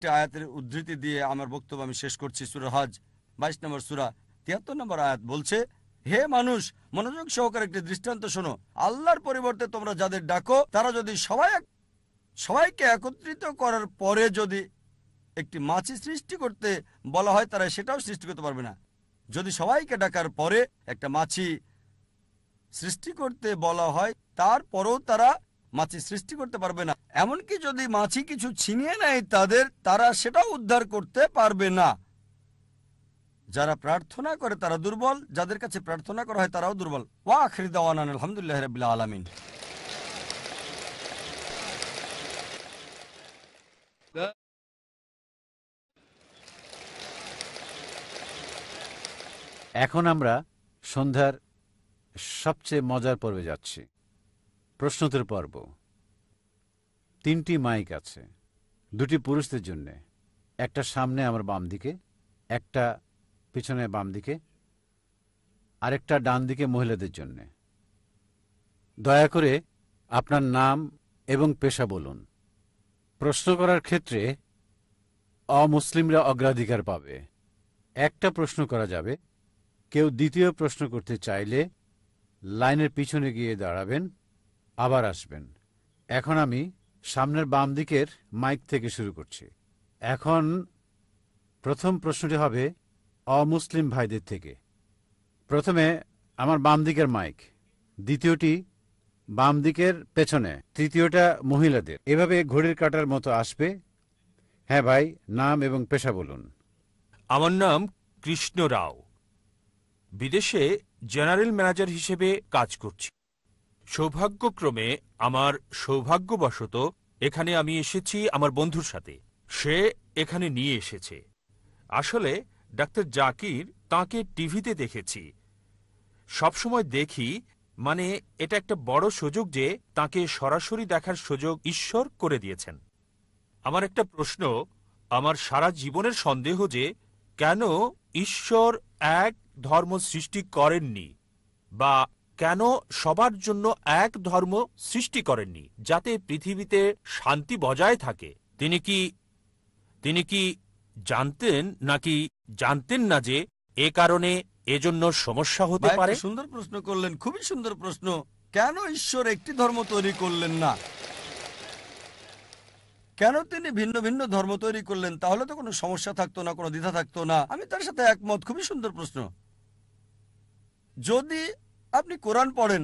একটি আয়াতের উদ্ধৃতি দিয়ে আমার বক্তব্য আমি শেষ করছি। সূরা হজ 22 নম্বর সূরা 73 নম্বর আয়াত বলছে, হে মানুষ, মনোযোগ সহকারে একটি দৃষ্টান্ত শোনো। আল্লাহর পরিবর্তে তোমরা যাদের ডাকো, তারা যদি সবাইকে একত্রিত করার পরে যদি একটি মাছি সৃষ্টি করতে বলা হয়, তারা সেটাও সৃষ্টি করতে পারবে না। যদি সবাইকে ডাকার পরে একটা মাছি সৃষ্টি করতে বলা হয়, তারপরেও তারা মাছি সৃষ্টি করতে পারবে না। এমনকি যদি মাছি কিছু ছিনিয়ে নেয় তারা সেটাও উদ্ধার করতে পারবে না। যারা প্রার্থনা করে তারা দুর্বল, যাদের কাছে প্রার্থনা করা হয় তারাও দুর্বল। ওয়া আখির দাওয়ানা আলহামদুলিল্লাহি রাব্বিল আলামিন। এখন আমরা সন্ধ্যার সবচেয়ে মজার পর্বে যাচ্ছি, প্রশ্নোত্তর পর্ব। 3টি মাইক আছে, 2টি পুরুষদের জন্য, একটা সামনে আমার বাম দিকে, একটা পিছনে বাম দিকে, আরেকটা ডান দিকে মহিলাদের জন্য। দয়া করে আপনার নাম এবং পেশা বলুন। প্রশ্ন করার ক্ষেত্রে অমুসলিমরা অগ্রাধিকার পাবে। একটা প্রশ্ন করা যাবে। কেউ দ্বিতীয় প্রশ্ন করতে চাইলে লাইনের পিছনে গিয়ে দাঁড়াবেন, আবার আসবেন। এখন আমি সামনের বাম দিকের মাইক থেকে শুরু করছি। এখন প্রথম প্রশ্নটি হবে অমুসলিম ভাইদের থেকে। প্রথমে আমার বাম দিকের মাইক, দ্বিতীয়টি বাম দিকের পেছনে, তৃতীয়টা মহিলাদের। এভাবে ঘড়ির কাঁটার মতো আসবে। হ্যাঁ ভাই, নাম এবং পেশা বলুন। আমার নাম কৃষ্ণ রাও, বিদেশে জেনারেল ম্যানেজার হিসেবে কাজ করছি। সৌভাগ্যক্রমে আমার সৌভাগ্যবশত এখানে আমি এসেছি আমার বন্ধুর সাথে। সে এখানে নিয়ে এসেছে। আসলে ডাক্তার জাকির তাঁকে টিভিতে দেখেছি, সবসময় দেখি। মানে এটা একটা বড় সুযোগ যে তাঁকে সরাসরি দেখার সুযোগ ঈশ্বর করে দিয়েছেন। আমার একটা প্রশ্ন, আমার সারা জীবনের সন্দেহ যে কেন ঈশ্বর এক ধর্ম সৃষ্টি করেননি, বা কেন সবার জন্য এক ধর্ম সৃষ্টি করেননি যাতে পৃথিবীতে শান্তি বজায় থাকে। তিনি কি জানতেন নাকি জানতেন না যে এ কারণে এজন্য সমস্যা হতে পারে? সুন্দর প্রশ্ন করলেন, খুবই সুন্দর প্রশ্ন। কেন ঈশ্বর একটি ধর্ম তৈরি করলেন না? কেন তিনি ভিন্ন ভিন্ন ধর্ম তৈরি করলেন? তাহলে তো কোনো সমস্যা থাকতো না, কোনো দ্বিধা থাকতো না। আমি তার সাথে একমত, খুবই সুন্দর প্রশ্ন। যদি আপনি কোরআন পড়েন,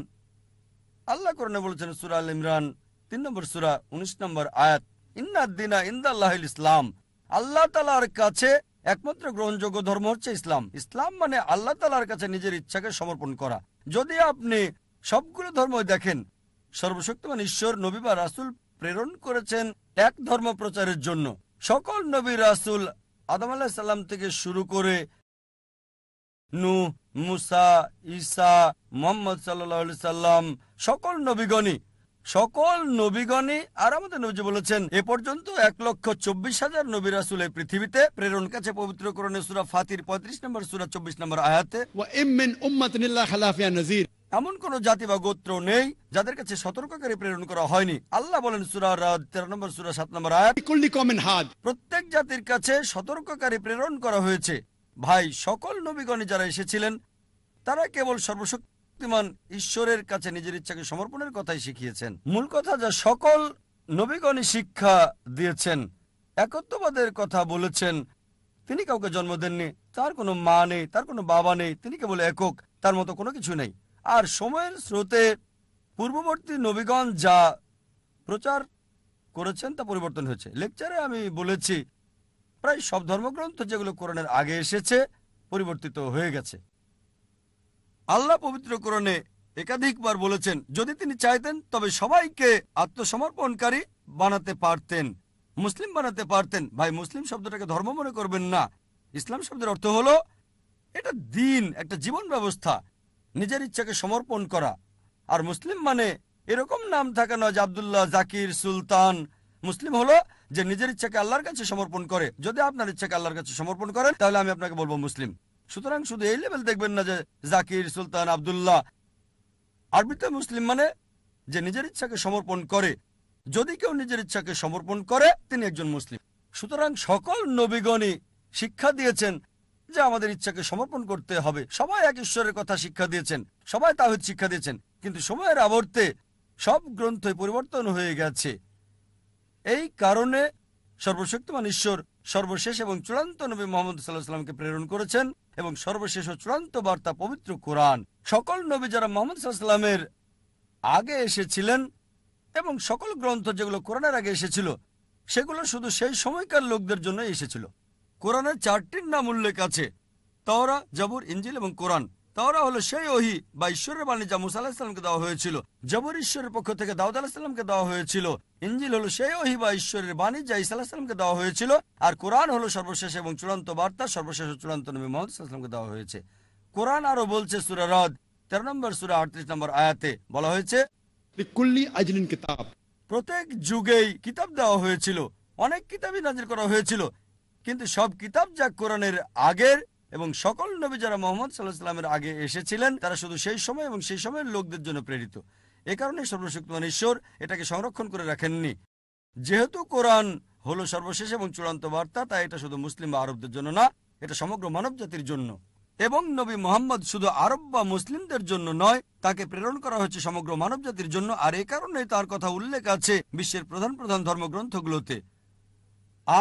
আল্লাহ কোরআনে বলেছেন সূরা আল ইমরান 3 নম্বর সূরা 19 নম্বর আয়াত, ইন্নাদ-দীনা ইনদাল্লাহিল ইসলাম। আল্লাহ তাআলার কাছে একমাত্র গ্রহণযোগ্য ধর্ম হচ্ছে ইসলাম। ইসলাম মানে আল্লাহ তাআলার কাছে নিজের ইচ্ছাকে সমর্পণ করা। যদি আপনি সবগুলো ধর্ম দেখেন, সর্বশক্তিমান ঈশ্বর নবী বা রাসূল প্রেরণ করেছেন এক ধর্ম প্রচারের জন্য। সকল নবী রাসূল আদম আলাইহিস সালাম থেকে শুরু করে নূহ, মুসা, ঈসা, মুহাম্মদ সাল্লাল্লাহু আলাইহি সাল্লাম, সকল নবীগণই আর আমাদের নবী বলেছেন এ পর্যন্ত 1,24,000 নবী রাসূল এই পৃথিবীতে প্রেরণ কাছে। পবিত্র কোরআনে সূরা ফাতির 35 নম্বর সূরা 24 নম্বর আয়াতে, ওয়া ইম মিন উম্মাতিন ইল্লা খালা ফিহা নাযীর, এমন কোন জাতি বা গোত্র নেই যাদের কাছে সতর্ককারী প্রেরণ করা হয়নি। আল্লাহ বলেন সূরা রাদ 13 নম্বর সূরা 7 নম্বর আয়াত, কুল্লি কওমিন হাদ, প্রত্যেক জাতির কাছে সতর্ককারী প্রেরণ করা হয়েছে। ভাই, সকল নবীগণ যারা এসেছিলেন তারা কেবল সর্বশক্তিমান ঈশ্বরের কাছে নিজের ইচ্ছাকে সমর্পণের কথাই শিখিয়েছেন। মূল কথা যা সকল নবীগণই শিক্ষা দিয়েছেন, একত্ববাদের কথা বলেছেন। তিনি কাউকে জন্ম দেননি, তার কোনো মা নেই, তার কোনো বাবা নেই, তিনি কেবল একক, তার মতো কোনো কিছু নেই। আর সময়ের স্রোতে পূর্ববর্তী নবীগণ যা প্রচার করেছেন তা পরিবর্তন হয়েছে। লেকচারে আমি বলেছি প্রায় সব ধর্মগ্রন্থ যেগুলো কোরআনের আগে এসেছে পরিবর্তিত হয়ে গেছে। আল্লাহ পবিত্র কোরআনে একাধিকবার বলেছেন যদি তিনি চাইতেন তবে সবাইকে আত্মসমর্পণকারী বানাতে পারতেন, মুসলিম বানাতে পারতেন। ভাই, মুসলিম শব্দটাকে ধর্ম মনে করবেন না। ইসলাম শব্দের অর্থ হলো এটা দিন, একটা জীবন ব্যবস্থা, নিজের ইচ্ছাকে সমর্পণ করা। আর মুসলিম মানে এরকম নাম থাকা নয় যে আব্দুল্লাহ, জাকির, সুলতান। মুসলিম হলো যে নিজের ইচ্ছাকে আল্লাহর কাছে সমর্পণ করে। যদি আপনার ইচ্ছাকে আল্লাহর কাছে সমর্পণ করেন তাহলে আমি আপনাকে বলবো মুসলিম। সুতরাং শুধু এই লেভেল দেখবেন না যে জাকির, সুলতান, আব্দুল্লাহ। আরবিতে মুসলিম মানে যে নিজের ইচ্ছাকে সমর্পণ করে। যদি কেউ নিজের ইচ্ছাকে সমর্পণ করে তিনি একজন মুসলিম। সুতরাং সকল নবীগণই শিক্ষা দিয়েছেন যে আমাদের ইচ্ছাকে সমর্পণ করতে হবে। সবাই এক ঈশ্বরের কথা শিক্ষা দিয়েছেন, সবাই তাওহীদ শিক্ষা দিয়েছেন, কিন্তু সময়ের আবর্তে সব গ্রন্থই পরিবর্তন হয়ে গেছে। এই কারণে সর্বশক্তিমান ঈশ্বর সর্বশেষ এবং চূড়ান্ত নবী মুহাম্মদ সাল্লাল্লাহু আলাইহি ওয়াসাল্লামকে প্রেরণ করেছেন, এবং সর্বশেষ ও চূড়ান্ত বার্তা পবিত্র কোরআন। সকল নবী যারা মুহাম্মদ সাল্লাল্লাহু আলাইহি ওয়াসাল্লামের আগে এসেছিলেন এবং সকল গ্রন্থ যেগুলো কোরআনের আগে এসেছিল সেগুলো শুধু সেই সময়কার লোকদের জন্য এসেছিল। কোরআনের 4টির নাম উল্লেখ আছে: তাওরাত, জাবুর, ইনজিল এবং কোরআন। তাওরাত হলো সেই ওহী বা ঈশ্বরের বাণী যা মুসা আলাইহিস সালামকে দেওয়া হয়েছিল। জাবুর ঈশ্বরের পক্ষ থেকে দাউদ আলাইহিস সালামকে দেওয়া হয়েছিল। ইনজিল হলো সেই ওহী বা ঈশ্বরের বাণী যা ঈসা আলাইহিস সালামকে দেওয়া হয়েছিল। আর কোরআন হলো সর্বশেষ এবং চূড়ান্ত বার্তা, সর্বশেষ ও চূড়ান্ত নবী মুহাম্মদ সাল্লাল্লাহু আলাইহি ওয়াসাল্লামকে দেওয়া হয়েছে। কোরআন আরো বলছে, সূরা রাদ 13 নম্বর সূরা 38 নম্বর আয়াতে বলা হয়েছে, লিকুল্লি আজলিন কিতাব। প্রত্যেক যুগেই কিতাব দেওয়া হয়েছিল, অনেক কিতাবই নাজিল করা হয়েছিল, কিন্তু সব কিতাব যা কোরআনের আগের এবং সকল নবী যারা মুহাম্মদ সাল্লাল্লাহু আলাইহি ওয়াসাল্লামের আগে এসেছিলেন তারা শুধু সেই সময় এবং সেই সময়ের লোকদের জন্য প্রেরিত। এ কারণে সর্বশক্তিমান ঈশ্বর এটাকে সংরক্ষণ করে রাখেননি। যেহেতু কোরআন হলো সর্বশেষ এবং চূড়ান্ত বার্তা, তাই এটা শুধু মুসলিম বা আরবদের জন্য না, এটা সমগ্র মানব জাতির জন্য। এবং নবী মুহাম্মদ শুধু আরব বা মুসলিমদের জন্য নয়, তাকে প্রেরণ করা হয়েছে সমগ্র মানব জাতির জন্য। আর এ কারণে তার কথা উল্লেখ আছে বিশ্বের প্রধান প্রধান ধর্মগ্রন্থগুলোতে।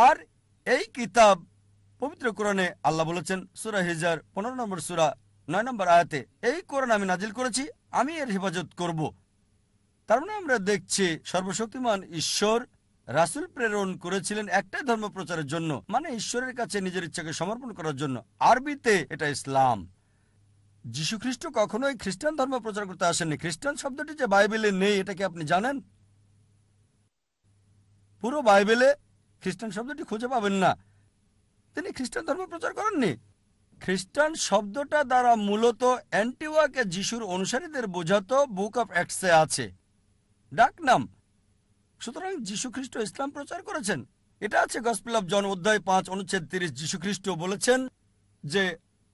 আর এই কিতাব পবিত্র কোরআনে আল্লাহ বলেছেন সূরা হিজর 15 নম্বর সূরা 9 নম্বর আয়াতে, এই কোরআন আমি নাজিল করেছি, আমি এর হেফাজত করব। তার মানে আমরা দেখছি সর্বশক্তিমান ঈশ্বর রাসূল প্রেরণ করেছিলেন একটাই ধর্ম প্রচারের জন্য, মানে ঈশ্বরের কাছে নিজের ইচ্ছাকে সমর্পণ করার জন্য। আরবিতে এটা ইসলাম। যীশু খ্রিস্ট কখনোই খ্রিস্টান ধর্ম প্রচার করতে আসেননি। খ্রিস্টান শব্দটি যে বাইবেলে নেই, এটা কি আপনি জানেন? পুরো বাইবেলে খ্রিস্টান শব্দটি খুঁজে পাবেন না। তিনি খ্রিস্টান ধর্ম প্রচার করেননি। খ্রিস্টান শব্দটা দ্বারা মূলত অ্যান্টিওয়াকে যিশুর অনুসারীদের বোঝাতো বুক অফ অ্যাক্টসে আছে, ডাক নাম। সুতরাং যীশু খ্রিস্ট ইসলাম প্রচার করেছেন। এটা আছে গসপেল অফ জন অধ্যায় 5 অনুচ্ছেদ 30। যীশু খ্রিস্ট বলেছেন যে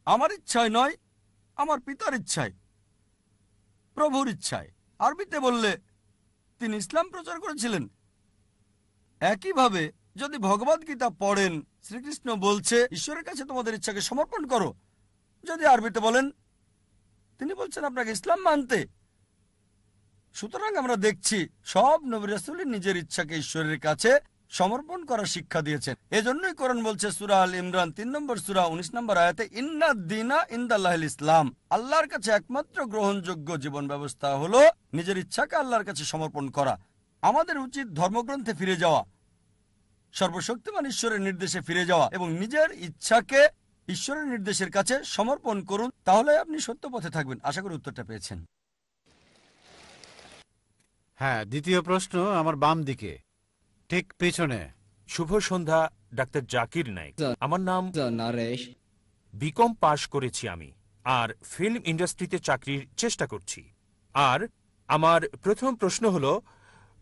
আমার ইচ্ছায় নয়, আমার পিতার ইচ্ছায়, প্রভুর ইচ্ছায়। আরবিতে বললে তিনি ইসলাম প্রচার করেছিলেন। একইভাবে যদি ভগবদ গীতা পড়েন, শ্রীকৃষ্ণ বলছে ঈশ্বরের কাছে তোমাদের ইচ্ছাকে সমর্পণ করো। যদি আরবিতে বলেন, তিনি বলছেন আপনাকে ইসলাম মানতে। সুতরাং আমরা দেখছি সব নবী রাসূলই নিজের ইচ্ছাকে ঈশ্বরের কাছে সমর্পণ করার শিক্ষা দিয়েছেন। এজন্যই কোরআন বলছে সূরা আল ইমরান 3 নম্বর সূরা 19 নম্বর আয়াতে, ইন্নাদ দীনা ইনদাল্লাহিল ইসলাম। আল্লাহর কাছে একমাত্র গ্রহণযোগ্য জীবন ব্যবস্থা হলো নিজের ইচ্ছাকে আল্লাহর কাছে সমর্পণ করা। আমাদের উচিত ধর্মগ্রন্থে ফিরে যাওয়া, সর্বশক্তিমান ঈশ্বরের নির্দেশে ফিরে যাওয়া এবং নিজের ইচ্ছাকে ঈশ্বরের নির্দেশের কাছে সমর্পণ করুন, তাহলে আপনি সত্য পথে থাকবেন। আশা করি উত্তরটা পেয়েছেন। হ্যাঁ, দ্বিতীয় প্রশ্ন আমার বাম দিকে, ঠিক পেছনে। শুভ সন্ধ্যা, ডাক্তার জাকির নায়েক। আমার নাম নরেশ। বিকম পাশ করেছি আমি, আর ফিল্ম ইন্ডাস্ট্রিতে চাকরির চেষ্টা করছি। আর আমার প্রথম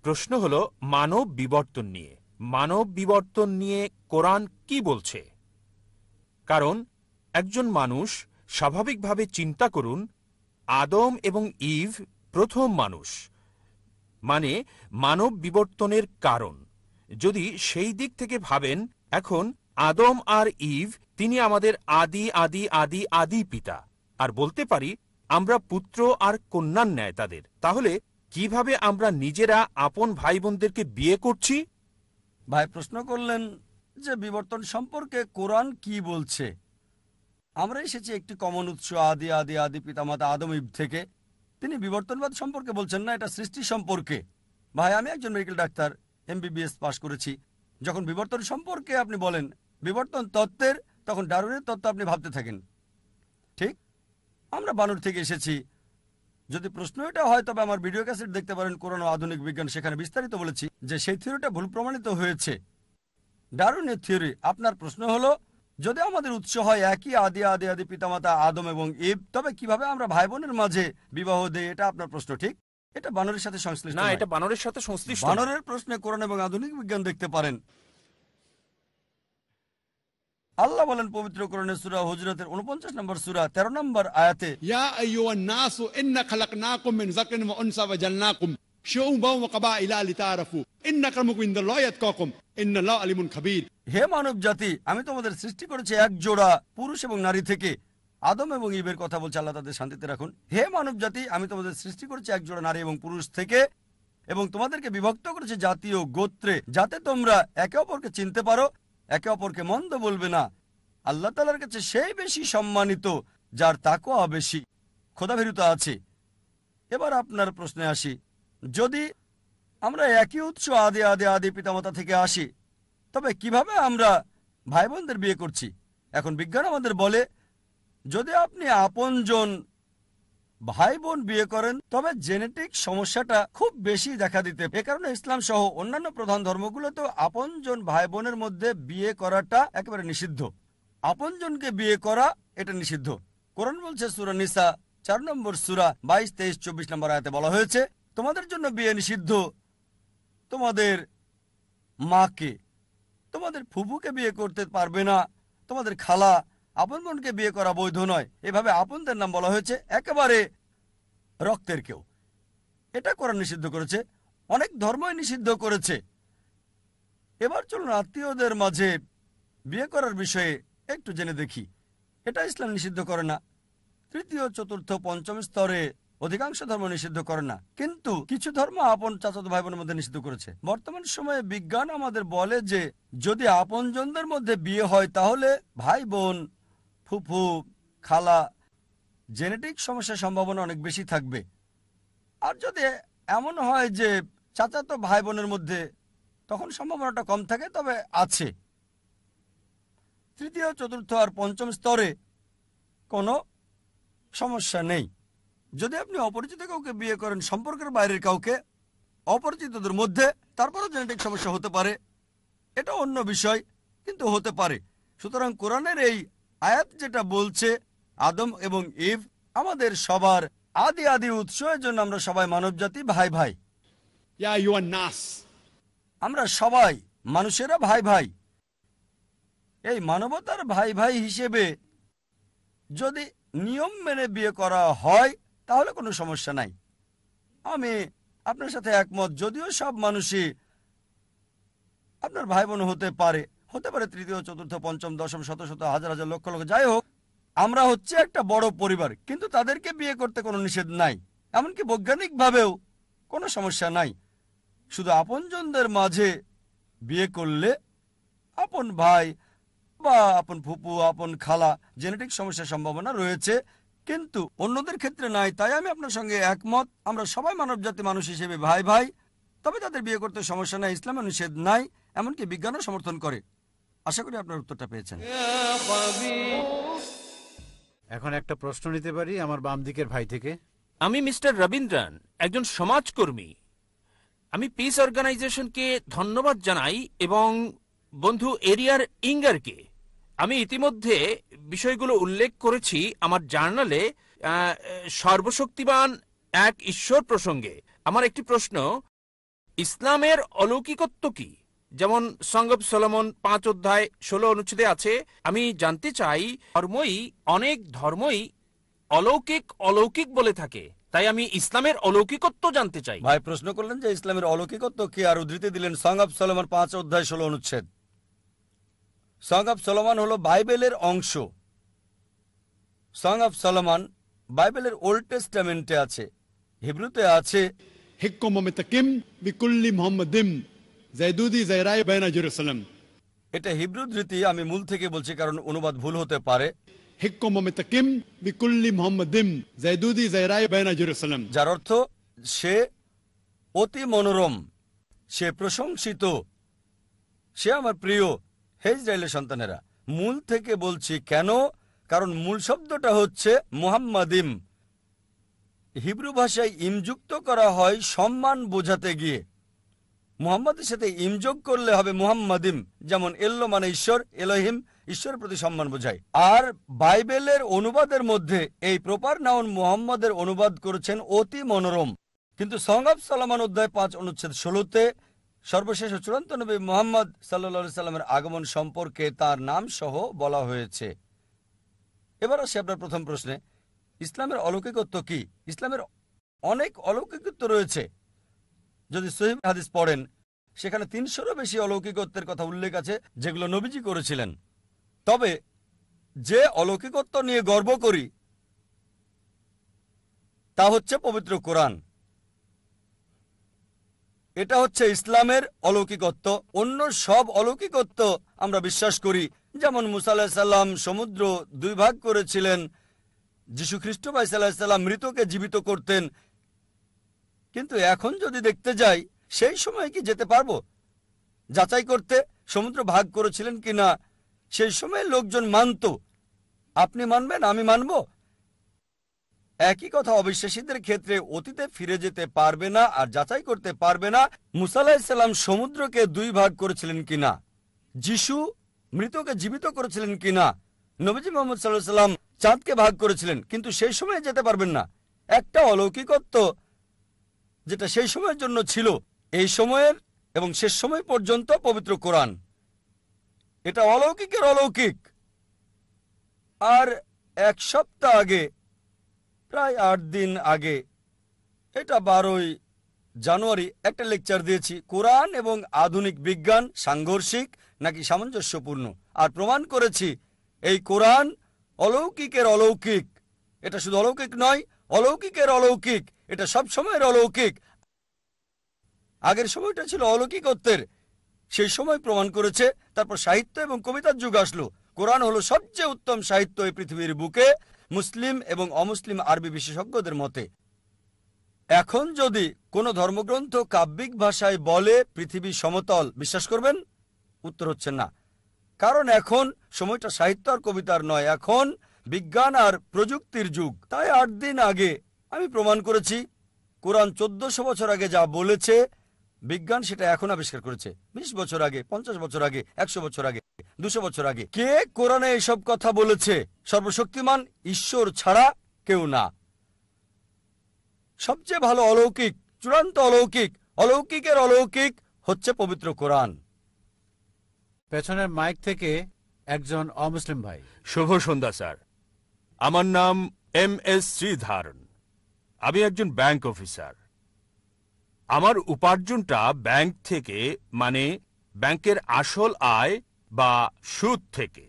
প্রশ্ন হলো মানব বিবর্তন নিয়ে। মানব বিবর্তন নিয়ে কোরআন কি বলছে? কারণ একজন মানুষ স্বাভাবিকভাবে চিন্তা করুন, আদম এবং ইভ প্রথম মানুষ, মানে মানব বিবর্তনের কারণ। যদি সেই দিক থেকে ভাবেন, এখন আদম আর ইভ তিনি আমাদের আদি আদি আদি আদি পিতা, আর বলতে পারি আমরা পুত্র আর কন্যার ন্যায় তাদের। তাহলে কিভাবে আমরা নিজেরা আপন ভাই বোনদেরকে বিয়ে করছি? ভাই প্রশ্ন করলেন যে বিবর্তন সম্পর্কে কোরআন কি বলছে। আমরা এসেছি একটি কমন উৎস, আদি আদি আদি পিতামাতা আদম ইভ থেকে। তিনি বিবর্তনবাদ সম্পর্কে বলছেন না, এটা সৃষ্টি সম্পর্কে। ভাই আমি একজন মেডিকেল ডাক্তার, MBBS পাশ করেছি। যখন বিবর্তন সম্পর্কে আপনি বলেন বিবর্তন তত্ত্বের, তখন ডারউইনের তত্ত্ব আপনি ভাবতে থাকেন। ঠিক, আমরা বানর থেকে এসেছি। যদি প্রশ্ন এটা হয় তবে আমার ভিডিও ক্যাসেট দেখতে পারেন, কোরআন ও আধুনিক বিজ্ঞান, সেখানে বিস্তারিত বলেছি যে সেই থিওরিটা ভুল প্রমাণিত হয়েছে, ডারউইনের থিওরি। আপনার প্রশ্ন হলো যদি আমাদের উৎস হয় একই আদি আদি আদি পিতামাতা আদম এবং ইভ, তবে কিভাবে আমরা ভাই বোনের মাঝে বিবাহ দেই? এটা আপনার প্রশ্ন। ঠিক, এটা বানরের সাথে সংশ্লিষ্ট না, নয়। এটা বানরের সাথে সংশ্লিষ্ট। বানরের প্রশ্নে কোরআন এবং আধুনিক বিজ্ঞান দেখতে পারেন। আল্লাহ বলেন পবিত্র কোরআনের সূরা হুজরাতের 49 নম্বর সূরা 13 নম্বর আয়াতে, ইয়া আইয়ুহান নাসু ইন্না খালাকনাকুম মিন যাকরিন ওয়া উনসা ওয়া জালনাকুম। شعوبا وقبائل لتعارفوا إن أكرمكم عند الله يتقاكم إن الله عليم خبير। হে মানব জাতি, আমি তোমাদের সৃষ্টি করেছি এক জোড়া পুরুষ এবং নারী থেকে। আদম এবং ইবের কথা বলছে, আল্লাহ তাদের শান্তিতে রাখুন। হে মানব জাতি, আমি তোমাদের সৃষ্টি করেছি এক জোড়া নারী এবং পুরুষ থেকে, এবং তোমাদেরকে বিভক্ত করেছি জাতি ও গোত্রে, যাতে তোমরা একে অপরকে চিনতে পারো, একে অপরকে মন্দ বলবে না। আল্লাহ তাআলার কাছে সেই বেশি সম্মানিত যার তাকওয়া বেশি, খোদাভীরুতা আছে। এবার আপনার প্রশ্নে আসি, যদি আমরা একই উৎস আদি আদি আদি পিতামাতা থেকে আসি, তবে কিভাবে আমরা ভাই বোনদের বিয়ে করছি? এখন বিজ্ঞান আমাদের বলে, যদি আপনি আপনজন ভাই বোন বিয়ে করেন, তবে জেনেটিক সমস্যাটা খুব বেশি দেখা দিতে। এ কারণে ইসলাম সহ অন্যান্য প্রধান ধর্মগুলোতেও আপনজন ভাই বোনের মধ্যে বিয়ে করাটা একেবারে নিষিদ্ধ। আপনজনকে বিয়ে করা এটা নিষিদ্ধ। কোরআন বলছে সূরা নিসা 4 নম্বর সূরা 22, 23, 24 নম্বর আয়াতে বলা হয়েছে, তোমাদের জন্য বিয়ে নিষিদ্ধ তোমাদের মাকে, তোমাদের ফুফুকে বিয়ে করতে পারবে না, তোমাদের খালা, আপন বোনকে বিয়ে করা বৈধ নয়। এভাবে আপনদের নাম বলা হয়েছে, একেবারে রক্তের কেউ। এটা কোরআন নিষিদ্ধ করেছে, অনেক ধর্মই নিষিদ্ধ করেছে। এবার চলুন আত্মীয়দের মাঝে বিয়ে করার বিষয়ে একটু জেনে দেখি। এটা ইসলাম নিষিদ্ধ করে না। তৃতীয়, চতুর্থ, পঞ্চম স্তরে অধিকাংশ ধর্ম নিষিদ্ধ করে না, কিন্তু কিছু ধর্ম আপন চাচাতো ভাই বোনের মধ্যে নিষিদ্ধ করেছে। বর্তমান সময়ে বিজ্ঞান আমাদের বলে যে যদি আপনজনদের মধ্যে বিয়ে হয়, তাহলে ভাই বোন, ফুফু, খালা, জেনেটিক সমস্যার সম্ভাবনা অনেক বেশি থাকবে। আর যদি এমন হয় যে চাচাতো ভাই বোনের মধ্যে, তখন সম্ভাবনাটা কম থাকে, তবে আছে। তৃতীয়, চতুর্থ আর পঞ্চম স্তরে কোনো সমস্যা নেই। যদি আপনি অপরিচিত কাউকে বিয়ে করেন, সম্পর্কের বাইরের কাউকে, অপরিচিতদের মধ্যে, তারপরও জেনেটিক সমস্যা হতে পারে, এটা অন্য বিষয়, কিন্তু হতে পারে। সুতরাং কোরআনের এই আয়াত যেটা বলছে আদম এবং ইভ আমাদের সবার আদি আদি উৎস, এর জন্য আমরা সবাই মানবজাতি, ভাই ভাই। يا أيها الناس আমরা সবাই মানুষেরা ভাই ভাই। এই মানবতার ভাই ভাই হিসেবে যদি নিয়ম মেনে বিয়ে করা হয়, তাহলে কোনো সমস্যা নাই। আমি আপনার সাথে একমত, যদিও সব মানুষই আপনার ভাই বোন হতে পারে, তৃতীয়, চতুর্থ, পঞ্চম, দশম, শত শত, হাজার হাজার, লক্ষ লক্ষ, যাই হোক, আমরা হচ্ছে একটা বড় পরিবার, কিন্তু তাদেরকে বিয়ে করতে কোনো নিষেধ নাই। এমনকি বৈজ্ঞানিকভাবেও কোনো সমস্যা নাই। শুধু আপনজনদের মাঝে বিয়ে করলে আপন ভাই বা আপন ফুপু, আপন খালা, জেনেটিক সমস্যার সম্ভাবনা রয়েছে, কিন্তু অন্যদের ক্ষেত্রে নাই। তাই আমি আপনার সঙ্গে একমত, আমরা সবাই মানবজাতি, মানুষ হিসেবে ভাই ভাই। তবে তাদের বিয়ে করতে সমস্যা নাই, ইসলামে নিষেধ নাই, এমনকি বিজ্ঞানও সমর্থন করে। আশা করি আপনার উত্তরটা পেয়েছেন। এখন একটা প্রশ্ন নিতে পারি আমার বাম দিকের ভাই থেকে। আমি মিস্টার রবীন্দ্রন, একজন সমাজকর্মী। আমি পিস অর্গানাইজেশনকে ধন্যবাদ জানাই এবং বন্ধু এরিয়ার ইঙ্গারকে। আমি ইতিমধ্যে বিষয়গুলো উল্লেখ করেছি আমার জার্নালে সর্বশক্তিমান এক ঈশ্বর প্রসঙ্গে। আমার একটি প্রশ্ন, ইসলামের অলৌকিকত্ব কি? যেমন সং অব সলোমন 5 অধ্যায় 16 অনুচ্ছেদে আছে। আমি জানতে চাই, অনেক ধর্মই অলৌকিক অলৌকিক বলে থাকে, তাই আমি ইসলামের অলৌকিকত্ব জানতে চাই। ভাই প্রশ্ন করলেন যে ইসলামের অলৌকিকত্ব কি, আর উদ্ধৃতি দিলেন সং অব সলোমন 5 অধ্যায় 16 অনুচ্ছেদ। সং অব সলোমন হলো বাইবেলের অংশ। সং অব সলোমন বাইবেলের ওল্ড টেস্টামেন্টে আছে, হিব্রুতে আছে। حكم متكم بكل محمد زيدودي زيراي بين جيروسلم। এটা হিব্রু ধৃতি, আমি মূল থেকে বলছি কারণ অনুবাদ ভুল হতে পারে। حكم متكم بكل محمد زيدودي زيراي بين جيروسلم، যার অর্থ সে অতি মনোরম, সে প্রশংসিত, সে আমার প্রিয়, হে ইসরায়েলের সন্তানেরা। মূল থেকে বলছি কেন, কারণ মূল শব্দটা হচ্ছে মুহাম্মাদিম। হিব্রু ভাষায় ইমযুক্ত করা হয় সম্মান বোঝাতে গিয়ে। মুহাম্মাদের সাথে ইমযোগ করলে হবে মুহাম্মাদিম, যেমন এল্লো মানে ঈশ্বর, এলোহিম ঈশ্বরের প্রতি সম্মান বোঝায়। আর বাইবেলের অনুবাদের মধ্যে এই প্রপার নাউন মুহাম্মাদের অনুবাদ করেছেন অতি মনোরম। কিন্তু সং অব সলোমন অধ্যায় 5 অনুচ্ছেদ 16-তে সর্বশেষ ও চূড়ান্ত নবী মুহাম্মদ সাল্লাল্লাহু সাল্লামের আগমন সম্পর্কে তার নাম সহ বলা হয়েছে। এবার আসি আপনার প্রথম প্রশ্নে, ইসলামের অলৌকিকত্ব কি? ইসলামের অনেক অলৌকিকত্ব রয়েছে। যদি সহিহ হাদিস পড়েন সেখানে 300-রও বেশি অলৌকিকত্বের কথা উল্লেখ আছে যেগুলো নবীজি করেছিলেন। তবে যে অলৌকিকত্ব নিয়ে গর্ব করি তা হচ্ছে পবিত্র কোরআন। এটা হচ্ছে ইসলামের অলৌকিকত্ব। অন্য সব অলৌকিকত্ব আমরা বিশ্বাস করি, যেমন মুসা আলাইহিস সালাম সমুদ্র 2 ভাগ করেছিলেন, যীশু খ্রিস্ট ভাই সাল্লাল্লাহু আলাইহি সাল্লাম মৃতকে জীবিত করতেন। কিন্তু এখন যদি দেখতে যাই সেই সময় কি যেতে পারবো যাচাই করতে সমুদ্র ভাগ করেছিলেন কিনা? সেই সময় লোকজন মানত, আপনি মানবেন, আমি মানব। একই কথা অবিশ্বাসীদের ক্ষেত্রে অতীতে ফিরে যেতে পারবে না আর যাচাই করতে পারবে না মুসা আলাইহিস সালাম সমুদ্রকে 2 ভাগ করেছিলেন কিনা, যিশু মৃতকে জীবিত করেছিলেন কিনা, নবীজি মুহাম্মদ সাল্লাল্লাহু আলাইহি সাল্লাম চাঁদকে ভাগ করেছিলেন, কিন্তু সেই সময়ে যেতে পারবেন না। একটা অলৌকিকত্ব যেটা সেই সময়ের জন্য ছিল, এই সময়ের এবং শেষ সময় পর্যন্ত পবিত্র কোরআন। এটা অলৌকিকের অলৌকিক। আর 1 সপ্তাহ আগে, প্রায় 8 দিন আগে, এটা 12ই জানুয়ারি একটা লেকচার দিয়েছি, কোরআন এবং আধুনিক বিজ্ঞান সাংঘর্ষিক নাকি সামঞ্জস্যপূর্ণ, আর প্রমাণ করেছি এই কোরআন অলৌকিকের অলৌকিক। এটা শুধু অলৌকিক নয়, অলৌকিকের অলৌকিক। এটা সব সময়ের অলৌকিক। আগের সময়টা ছিল অলৌকিকত্বের, সেই সময় প্রমাণ করেছে। তারপর সাহিত্য এবং কবিতার যুগ আসলো। কোরআন হলো সবচেয়ে উত্তম সাহিত্য এই পৃথিবীর বুকে, মুসলিম এবং অমুসলিম আরবি বিশেষজ্ঞদের মতে। এখন যদি কোনো ধর্মগ্রন্থ কাব্যিক ভাষায় বলে পৃথিবী সমতল, বিশ্বাস করবেন? উত্তর হচ্ছে না, কারণ এখন সময়টা সাহিত্য আর কবিতার নয়, এখন বিজ্ঞান আর প্রযুক্তির যুগ। তাই 8 দিন আগে আমি প্রমাণ করেছি কোরআন 1400 বছর আগে যা বলেছে, বিজ্ঞান সেটা এখন আবিষ্কার করেছে। 20 বছর আগে, 50 বছর আগে, 100 বছর আগে, 200 বছর আগে। কে কোরআনে এসব কথা বলেছে? সর্বশক্তিমান ঈশ্বর ছাড়া কেউ না। সবচেয়ে ভালো অলৌকিক, চূড়ান্ত অলৌকিক, অলৌকিকের অলৌকিক হচ্ছে পবিত্র কোরআন। পেছনের মাইক থেকে একজন অমুসলিম ভাই। শুভ সন্ধ্যা স্যার, আমার নাম MS শ্রীধরন। আমি একজন ব্যাংক অফিসার। আমার উপার্জনটা ব্যাংক থেকে, মানে ব্যাংকের আসল আয় বা সুদ থেকে।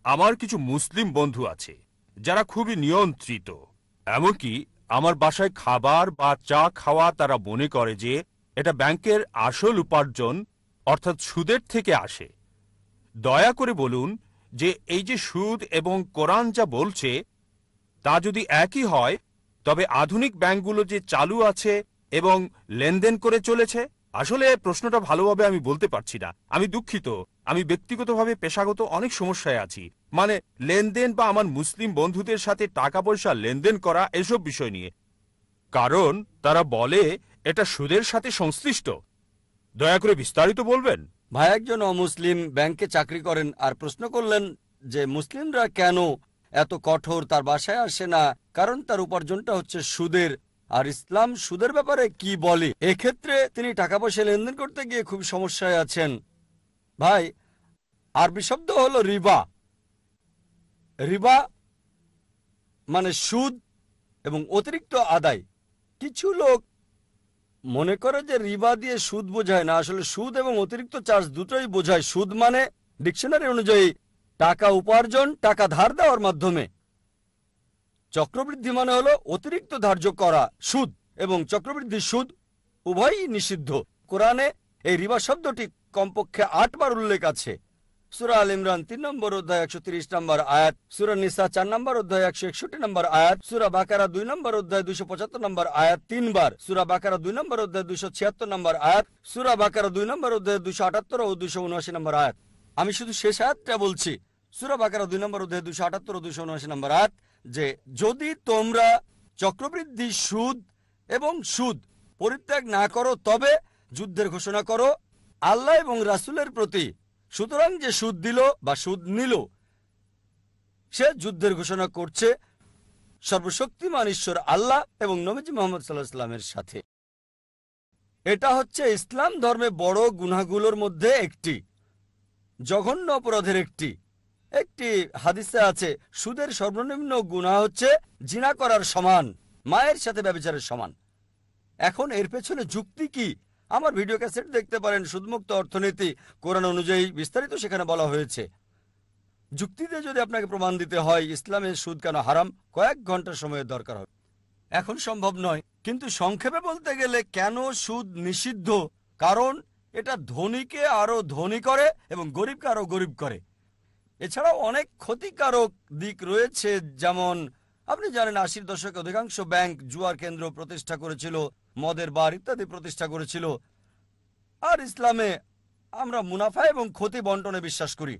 আমার কিছু মুসলিম বন্ধু আছে যারা খুবই নিয়ন্ত্রিত। এমনকি আমার বাসায় খাবার বা চা খাওয়া তারা মনে করে যে এটা ব্যাংকের আসল উপার্জন, অর্থাৎ সুদের থেকে আসে। দয়া করে বলুন যে এই যে সুদ এবং কোরআন যা বলছে তা যদি একই হয়, তবে আধুনিক ব্যাংকগুলো যে চালু আছে এবং লেনদেন করে চলেছে। আসলে প্রশ্নটা ভালোভাবে আমি বলতে পারছি না, আমি দুঃখিত। আমি ব্যক্তিগতভাবে পেশাগত অনেক সমস্যায় আছি, মানে লেনদেন বা আমার মুসলিম বন্ধুদের সাথে টাকা পয়সা লেনদেন করা, এসব বিষয় নিয়ে। কারণ তারা বলে এটা সুদের সাথে সংশ্লিষ্ট। দয়া করে বিস্তারিত বলবেন। ভাই একজন অমুসলিম ব্যাংকে চাকরি করেন আর প্রশ্ন করলেন যে মুসলিমরা কেন এত কঠোর, তার বাসায় আসে না, কারণ তার উপার্জনটা হচ্ছে সুদের। আর ইসলাম সুদের ব্যাপারে কি বলে? এক্ষেত্রে তিনি টাকা পয়সা লেনদেন করতে গিয়ে খুব সমস্যায় আছেন। ভাই, আরবি শব্দ হলো রিবা। রিবা মানে সুদ এবং অতিরিক্ত আদায়। কিছু লোক মনে করে যে রিবা দিয়ে সুদ বোঝায় না, আসলে সুদ এবং অতিরিক্ত চার্জ দুটোই বোঝায়। সুদ মানে ডিকশনারি অনুযায়ী টাকা উপার্জন, টাকা ধার দেওয়ার মাধ্যমে। চক্রবৃদ্ধি মানে হলো অতিরিক্ত ধার্য করা সুদ, এবং চক্রবৃদ্ধি সুদ উভয়ই নিষিদ্ধ। কোরআনে এই রিবা শব্দটি কমপক্ষে 8 বার উল্লেখ আছে। সূরা আল ইমরান 3 নম্বর অধ্যায় 130 নম্বর আয়াত, সূরা নিসা 4 নম্বর অধ্যায় 161 নম্বর আয়াত, সূরা বাকারা 2 নম্বর অধ্যায় 275 নম্বর আয়াত 3 বার, সূরা বাকারা 2 নম্বর অধ্যায় 276 নম্বর আয়াত, সূরা বাকারা 2 নম্বর অধ্যায় 278 ও 279 নম্বর আয়াত। আমি শুধু শেষ আয়াতটা বলছি, সূরা বাকারা 2 নম্বর অধ্যায় 278 ও 279 নম্বর আয়াত, যে যদি তোমরা চক্রবৃদ্ধি সুদ এবং সুদ পরিত্যাগ না করো তবে যুদ্ধের ঘোষণা করো আল্লাহ এবং রাসূলের প্রতি। সুতরাং যে সুদ দিল বা সুদ নিল সে যুদ্ধের ঘোষণা করছে সর্বশক্তিমান ঈশ্বর আল্লাহ এবং নবীজি মুহাম্মদ সাল্লাল্লাহু আলাইহি ওয়াসাল্লামের সাথে। এটা হচ্ছে ইসলাম ধর্মে বড় গুনাহগুলোর মধ্যে একটি, জঘন্য অপরাধের একটি। একটি হাদিসে আছে সুদের সর্বনিম্ন গুনাহ হচ্ছে জিনা করার সমান, মায়ের সাথে ব্যভিচারের সমান। এখন এর পেছনে যুক্তি কি? আমার ভিডিও ক্যাসেট দেখতে পারেন, সুদমুক্ত অর্থনীতি কোরআন অনুযায়ী বিস্তারিত সেখানে বলা হয়েছে। যুক্তিতে যদি আপনাকে প্রমাণ দিতে হয় ইসলামে সুদ কেন হারাম, কয়েক ঘন্টা সময়ের দরকার হবে। এখন সম্ভব নয়, কিন্তু সংক্ষেপে বলতে গেলে কেন সুদ নিষিদ্ধ, কারণ এটা ধনীকে আরো ধনী করে এবং গরিবকে আরো গরিব করে। এছাড়াও অনেক ক্ষতিকারক দিক রয়েছে, যেমন আপনি জানেন 80-র দশকে অধিকাংশ ব্যাংক জুয়ার কেন্দ্র প্রতিষ্ঠা করেছিল, মদের বার ইত্যাদি প্রতিষ্ঠা করেছিল। আর ইসলামে আমরা মুনাফা এবং ক্ষতি বন্টনে বিশ্বাস করি।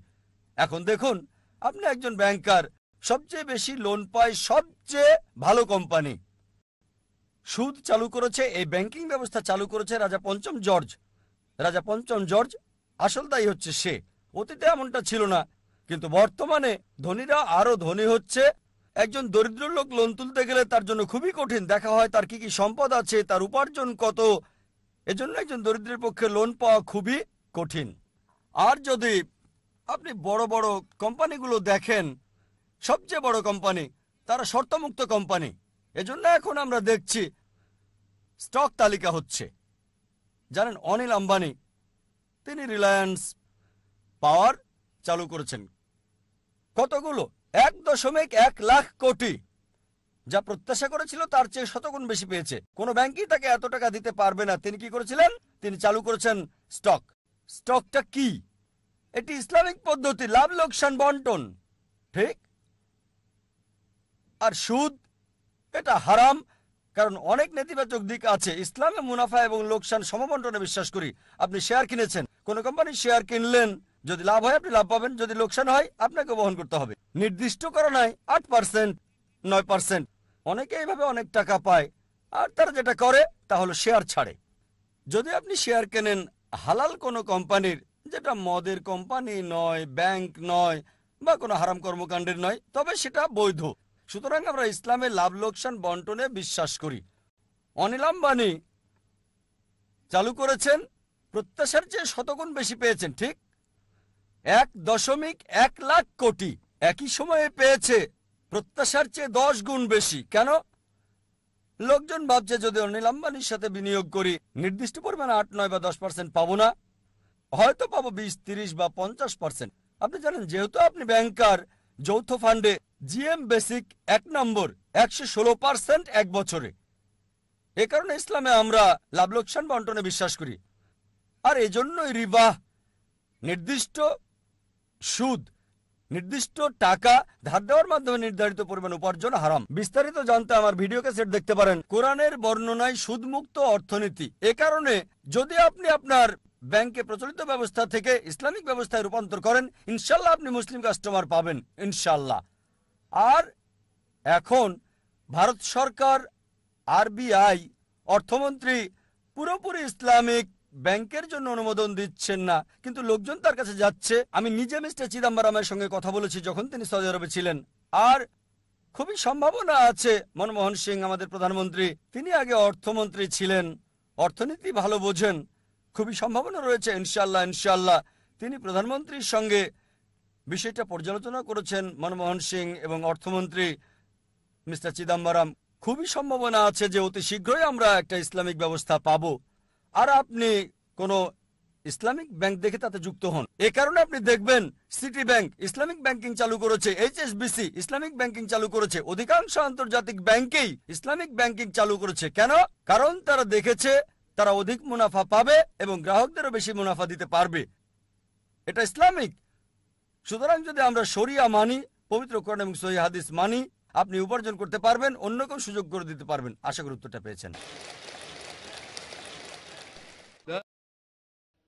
এখন দেখুন, আপনি একজন ব্যাংকার, সবচেয়ে বেশি লোন পায় সবচেয়ে ভালো কোম্পানি। সুদ চালু করেছে, এই ব্যাংকিং ব্যবস্থা চালু করেছে রাজা পঞ্চম জর্জ। রাজা পঞ্চম জর্জ আসল দায়ী হচ্ছে সে। অতীতে এমনটা ছিল না, কিন্তু বর্তমানে ধনীরা আরো ধনী হচ্ছে। একজন দরিদ্র লোক লোন তুলতে গেলে তার জন্য খুবই কঠিন। দেখা হয় তার কি কি সম্পদ আছে, তার উপার্জন কত। এজন্য একজন দরিদ্রের পক্ষে লোন পাওয়া খুবই কঠিন। আর যদি আপনি বড় বড় কোম্পানিগুলো দেখেন, সবচেয়ে বড় কোম্পানি তারা শর্তমুক্ত কোম্পানি। এজন্য এখন আমরা দেখছি স্টক তালিকা হচ্ছে। জানেন অনিল আম্বানি, তিনি রিলায়েন্স পাওয়ার চালু করেছেন। কতগুলো? 1.1 লাখ কোটি। যা প্রত্যাশা করেছিল তার চেয়ে শতগুণ বেশি পেয়েছে। কোনো ব্যাংকই তাকে এত টাকা দিতে পারবে না। তিনি কি করেছিলেন? তিনি চালু করেছেন স্টক। স্টকটা কি? এটি ইসলামিক পদ্ধতি, লাভ লোকসান বন্টন, ঠিক? আর সুদ এটা হারাম, কারণ অনেক নেতিবাচক দিক আছে। ইসলামে মুনাফা এবং লোকসান সমবন্টনে বিশ্বাস করি। আপনি শেয়ার কিনেছেন, কোন কোম্পানির শেয়ার কিনলেন, যদি লাভ হয় আপনি লাভ পাবেন, যদি লোকসান হয় আপনাকে বহন করতে হবে। নির্দিষ্ট করা নাই 8%, 9%। অনেকে এইভাবে অনেক টাকা পায়। আর তারা যেটা করে তা হলো শেয়ার ছাড়ে। যদি আপনি শেয়ার কেনেন হালাল কোনো কোম্পানির, যেটা মদের কোম্পানি নয়, ব্যাংক নয়, বা কোনো হারাম কর্মকাণ্ডের নয়, তবে সেটা বৈধ। সুতরাং আমরা ইসলামে লাভ লোকসান বন্টনে বিশ্বাস করি। অনিল আম্বানি চালু করেছেন, প্রত্যাশার চেয়ে শতগুণ বেশি পেয়েছেন, ঠিক? 1.1 লাখ কোটি একই সময়ে পেয়েছে, প্রত্যাশার চেয়ে 10 গুণ বেশি। কেন? লোকজন ভাবছে যদি অনিল আম্বানির সাথে বিনিয়োগ করি নির্দিষ্ট পরিমাণে 8, 9 বা 10% পাবো না, হয়তো পাবো 20, 30 বা 50%। আপনি জানেন, যেহেতু আপনি ব্যাংকার, যৌথ ফান্ডে জিএম বেসিক 1 নম্বর 116% এক বছরে। এ কারণে ইসলামে আমরা লাভ লোকসান বন্টনে বিশ্বাস করি। আর এজন্যই রিবা, নির্দিষ্ট সুদ, নির্দিষ্ট টাকা ধার দেওয়ার মাধ্যমে নির্ধারিত পরিমাণ উপার্জন হারাম। বিস্তারিত জানতে আমার ভিডিও ক্যাসেট দেখতে পারেন। কোরআনের বর্ণনায় সুদমুক্ত অর্থনীতি। এ কারণে যদি আপনি আপনার ব্যাংকে প্রচলিত ব্যবস্থা থেকে ইসলামিক ব্যবস্থায় রূপান্তর করেন, ইনশাল্লাহ আপনি মুসলিম কাস্টমার পাবেন, ইনশাল্লাহ। আর এখন ভারত সরকার, আরবিআই, অর্থমন্ত্রী পুরোপুরি ইসলামিক ব্যাংকের জন্য অনুমোদন দিচ্ছেন না, কিন্তু লোকজন তার কাছে যাচ্ছে। আমি নিজে মিস্টার চিদাম্বরমের সঙ্গে কথা বলেছি যখন তিনি সৌদি আরবে ছিলেন। আর খুবই সম্ভাবনা আছে মনমোহন সিং, আমাদের প্রধানমন্ত্রী, তিনি আগে অর্থমন্ত্রী ছিলেন, অর্থনীতি ভালো বোঝেন। খুবই সম্ভাবনা রয়েছে ইনশাল্লাহ, ইনশাল্লাহ তিনি প্রধানমন্ত্রীর সঙ্গে বিষয়টা পর্যালোচনা করেছেন, মনমোহন সিং এবং অর্থমন্ত্রী মিস্টার চিদাম্বরম। খুবই সম্ভাবনা আছে যে অতি শীঘ্রই আমরা একটা ইসলামিক ব্যবস্থা পাব। আর আপনি কোনো ইসলামিক ব্যাংক দেখে তাতে যুক্ত হন। এ কারণে আপনি দেখবেন সিটি ব্যাংক ইসলামিক ব্যাংকিং চালু করেছে, এইচএসবিসি ইসলামিক ব্যাংকিং চালু করেছে, অধিকাংশ আন্তর্জাতিক ব্যাংকেই ইসলামিক ব্যাংকিং চালু করেছে। কেন? কারণ তারা দেখেছে তারা অধিক মুনাফা পাবে এবং গ্রাহকদেরও বেশি মুনাফা দিতে পারবে। এটা ইসলামিক। সুতরাং যদি আমরা শরিয়া মানি, পবিত্র কোরআন এবং সহিহ হাদিস মানি, আপনি উপার্জন করতে পারবেন, অন্য কেউ সুযোগ করে দিতে পারবেন। আশা করি উত্তরটা পেয়েছেন।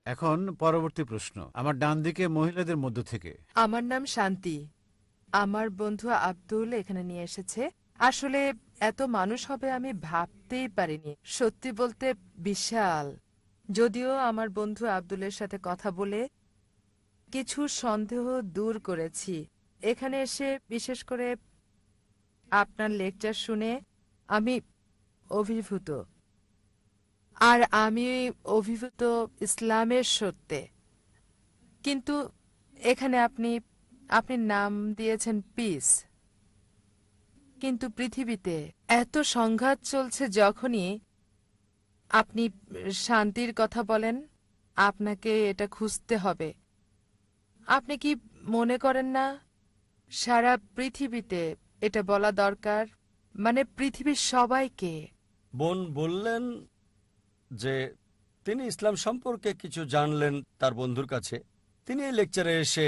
এখন পরবর্তী প্রশ্ন আমার ডান দিকে মহিলাদের মধ্য থেকে। আমার নাম শান্তি। আমার বন্ধু আব্দুল এখানে নিয়ে এসেছে। আসলে এত মানুষ হবে আমি ভাবতেই পারিনি, সত্যি বলতে বিশাল। যদিও আমার বন্ধু আব্দুলের সাথে কথা বলে কিছু সন্দেহ দূর করেছি। এখানে এসে বিশেষ করে আপনার লেকচার শুনে আমি অভিভূত। আর আমি অভিভূত ইসলামের সত্যে। কিন্তু এখানে আপনি নাম দিয়েছেন পিস, কিন্তু পৃথিবীতে এত সংঘাত চলছে, যখনই আপনি শান্তির কথা বলেন, আপনাকে এটা খুঁজতে হবে। আপনি কি মনে করেন না সারা পৃথিবীতে এটা বলা দরকার, মানে পৃথিবীর সবাইকে? বোন বললেন যে তিনি ইসলাম সম্পর্কে কিছু জানলেন তার বন্ধুর কাছে। তিনি এই লেকচারে এসে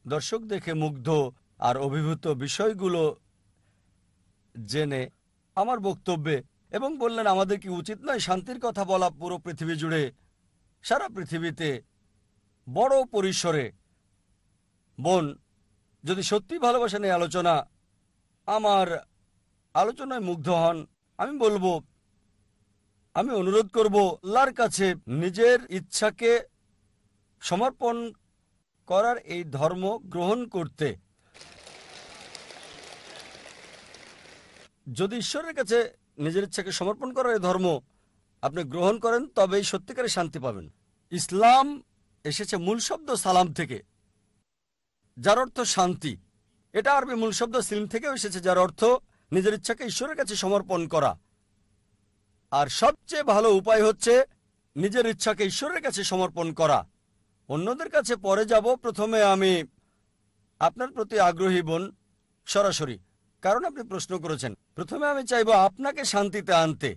দর্শক দেখে মুগ্ধ আর অভিভূত বিষয়গুলো জেনে আমার বক্তব্যে এবং বললেন আমাদের কি উচিত নয় শান্তির কথা বলা পুরো পৃথিবী জুড়ে, সারা পৃথিবীতে বড় পরিসরে। বোন যদি সত্যি ভালোবাসা নিয়ে আলোচনা, আমার আলোচনায় মুগ্ধ হন, আমি বলবো, আমি অনুরোধ করব আল্লাহর কাছে নিজের ইচ্ছাকে সমর্পণ করার এই ধর্ম গ্রহণ করতে। যদি ঈশ্বরের কাছে নিজের ইচ্ছাকে সমর্পণ করার এই ধর্ম আপনি গ্রহণ করেন, তবেই সত্যিকারের শান্তি পাবেন। ইসলাম এসেছে মূল শব্দ সালাম থেকে, যার অর্থ শান্তি। এটা আরবি মূল শব্দ সিলম থেকেও এসেছে, যার অর্থ নিজের ইচ্ছাকে ঈশ্বরের কাছে সমর্পণ করা। আর সবচেয়ে ভালো উপায় হচ্ছে নিজের ইচ্ছাকে ঈশ্বরের কাছে সমর্পণ করা। অন্যদের কাছে পরে যাব, প্রথমে আমি আপনার প্রতি আগ্রহী বোন সরাসরি, কারণ আপনি প্রশ্ন করেছেন। প্রথমে আমি চাইব আপনাকে শান্তিতে আনতে।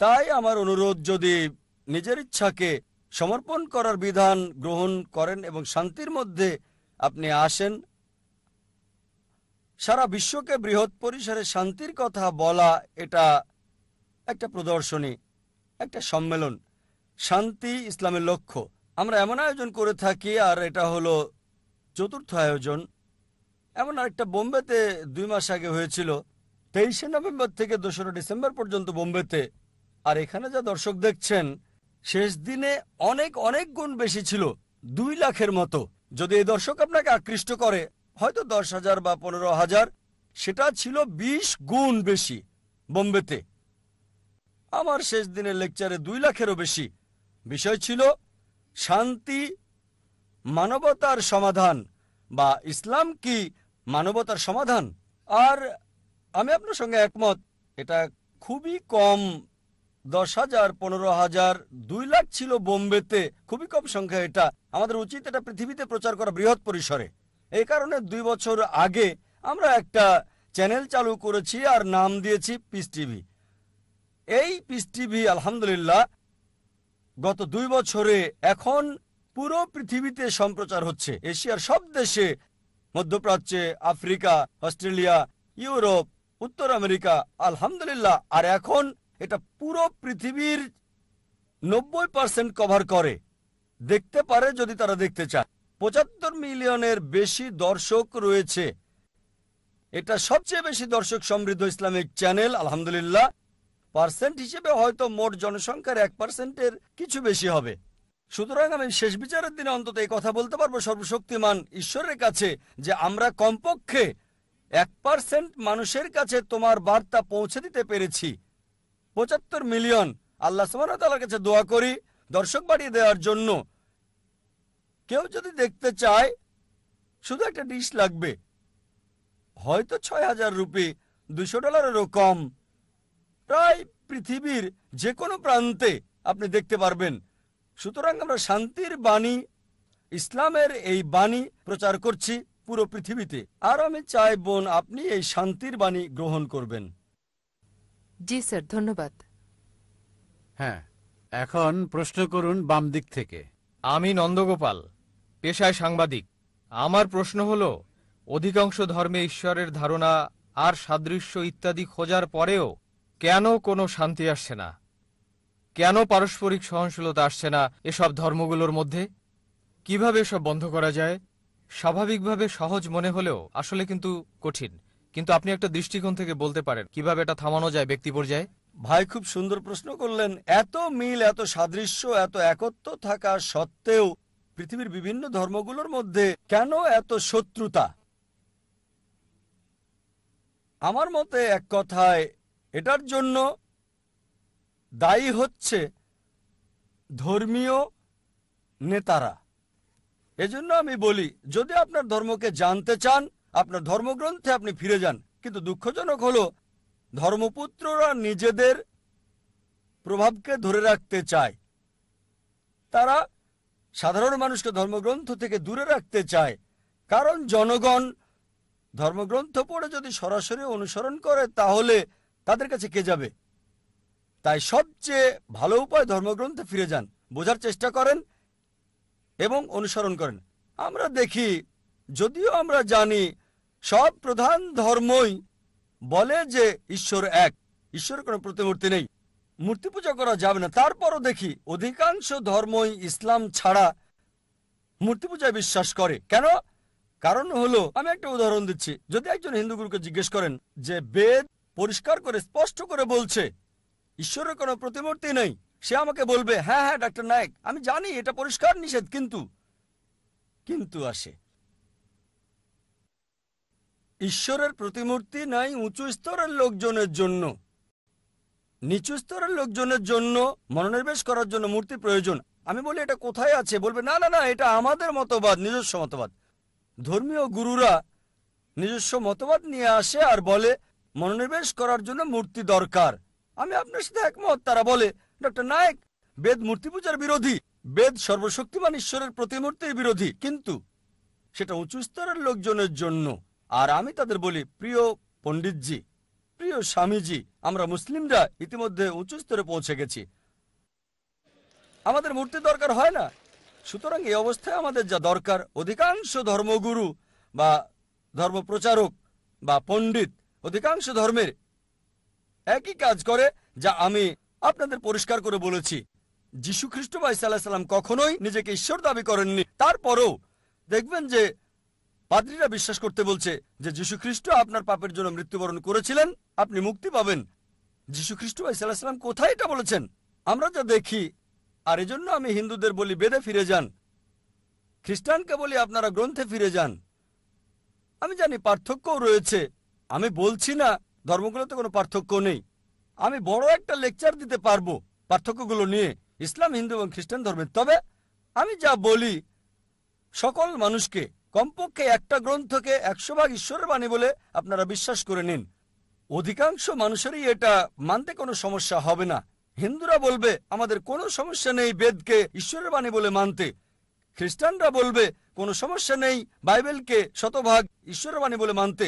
তাই আমার অনুরোধ, যদি নিজের ইচ্ছাকে সমর্পণ করার বিধান গ্রহণ করেন এবং শান্তির মধ্যে আপনি আসেন। সারা বিশ্বকে বৃহৎ পরিসরে শান্তির কথা বলা, এটা একটা প্রদর্শনী, একটা সম্মেলন। শান্তি ইসলামের লক্ষ্য। আমরা এমন আয়োজন করে থাকি, আর এটা হলো চতুর্থ আয়োজন। এমন আরেকটা বোম্বেতে 2 মাস আগে হয়েছিল, 23শে নভেম্বর থেকে 2রা ডিসেম্বর পর্যন্ত বোম্বেতে। আর এখানে যা দর্শক দেখছেন, শেষ দিনে অনেক অনেক গুণ বেশি ছিল, 2 লাখের মতো। যদি এই দর্শক আপনাকে আকৃষ্ট করে, হয়তো 10,000 বা 15,000, সেটা ছিল 20 গুণ বেশি বোম্বেতে। আমার শেষ দিনের লেকচারে 2 লাখেরও বেশি। বিষয় ছিল শান্তি মানবতার সমাধান, বা ইসলাম কি মানবতার সমাধান। আর আমি আপনার সঙ্গে একমত, এটা খুবই কম। 10,000, 15,000, 2 লাখ ছিল বোম্বেতে, খুবই কম সংখ্যা। এটা আমাদের উচিত এটা পৃথিবীতে প্রচার করা বৃহৎ পরিসরে। এই কারণে 2 বছর আগে আমরা একটা চ্যানেল চালু করেছি আর নাম দিয়েছি পিস টিভি। এই পিস টিভি আলহামদুলিল্লাহ গত 2 বছরে এখন পুরো পৃথিবীতে সম্প্রচার হচ্ছে, এশিয়ার সব দেশে, মধ্যপ্রাচ্যে, আফ্রিকা, অস্ট্রেলিয়া, ইউরোপ, উত্তর আমেরিকা, আলহামদুলিল্লাহ। আর এখন এটা পুরো পৃথিবীর 90% কভার করে, দেখতে পারে যদি তারা দেখতে চায়। 75 মিলিয়নের বেশি দর্শক রয়েছে। এটা সবচেয়ে বেশি দর্শক সমৃদ্ধ ইসলামিক চ্যানেল আলহামদুলিল্লাহ। পার্সেন্ট হিসেবে হয়তো মোট জনসংখ্যার 1%-এর কিছু বেশি হবে। সুতরাং আমি শেষ বিচারের দিনে অন্তত এই কথা বলতে পারবো সর্বশক্তিমান ঈশ্বরের কাছে, যে আমরা কমপক্ষে 1% মানুষের কাছে তোমার বার্তা পৌঁছে দিতে পেরেছি। 75 মিলিয়ন। আল্লাহ সুবহানাহু ওয়া তাআলার কাছে দোয়া করি দর্শক বাড়িয়ে দেওয়ার জন্য। কেউ যদি দেখতে চায়, শুধু একটা ডিশ লাগবে, হয়তো 6,000 রুপি, $200-এরও কম। প্রায় পৃথিবীর যে কোনো প্রান্তে আপনি দেখতে পারবেন। সুতরাং আমরা শান্তির বাণী, ইসলামের এই বাণী প্রচার করছি পুরো পৃথিবীতে। আর আমি চাই বোন আপনি এই শান্তির বাণী গ্রহণ করবেন। জি স্যার, ধন্যবাদ। হ্যাঁ, এখন প্রশ্ন করুন বাম দিক থেকে। আমি নন্দগোপাল, পেশায় সাংবাদিক। আমার প্রশ্ন হলো, অধিকাংশ ধর্মে ঈশ্বরের ধারণা আর সাদৃশ্য ইত্যাদি খোঁজার পরেও কেন কোনো শান্তি আসছে না? কেন পারস্পরিক সহনশীলতা আসছে না এসব ধর্মগুলোর মধ্যে? কিভাবে এসব বন্ধ করা যায়? স্বাভাবিকভাবে সহজ মনে হলেও আসলে কিন্তু কঠিন। কিন্তু আপনি একটা দৃষ্টিকোণ থেকে বলতে পারেন কিভাবে এটা থামানো যায় ব্যক্তি পর্যায়ে? ভাই খুব সুন্দর প্রশ্ন করলেন। এত মিল, এত সাদৃশ্য, এত একত্ব থাকা সত্ত্বেও পৃথিবীর বিভিন্ন ধর্মগুলোর মধ্যে কেন এত শত্রুতা? আমার মতে এক কথায় এটার জন্য দায়ী হচ্ছে ধর্মীয় নেতারা। এজন্য আমি বলি, যদি আপনার ধর্মকে জানতে চান, আপনার ধর্মগ্রন্থে আপনি ফিরে যান। কিন্তু দুঃখজনক হলো ধর্মপুত্ররা নিজেদের প্রভাবকে ধরে রাখতে চায়। তারা সাধারণ মানুষকে ধর্মগ্রন্থ থেকে দূরে রাখতে চায়, কারণ জনগণ ধর্মগ্রন্থ পড়ে যদি সরাসরি অনুসরণ করে তাহলে তাদের কাছে কে যাবে। তাই সবচেয়ে ভালো উপায় ধর্মগ্রন্থে ফিরে যান, বোঝার চেষ্টা করেন এবং অনুসরণ করেন। আমরা দেখি, যদিও আমরা জানি সব প্রধান ধর্মই বলে যে ঈশ্বর এক, ঈশ্বরের কোনো প্রতিমূর্তি নেই, মূর্তি পূজা করা যাবে না, তারপরও দেখি অধিকাংশ ধর্মই ইসলাম ছাড়া মূর্তি পূজায় বিশ্বাস করে। কেন? কারণ হলো, আমি একটা উদাহরণ দিচ্ছি। যদি একজন হিন্দু গুরুকে জিজ্ঞেস করেন যে বেদ পরিষ্কার করে স্পষ্ট করে বলছে ঈশ্বরের কোনো প্রতিমূর্তি নেই, সে আমাকে বলবে, হ্যাঁ হ্যাঁ ডাক্তার নায়েক, আমি জানি এটা পরিষ্কার নিষেধ, কিন্তু আসে ঈশ্বরের প্রতিমূর্তি নাই উঁচু স্তরের লোকজনের জন্য। নিচু স্তরের লোকজনের জন্য মনোনিবেশ করার জন্য মূর্তি প্রয়োজন। আমি বলি এটা কোথায় আছে, বলবে না না না, এটা আমাদের মতবাদ, নিজস্ব মতবাদ। ধর্মীয় গুরুরা নিজস্ব মতবাদ নিয়ে আসে আর বলে মনোনিবেশ করার জন্য মূর্তি দরকার। আমি আপনার সাথে একমত। তারা বলে, ডক্টর নায়েক, বেদ মূর্তি পূজার বিরোধী, বেদ সর্বশক্তিমান ঈশ্বরের প্রতিমূর্তির বিরোধী, কিন্তু সেটা উঁচু স্তরের লোকজনের জন্য। আর আমি তাদের বলি, প্রিয় পণ্ডিতজি, প্রিয় স্বামীজি, আমরা মুসলিমরা ইতিমধ্যে উঁচু স্তরে পৌঁছে গেছি, আমাদের মূর্তি দরকার হয় না। সুতরাং এই অবস্থায় আমাদের যা দরকার, অধিকাংশ ধর্মগুরু বা ধর্মপ্রচারক বা পণ্ডিত অধিকাংশ ধর্মের একই কাজ করে, যা আমি আপনাদের পরিষ্কার করে বলেছি। যীশু খ্রিস্ট বা ঈসা আলাইহিস সালাম কখনোই নিজেকে ঈশ্বর দাবি করেননি। তারপরেও দেখবেন যে পাদ্রীরা বিশ্বাস করতে বলছে যে যীশু খ্রিস্ট আপনার পাপের জন্য মৃত্যুবরণ করেছিলেন, আপনি মুক্তি পাবেন। যীশু খ্রিস্ট বা ঈসা আলাইহিস সালাম কোথায় এটা বলেছেন? আমরা যা দেখি। আর এজন্য আমি হিন্দুদের বলি বেদে ফিরে যান, খ্রিস্টানকে বলি আপনারা গ্রন্থে ফিরে যান। আমি জানি পার্থক্যও রয়েছে, আমি বলছি না ধর্মগুলোতে কোনো পার্থক্য নেই। আমি বড় একটা লেকচার দিতে পারবো পার্থক্যগুলো নিয়ে ইসলাম, হিন্দু এবং খ্রিস্টান ধর্মের। তবে আমি যা বলি, সকল মানুষকে কমপক্ষে একটা গ্রন্থকে 100 ভাগ ঈশ্বরের বাণী বলে আপনারা বিশ্বাস করে নিন। অধিকাংশ মানুষেরই এটা মানতে কোনো সমস্যা হবে না। হিন্দুরা বলবে আমাদের কোনো সমস্যা নেই বেদকে ঈশ্বরের বাণী বলে মানতে, খ্রিস্টানরা বলবে কোনো সমস্যা নেই বাইবেলকে শতভাগ ঈশ্বরের বাণী বলে মানতে,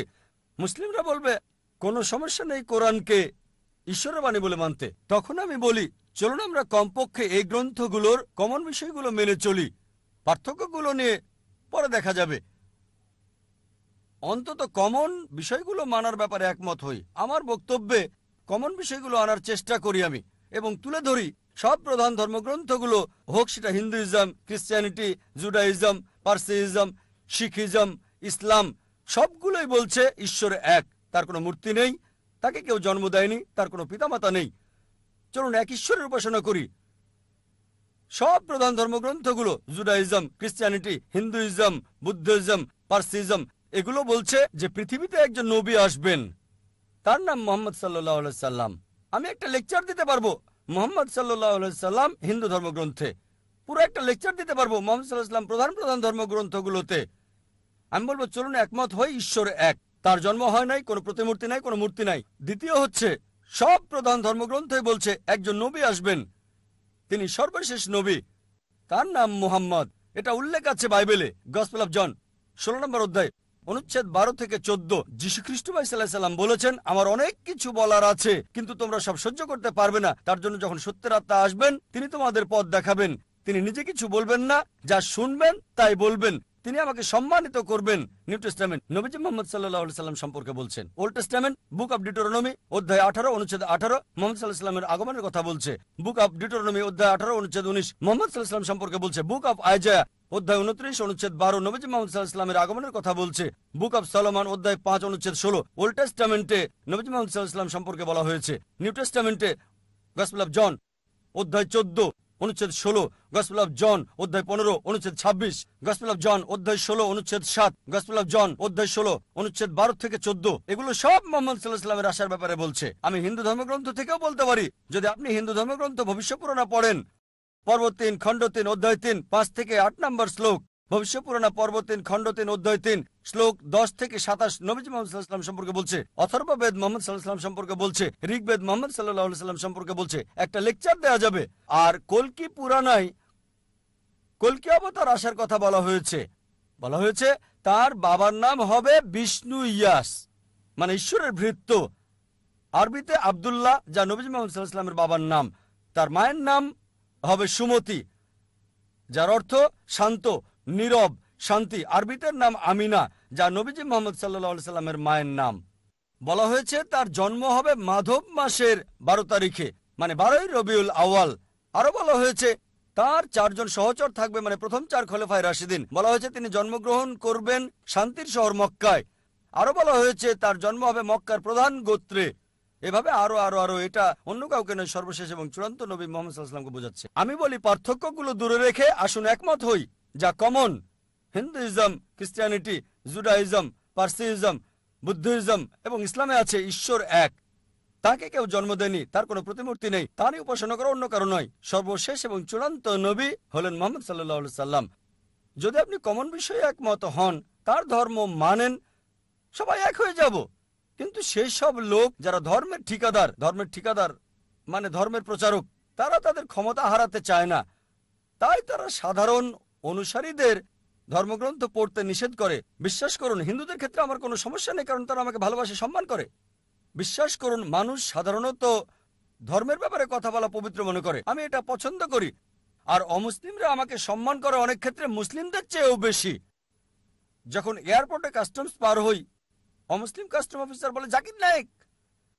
মুসলিমরা বলবে কোনো সমস্যা নেই কোরআনকে ঈশ্বরের বাণী বলে মানতে। তখন আমি বলি, চলুন আমরা কমপক্ষে এই গ্রন্থগুলোর কমন বিষয়গুলো মেনে চলি, পার্থক্যগুলো নিয়ে পরে দেখা যাবে। অন্তত কমন বিষয়গুলো মানার ব্যাপারে একমত হই। আমার বক্তব্যে কমন বিষয়গুলো আনার চেষ্টা করি আমি, এবং তুলে ধরি সব প্রধান ধর্মগ্রন্থগুলো, হোক সেটা হিন্দুইজম, খ্রিস্টানিটি, জুডাইজম, পার্সিজম, শিখিজম, ইসলাম, সবগুলোই বলছে ঈশ্বর এক, তার কোনো মূর্তি নেই, তাকে কেউ জন্ম দেয়নি, তার কোনো পিতামাতা নেই। চলুন এক ঈশ্বরের উপাসনা করি। সব প্রধান ধর্মগ্রন্থগুলো, জুডাইজম, খ্রিস্টানিটি, হিন্দুইজম, বুদ্ধিজম, পার্সিজম, এগুলো বলছে যে পৃথিবীতে একজন নবী আসবেন, তার নাম মোহাম্মদ সাল্লাল্লাহু আলাইহি সাল্লাম। আমি একটা লেকচার দিতে পারবো মোহাম্মদ সাল্লাল্লাহু আলাইহি সাল্লাম হিন্দু ধর্মগ্রন্থে, পুরো একটা লেকচার দিতে পারবো মোহাম্মদ সাল্লাল্লাহু আলাইহি সাল্লাম প্রধান প্রধান ধর্মগ্রন্থগুলোতে। আমি বলবো চলুন একমত হই, ঈশ্বর এক, তার জন্ম হয় নাই, কোনো প্রতিমূর্তি নাই, কোনো মূর্তি নাই। দ্বিতীয় হচ্ছে, সব প্রধান ধর্মগ্রন্থই বলছে একজন নবী আসবেন, তিনি সর্বশেষ নবী, তার নাম মুহাম্মদ। এটা উল্লেখ আছে বাইবেলে, গসপেল অফ জন 16 নম্বর অধ্যায়, অনুচ্ছেদ 12 থেকে 14। যীশু খ্রিস্ট ভাই সাল্লাল্লাহু আলাইহি সাল্লাম বলেছেন, আমার অনেক কিছু বলার আছে, কিন্তু তোমরা সব সহ্য করতে পারবে না। তার জন্য যখন সত্যের আত্মা আসবেন, তিনি তোমাদের পথ দেখাবেন। তিনি নিজে কিছু বলবেন না, যা শুনবেন তাই বলবেন। তিনি আমাকে সম্মানিত করবেন। নিউ টেস্টামেন্ট নবীজি মুহাম্মদ সাল্লাল্লাহু আলাইহি সাল্লাম সম্পর্কে বলছেন। Old testament book of Deuteronomy অধ্যায় 18 অনুচ্ছেদ 18 মুহাম্মদ সাল্লাল্লাহু আলাইহি সাল্লামের আগমনের কথা বলছে। বুক অফ ডিউটোরনমি অধ্যায় 18 অনুচ্ছেদ 19 মুহাম্মদ সাল্লাল্লাহু আলাইহি সাল্লাম সম্পর্কে বলছে। বুক অফ আইজায়া অধ্যায় 29 অনুচ্ছেদ 12 নবীজি মুহাম্মদ সাল্লাল্লাহু আলাইহি সাল্লামের আগমনের কথা বলছে। বুক অফ সলোমন অধ্যায় 5 অনুচ্ছেদ 16 ওল্ড টেস্টামেন্টে নবীজি মুহাম্মদ সাল্লাল্লাহু আলাইহি সাল্লাম সম্পর্কে বলা হয়েছে। নিউ টেস্টামেন্টে গসপেল অফ জন অধ্যায় 14 অনুচ্ছেদ 16, গসপেল অফ জন অধ্যায় 15 অনুচ্ছেদ 26, গসপেল অফ জন অধ্যায় 16 অনুচ্ছেদ 7, গসপেল অফ জন অধ্যায় 16 অনুচ্ছেদ 12 থেকে 14। এগুলো সব মুহাম্মদ সাল্লাল্লাহু আলাইহি সাল্লামের আসার ব্যাপারে বলছে। আমি হিন্দু ধর্মগ্রন্থ থেকেও বলতে পারি, যদি আপনি হিন্দু ধর্মগ্রন্থ ভবিষ্যৎ পুরাণ পড়েন, পর্ব 3 খণ্ড 3 অধ্যায় 3 5 থেকে 8 নম্বর শ্লোক, ভবিষ্য পুরাণা পর্ব 3 খণ্ড 3 অধ্যায় 3 শ্লোক 10 থেকে 27 নবীজি মুহাম্মদ সাল্লাল্লাহু আলাইহি ওয়াসাল্লাম সম্পর্কে বলছে, অথর্ববেদ মুহাম্মদ সাল্লাল্লাহু আলাইহি ওয়াসাল্লাম সম্পর্কে বলছে, ঋগ্বেদ মুহাম্মদ সাল্লাল্লাহু আলাইহি ওয়াসাল্লাম সম্পর্কে বলছে। একটা লেকচার দেওয়া যাবে। আর কল্কি পুরাণায় কল্কি অবতার আসার কথা বলা হয়েছে তার বাবার নাম হবে বিষ্ণু ইয়াস, মানে ঈশ্বরের ভৃত্য। আরবিতে আব্দুল্লাহ, যা নবীজি মুহাম্মদ সাল্লাল্লাহু আলাইহি ওয়াসাল্লামের বাবার নাম। তার মায়ের নাম হবে সুমতি, যার অর্থ শান্ত, নীরব, শান্তি। আরবিতের নাম আমিনা, যা নবীজি মুহাম্মদ সাল্লাল্লাহু আলাইহি ওয়াসাল্লামের মায়ের নাম। বলা হয়েছে তার জন্ম হবে মাধব মাসের 12 তারিখে, মানে 12ই রবিউল আউয়াল। আরো বলা হয়েছে তার 4 জন সহচর থাকবে, মানে প্রথম 4 খলিফায়ে রাশিদিন। বলা হয়েছে তিনি জন্মগ্রহণ করবেন শান্তির শহর মক্কায়। আরো বলা হয়েছে তার জন্ম হবে মক্কার প্রধান গোত্রে। এভাবে আরো আরো আরো, এটা অন্য কাউকে নয়, সর্বশেষ এবং চূড়ান্ত নবী মুহাম্মদ সাল্লাল্লাহু আলাইহি ওয়াসাল্লামকে বোঝাচ্ছে। আমি বলি পার্থক্যগুলো দূরে রেখে আসুন একমত হই, যা common. Hinduism, Christianity, Judaism, Parsiism, Buddhism এবং ইসলামে আছে ঈশ্বর এক। তাকে কেউ জন্ম দেয়নি, তার কোনো প্রতিমূর্তি নেই, তারই উপাসনা করা অন্য কারো নয়। সর্বশেষ এবং চূড়ান্ত নবী হলেন মুহাম্মদ সাল্লাল্লাহু আলাইহি সাল্লাম। যদি আপনি কমন বিষয়ে একমত হন, তার ধর্ম মানেন, সবাই এক হয়ে যাব। কিন্তু সেই সব লোক যারা ধর্মের ঠিকাদার মানে ধর্মের প্রচারক, তারা তাদের ক্ষমতা হারাতে চায় না। তাই তারা সাধারণ অনুসারীদের ধর্মগ্রন্থ পড়তে নিষেধ করে। বিশ্বাস করুন, হিন্দুদের ক্ষেত্রে আমার কোনো সমস্যা নেই, কারণ তারা আমাকে ভালোবাসে, সম্মান করে। বিশ্বাস করুন, মানুষ সাধারণত ধর্মের ব্যাপারে কথা বলা পবিত্র মনে করে, আমি এটা পছন্দ করি। আর অমুসলিমরা আমাকে সম্মান করে অনেক ক্ষেত্রে মুসলিমদের চেয়েও বেশি। যখন এয়ারপোর্টে কাস্টমস পার হই, অমুসলিম কাস্টম অফিসার বলে, জাকির নায়েক,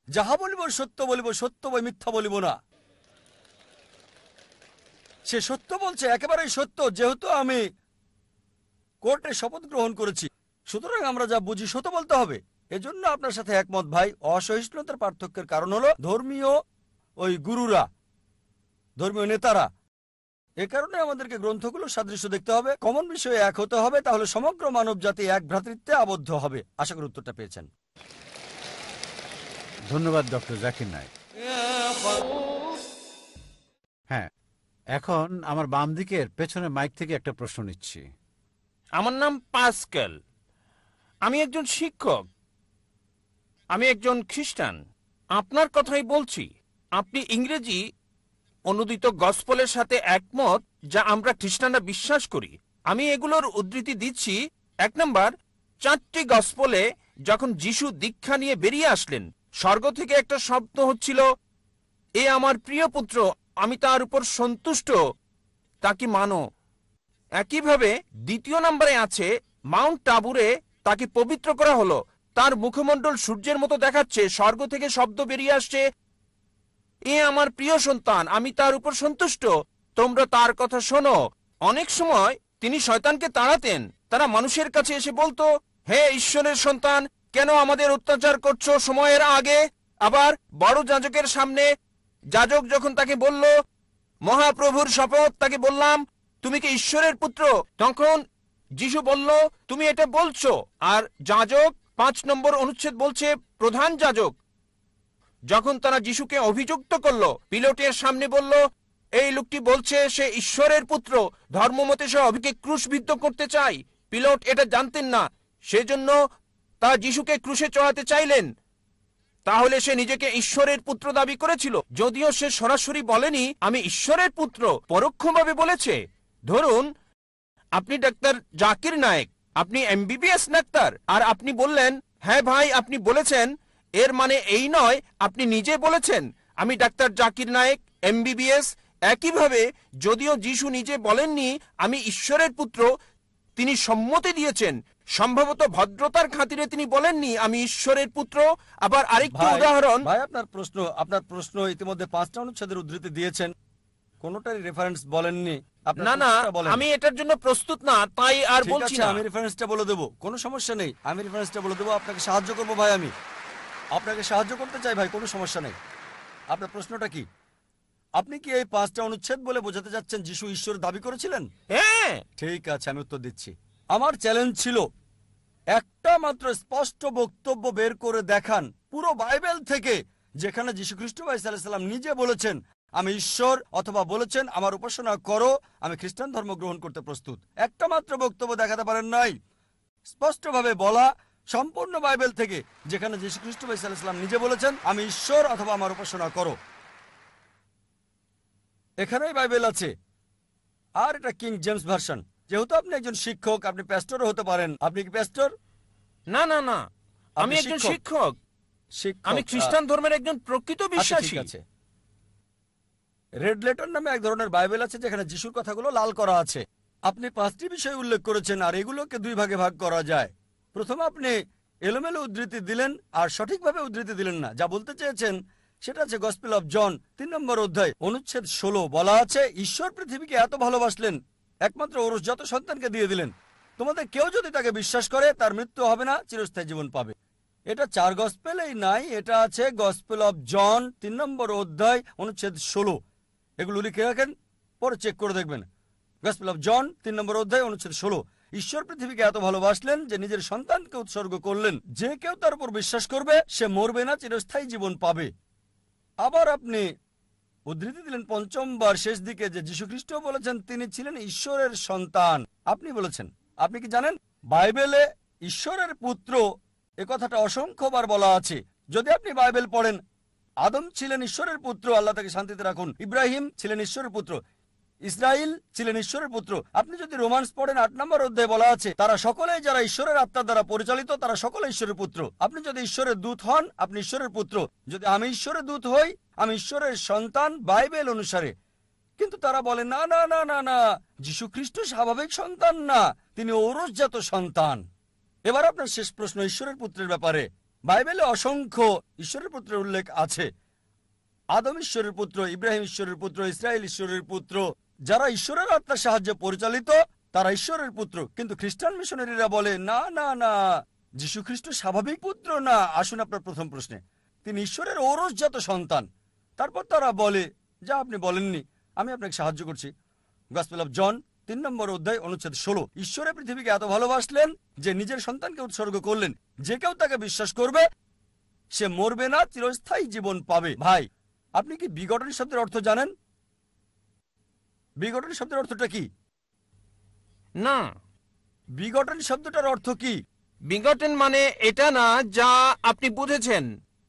যাহা বলিব সত্য বলিব, সত্য বই মিথ্যা বলিব না। সে সত্য বলছে, একেবারেই সত্য, যেহেতু আমি কোর্টে শপথ গ্রহণ করেছি, সুতরাং আমরা যা বুঝি সত্য বলতে হবে। এজন্য আপনার সাথে একমত ভাই। অসহিষ্ণুতার পার্থক্যের কারণ হলো ধর্মীয় ওই গুরুরা, ধর্মীয় নেতারা। এ কারণে আমাদেরকে গ্রন্থগুলো সাদৃশ্য দেখতে হবে, কমন বিষয়ে এক হতে হবে, তাহলে সমগ্র মানব জাতি এক ভ্রাতৃত্বে আবদ্ধ হবে। আশা করি উত্তরটা পেয়েছেন। ধন্যবাদ ডক্টর জাকির নায়েক। হ্যাঁ, এখন আমার বাম দিকের পেছনে মাইক থেকে একটা প্রশ্ন নিচ্ছি। আমার নাম পাস্কেল। আমি একজন শিক্ষক। আমি একজন খ্রিস্টান। আপনার কথাই বলছি। আপনি ইংরেজি অনুদিত গসপলের সাথে একমত, যা আমরা খ্রিস্টানরা বিশ্বাস করি। আমি এগুলোর উদ্ধৃতি দিচ্ছি। 1 নম্বর, 4টি গসপলে যখন যিশু দীক্ষা নিয়ে বেরিয়ে আসলেন, স্বর্গ থেকে একটা শব্দ হচ্ছিল, এ আমার প্রিয় পুত্র, আমি তার উপর সন্তুষ্ট, তাকে মানো। একইভাবে 2 নম্বরে আছে, মাউন্ট টাবুরে তাকে পবিত্র করা হলো, তার মুখমণ্ডল সূর্যের মতো দেখাচ্ছে, স্বর্গ থেকে শব্দ বেরিয়ে আসছে, এ আমার প্রিয় সন্তান, আমি তার উপর সন্তুষ্ট, তোমরা তার কথা শোনো। অনেক সময় তিনি শয়তানকে তাড়াতেন। তারা মানুষের কাছে এসে বলতো, হে ঈশ্বরের সন্তান, কেন আমাদের অত্যাচার করছো সময়ের আগে? আবার বড় যাজকের সামনে যাজক যখন তাকে বলল, মহাপ্রভুর শপথ, তাকে বললাম, তুমি কি ঈশ্বরের পুত্র? তখন যিশু বলল, তুমি এটা বলছো। আর যাজক 5 নম্বর অনুচ্ছেদ বলছে, প্রধান যাজক যখন তারা যিশুকে অভিযুক্ত করলো, পিলোটের সামনে বলল, এই লোকটি বলছে সে ঈশ্বরের পুত্র, ধর্মমতে সে অভিকে ক্রুশবিদ্ধ করতে চায়। পিলোট এটা জানতেন না, সেজন্য তা যিশুকে ক্রুশে চড়াতে চাইলেন। তাহলে সে নিজেকে ঈশ্বরের পুত্র দাবি করেছিল, যদিও সে সরাসরি বলেনি আমি ঈশ্বরের পুত্র, পরোক্ষভাবে বলেছে। ধরুন আপনি ডাক্তার জাকির নায়েক, আপনি এমবিবিএস ডাক্তার, আর আপনি বললেন, হ্যাঁ ভাই আপনি বলেছেন, এর মানে এই নয় আপনি নিজে বলেছেন আমি ডাক্তার জাকির নায়েক এমবিবিএস। একইভাবে যদিও যিশু নিজে বলেননি আমি ঈশ্বরের পুত্র, তিনি সম্মতি দিয়েছেন, সম্ভবত ভদ্রতার খাতিরে তিনি বলেননি আমি ঈশ্বরের পুত্র। আবার আরেকটি উদাহরণ। ভাই, আপনার প্রশ্ন ইতিমধ্যে 5টা অনুচ্ছেদের উদ্ধৃতি দিয়েছেন, কোনটারই রেফারেন্স বলেননি। না না, আমি এটার জন্য প্রস্তুত না, তাই আর বলছি না। আমি রেফারেন্সটা বলে দেবো, কোনো সমস্যা নেই, আমি রেফারেন্সটা বলে দেবো, আপনাকে সাহায্য করবো ভাই, আমি আপনাকে সাহায্য করতে চাই ভাই, কোনো সমস্যা নেই। আপনার প্রশ্নটা কি? আপনি কি এই 5টা অনুচ্ছেদ বলে বোঝাতে যাচ্ছেন যিশু ঈশ্বর দাবি করেছিলেন? হ্যাঁ। ঠিক আছে, আমি উত্তর দিচ্ছি। আমার চ্যালেঞ্জ ছিল একটা মাত্র স্পষ্ট বক্তব্য বের করে দেখান পুরো বাইবেল থেকে, যেখানে যীশু খ্রিস্ট ভাই সাল্লাল্লাহু আলাইহি ওয়াসাল্লাম নিজে বলেছেন আমি ঈশ্বর, অথবা বলেছেন আমার উপাসনা করো, আমি খ্রিস্টান ধর্ম গ্রহণ করতে প্রস্তুত। একটা মাত্র বক্তব্য দেখাতে পারেন নাই, স্পষ্টভাবে বলা সম্পূর্ণ বাইবেল থেকে, যেখানে যীশু খ্রিস্ট ভাই সাল্লাল্লাহু আলাইহি ওয়াসাল্লাম নিজে বলেছেন আমি ঈশ্বর অথবা আমার উপাসনা করো। এখানেই বাইবেল আছে। আর এটা কিং জেমস ভার্সন। যেহেতু আপনি একজন শিক্ষক, আপনি প্যাস্টরও হতে পারেন। আপনি কি প্যাস্টর? না না না, আমি আপনি একজন শিক্ষক। শিক্ষক। আমি খ্রিস্টান ধর্মের একজন প্রকৃত আচ্ছা, বিশ্বাসী। ঠিক আছে। রেড লেটার নামে এক ধরনের বাইবেল আছে যেখানে যিশুর কথাগুলো লাল করা আছে। আপনি 5টি বিষয় উল্লেখ করেছেন, আর এগুলোকে 2 ভাগে ভাগ করা যায়। প্রথমে আপনি এলোমেলো উদ্ধৃতি দিলেন আর সঠিকভাবে উদ্ধৃতি দিলেন না। যা বলতে চেয়েছেন সেটা আছে গসপেল অফ জন 3 নম্বর অধ্যায় অনুচ্ছেদ 16। বলা আছে ঈশ্বর পৃথিবীকে এত ভালোবাসলেন একমাত্র ওরসজাত সন্তানকে দিয়ে দিলেন। তোমাদের কেউ যদি তাকে বিশ্বাস করে তার মৃত্যু হবে না, চিরস্থায়ী জীবন পাবে। এটা 4 গসপেলেই নাই, এটা আছে গসপেল অফ জন 3 নম্বর অধ্যায় অনুচ্ছেদ 16। এগুলো লিখে রাখেন, পরে চেক করে দেখবেন। গসপেল অফ জন 3 নম্বর অধ্যায় অনুচ্ছেদ 16। ঈশ্বর পৃথিবীকে এত ভালোবাসলেন যে নিজের সন্তানকে উৎসর্গ করলেন, যে কেউ তার উপর বিশ্বাস করবে সে মরবে না, চিরস্থায়ী জীবন পাবে। আবার আপনি উদ্ধৃতি দিলেন 5বার শেষ দিকে যে যীশু খ্রিস্ট বলেছেন তিনি ছিলেন ঈশ্বরের সন্তান। আপনি বলেছেন, আপনি কি জানেন বাইবেলে ঈশ্বরের পুত্র এ কথাটা অসংখ্যবার বলা আছে। যদি আপনি বাইবেল পড়েন, আদম ছিলেন ঈশ্বরের পুত্র, আল্লাহ তাকে শান্তিতে রাখুন। ইব্রাহিম ছিলেন ঈশ্বরের পুত্র, ইসরাইল ছিলেন ঈশ্বরের পুত্র। আপনি যদি রোমান্স পড়েন 8 নম্বর অধ্যায়ে বলা আছে তারা সকলেই যারা ঈশ্বরের আত্মার দ্বারা পরিচালিত তারা সকলে ঈশ্বরের পুত্র। আপনি যদি ঈশ্বরের দূত হন আপনি ঈশ্বরের পুত্র। যদি আমি ঈশ্বরের দূত হই আমি ঈশ্বরের সন্তান বাইবেল অনুসারে। কিন্তু তারা বলে না না না না না, যীশু খ্রিস্ট স্বাভাবিক সন্তান না, তিনি ঔরসজাত সন্তান। এবার আপনার শেষ প্রশ্ন ঈশ্বরের পুত্রের ব্যাপারে। বাইবেলে অসংখ্য ঈশ্বরের পুত্রের উল্লেখ আছে। আদম ঈশ্বরের পুত্র, ইব্রাহিম ঈশ্বরের পুত্র, ইসরায়েল ঈশ্বরের পুত্র। যারা ঈশ্বরের আত্মার সাহায্যে পরিচালিত তারা ঈশ্বরের পুত্র। কিন্তু খ্রিস্টান মিশনারিরা বলে না না না, যীশু খ্রিস্ট স্বাভাবিক পুত্র না। আসুন আপনার প্রথম প্রশ্নে, তিনি ঈশ্বরের ঔরসজাত সন্তান। তারপর তারা বলে যা আপনি বলেননি, আমি আপনাকে সাহায্য করছি। গসপেল অফ জন 3 নম্বর অধ্যায় অনুচ্ছেদ 16। ঈশ্বরের পৃথিবীকে এত ভালোবাসলেন যে নিজের সন্তানকে উৎসর্গ করলেন, যে কেউ তাকে বিশ্বাস করবে সে মরবে না, চিরস্থায়ী জীবন পাবে। ভাই, আপনি কি বিগটন শব্দের অর্থ জানেন? বিগটন শব্দের অর্থটা কি? না। বিগটন শব্দটার অর্থ কি? বিগটেন মানে এটা না যা আপনি বুঝেছেন।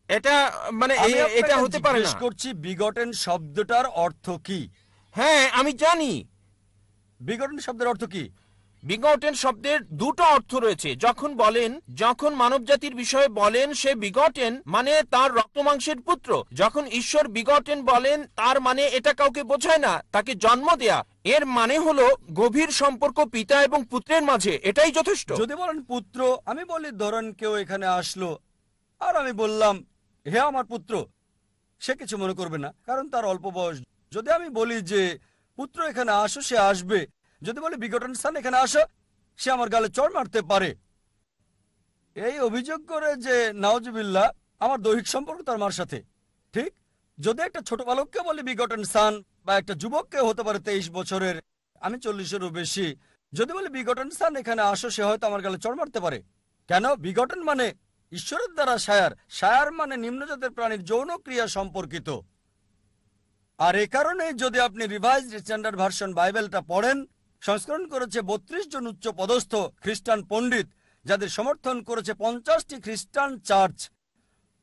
এটা মানে আমি এটা আপনাকে হতে পারে না। জিজ্ঞেস করছি বিগটন শব্দটার অর্থ কি? হ্যাঁ, আমি জানি। বিগটন শব্দের অর্থ কি? বিগটেন শব্দের 2টো অর্থ রয়েছে। যখন মানবজাতির বিষয়ে বলেন সে বিগটেন মানে তার রক্তমাংসের পুত্র। যখন ঈশ্বর বিগটেন বলেন তার মানে এটা কাউকে বোঝায় না, তাকে জন্ম দেয়া। এর মানে হলো গভীর সম্পর্ক পিতা এবং পুত্রের মাঝে, এটাই যথেষ্ট। যদি বলেন পুত্র, আমি বলি ধরেন কেউ এখানে আসলো আর আমি বললাম হে আমার পুত্র, সে কিছু মনে করবে না কারণ তার অল্প বয়স। যদি আমি বলি যে পুত্র এখানে আসো, সে আসবে। যদি বলি বিগটন স্থান এখানে আসো, সে আমার গালে চড় মারতে পারে। এই অভিযোগ করে যে নাউজুবিল্লাহ আমার দৈহিক সম্পর্ক তার মার সাথে। ঠিক যদি একটা ছোট বালককে বলি বিগটন সান, বা একটা যুবককে হতে পারে 23 বছরের, আমি 40-এরও বেশি, যদি বলি বিগটন সান এখানে আসো, সে হয়তো আমার গালে চড় মারতে পারে। কেন? বিগটন মানে ঈশ্বরের দ্বারা সায়ার, সায়ার মানে নিম্নজাতের প্রাণীর যৌন ক্রিয়া সম্পর্কিত। আর এ কারণে যদি আপনি রিভাইজড স্ট্যান্ডার্ড ভার্সন বাইবেলটা পড়েন, সংস্করণ করেছে 32 জন উচ্চ পদস্থ খ্রিস্টান পণ্ডিত, যাদের সমর্থন করেছে 50টি খ্রিস্টান চার্চ।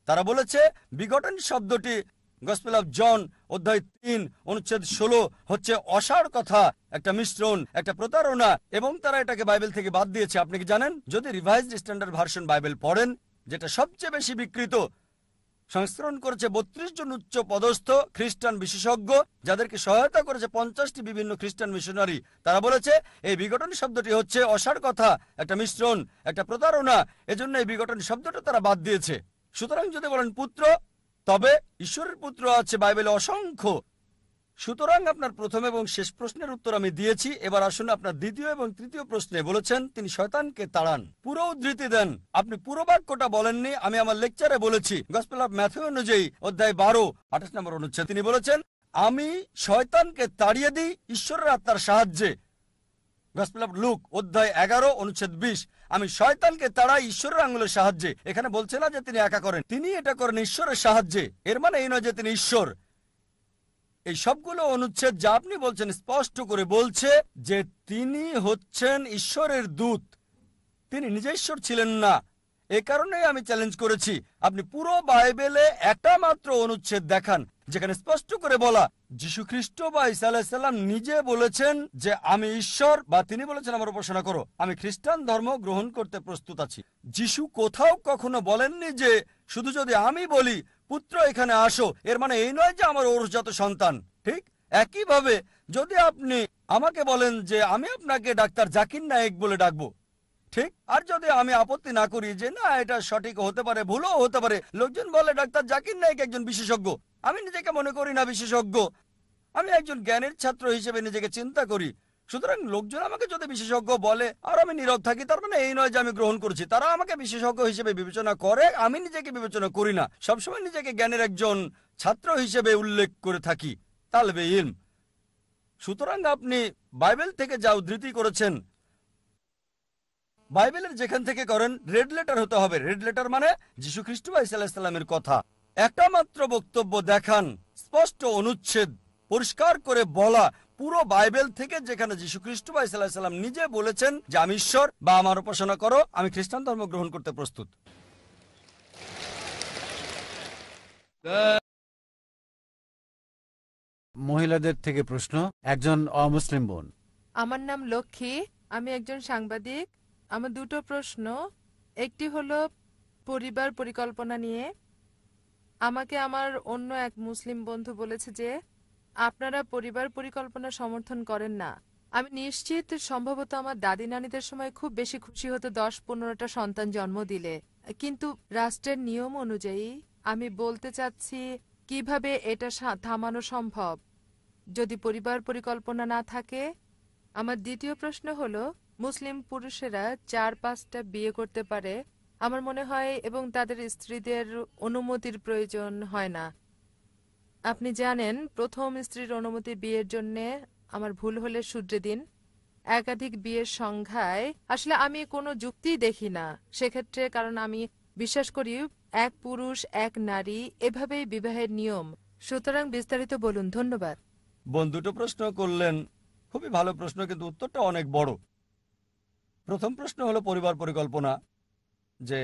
তারা বলেছে বিগটন শব্দটি গসপেল অফ জন অধ্যায় 3 অনুচ্ছেদ 16 হচ্ছে অসাড় কথা, একটা মিশ্রণ, একটা প্রতারণা, এবং তারা এটাকে বাইবেল থেকে বাদ দিয়েছে। আপনি কি জানেন? যদি রিভাইজড স্ট্যান্ডার্ড ভার্সন বাইবেল পড়েন, যেটা সবচেয়ে বেশি বিকৃত, সংস্করণ করেছে 32 জন উচ্চ পদস্থ খ্রিস্টান বিশেষজ্ঞ, যাদেরকে সহায়তা করেছে 50টি বিভিন্ন খ্রিস্টান মিশনারি। তারা বলেছে এই বিঘটন শব্দটি হচ্ছে অসাড় কথা, একটা মিশ্রণ, একটা প্রতারণা, এজন্য এই বিঘটন শব্দটা তারা বাদ দিয়েছে। সুতরাং যদি বলেন পুত্র, তবে ঈশ্বরের পুত্র আছে বাইবেলে অসংখ্য। সুতরাং আপনার প্রথম এবং শেষ প্রশ্নের উত্তর আমি দিয়েছি। এবার আসুন আপনার দ্বিতীয় এবং তৃতীয় প্রশ্নে। বলেছেন তিনি শয়তানকে তাড়ান। পুরো উদ্ধৃতি দেন। আপনি পুরো বাক্যটা বলেননি, আমি আমার লেকচারে বলেছি। গসপেল অফ ম্যাথিউ অনুযায়ী অধ্যায় 12 28 নম্বর অনুচ্ছেদ তিনি বলেছেন আমি শয়তানকে তাড়িয়ে দিই ঈশ্বরের আত্মার সাহায্যে। গসপেল অফ লুক অধ্যায় 11 অনুচ্ছেদ 20 আমি শয়তানকে তাড়াই ঈশ্বরের আঙুলের সাহায্যে। এখানে বলছে না যে তিনি একা করেন, তিনি এটা করেন ঈশ্বরের সাহায্যে। এর মানে এই নয় যে তিনি ঈশ্বর। এই সবগুলো অনুচ্ছেদ যা আপনি বলছেন স্পষ্ট করে বলছে যে তিনি হচ্ছেন ঈশ্বরের দূত, তিনি নিজে ঈশ্বর ছিলেন না। এ কারণেই আমি চ্যালেঞ্জ করেছি আপনি পুরো বাইবেলে একটা মাত্র অনুচ্ছেদ দেখান যেখানে স্পষ্ট করে বলা যীশু খ্রিস্ট বা ঈসা আলাইহিস সালাম নিজে বলেছেন যে আমি ঈশ্বর, বা তিনি বলেছেন আমার উপাসনা করো, আমি খ্রিস্টান ধর্ম গ্রহণ করতে প্রস্তুত আছি। যীশু কোথাও কখনো বলেননি যে শুধু যদি আমি বলি পুত্র এখানে আসো, এর মানে এই নয় যে আমার ঔরসজাত সন্তান। ঠিক একইভাবে যদি আপনি আমাকে বলেন যে আমি আপনাকে ডাক্তার জাকির নায়েক বলে ডাকবো, ঠিক, আর যদি আমি আপত্তি না করি যে না এটা সঠিক হতে পারে, ভুলও হতে পারে, লোকজন বলে ডাক্তার জাকির নায়েক একজন বিশেষজ্ঞ, আমি নিজেকে মনে করি না বিশেষজ্ঞ, আমি একজন জ্ঞানের ছাত্র হিসেবে নিজেকে চিন্তা করি। সুতরাং লোকজন আমাকে যদি বিশেষজ্ঞ বলে আর আমি নীরব থাকি, তার মানে এই নয় যে আমি গ্রহণ করছি। তারা আমাকে বিশেষজ্ঞ হিসেবে বিবেচনা করে, আমি নিজেকে বিবেচনা করি না। সবসময় নিজেকে জ্ঞানের একজন ছাত্র হিসেবে উল্লেখ করে থাকি, তালবে ইলম। সুতরাং আপনি বাইবেল থেকে যা উদ্ধৃতি করেছেন, বাইবেলের যেখান থেকে করেন রেড লেটার হতে হবে। রেড লেটার মানে যীশু খ্রিস্ট বা ঈসা আলাইহিস সালামের কথা। একটা মাত্র বক্তব্য দেখান, স্পষ্ট অনুচ্ছেদ পরিষ্কার করে বলা পুরো বাইবেল থেকে যেখানে যীশু খ্রিস্ট বা ঈসা আলাইহিস সালাম নিজে বলেছেন যে আমি ঈশ্বর বা আমার উপাসনা করো, আমি খ্রিস্টান ধর্ম গ্রহণ করতে প্রস্তুত। মহিলাদের থেকে প্রশ্ন, একজন অমুসলিম বোন। আমার নাম লক্ষ্মী, আমি একজন সাংবাদিক। আমার দুটো প্রশ্ন। একটি হলো পরিবার পরিকল্পনা নিয়ে। আমাকে আমার অন্য এক মুসলিম বন্ধু বলেছে যে আপনারা পরিবার পরিকল্পনা সমর্থন করেন না। আমি নিশ্চিত সম্ভবত আমার দাদি নানিদের সময় খুব বেশি খুশি হতো 10-15টা সন্তান জন্ম দিলে, কিন্তু রাষ্ট্রের নিয়ম অনুযায়ী আমি বলতে চাচ্ছি কিভাবে এটা থামানো সম্ভব যদি পরিবার পরিকল্পনা না থাকে। আমার দ্বিতীয় প্রশ্ন হলো মুসলিম পুরুষেরা 4-5টা বিয়ে করতে পারে আমার মনে হয়, এবং তাদের স্ত্রীদের অনুমতির প্রয়োজন হয় না। আপনি জানেন প্রথম স্ত্রীর অনুমতি বিয়ের জন্য, আমার ভুল হলে শুধরে দিন, একাধিক বিয়ের সংখ্যায় আসলে আমি কোনো যুক্তি দেখি না সেক্ষেত্রে, কারণ আমি বিশ্বাস করি এক পুরুষ এক নারী, এভাবেই বিবাহের নিয়ম। সুতরাং বিস্তারিত বলুন। ধন্যবাদ। বোন দুটো প্রশ্ন করলেন, খুবই ভালো প্রশ্ন, কিন্তু উত্তরটা অনেক বড়। প্রথম প্রশ্ন হলো পরিবার পরিকল্পনা, যে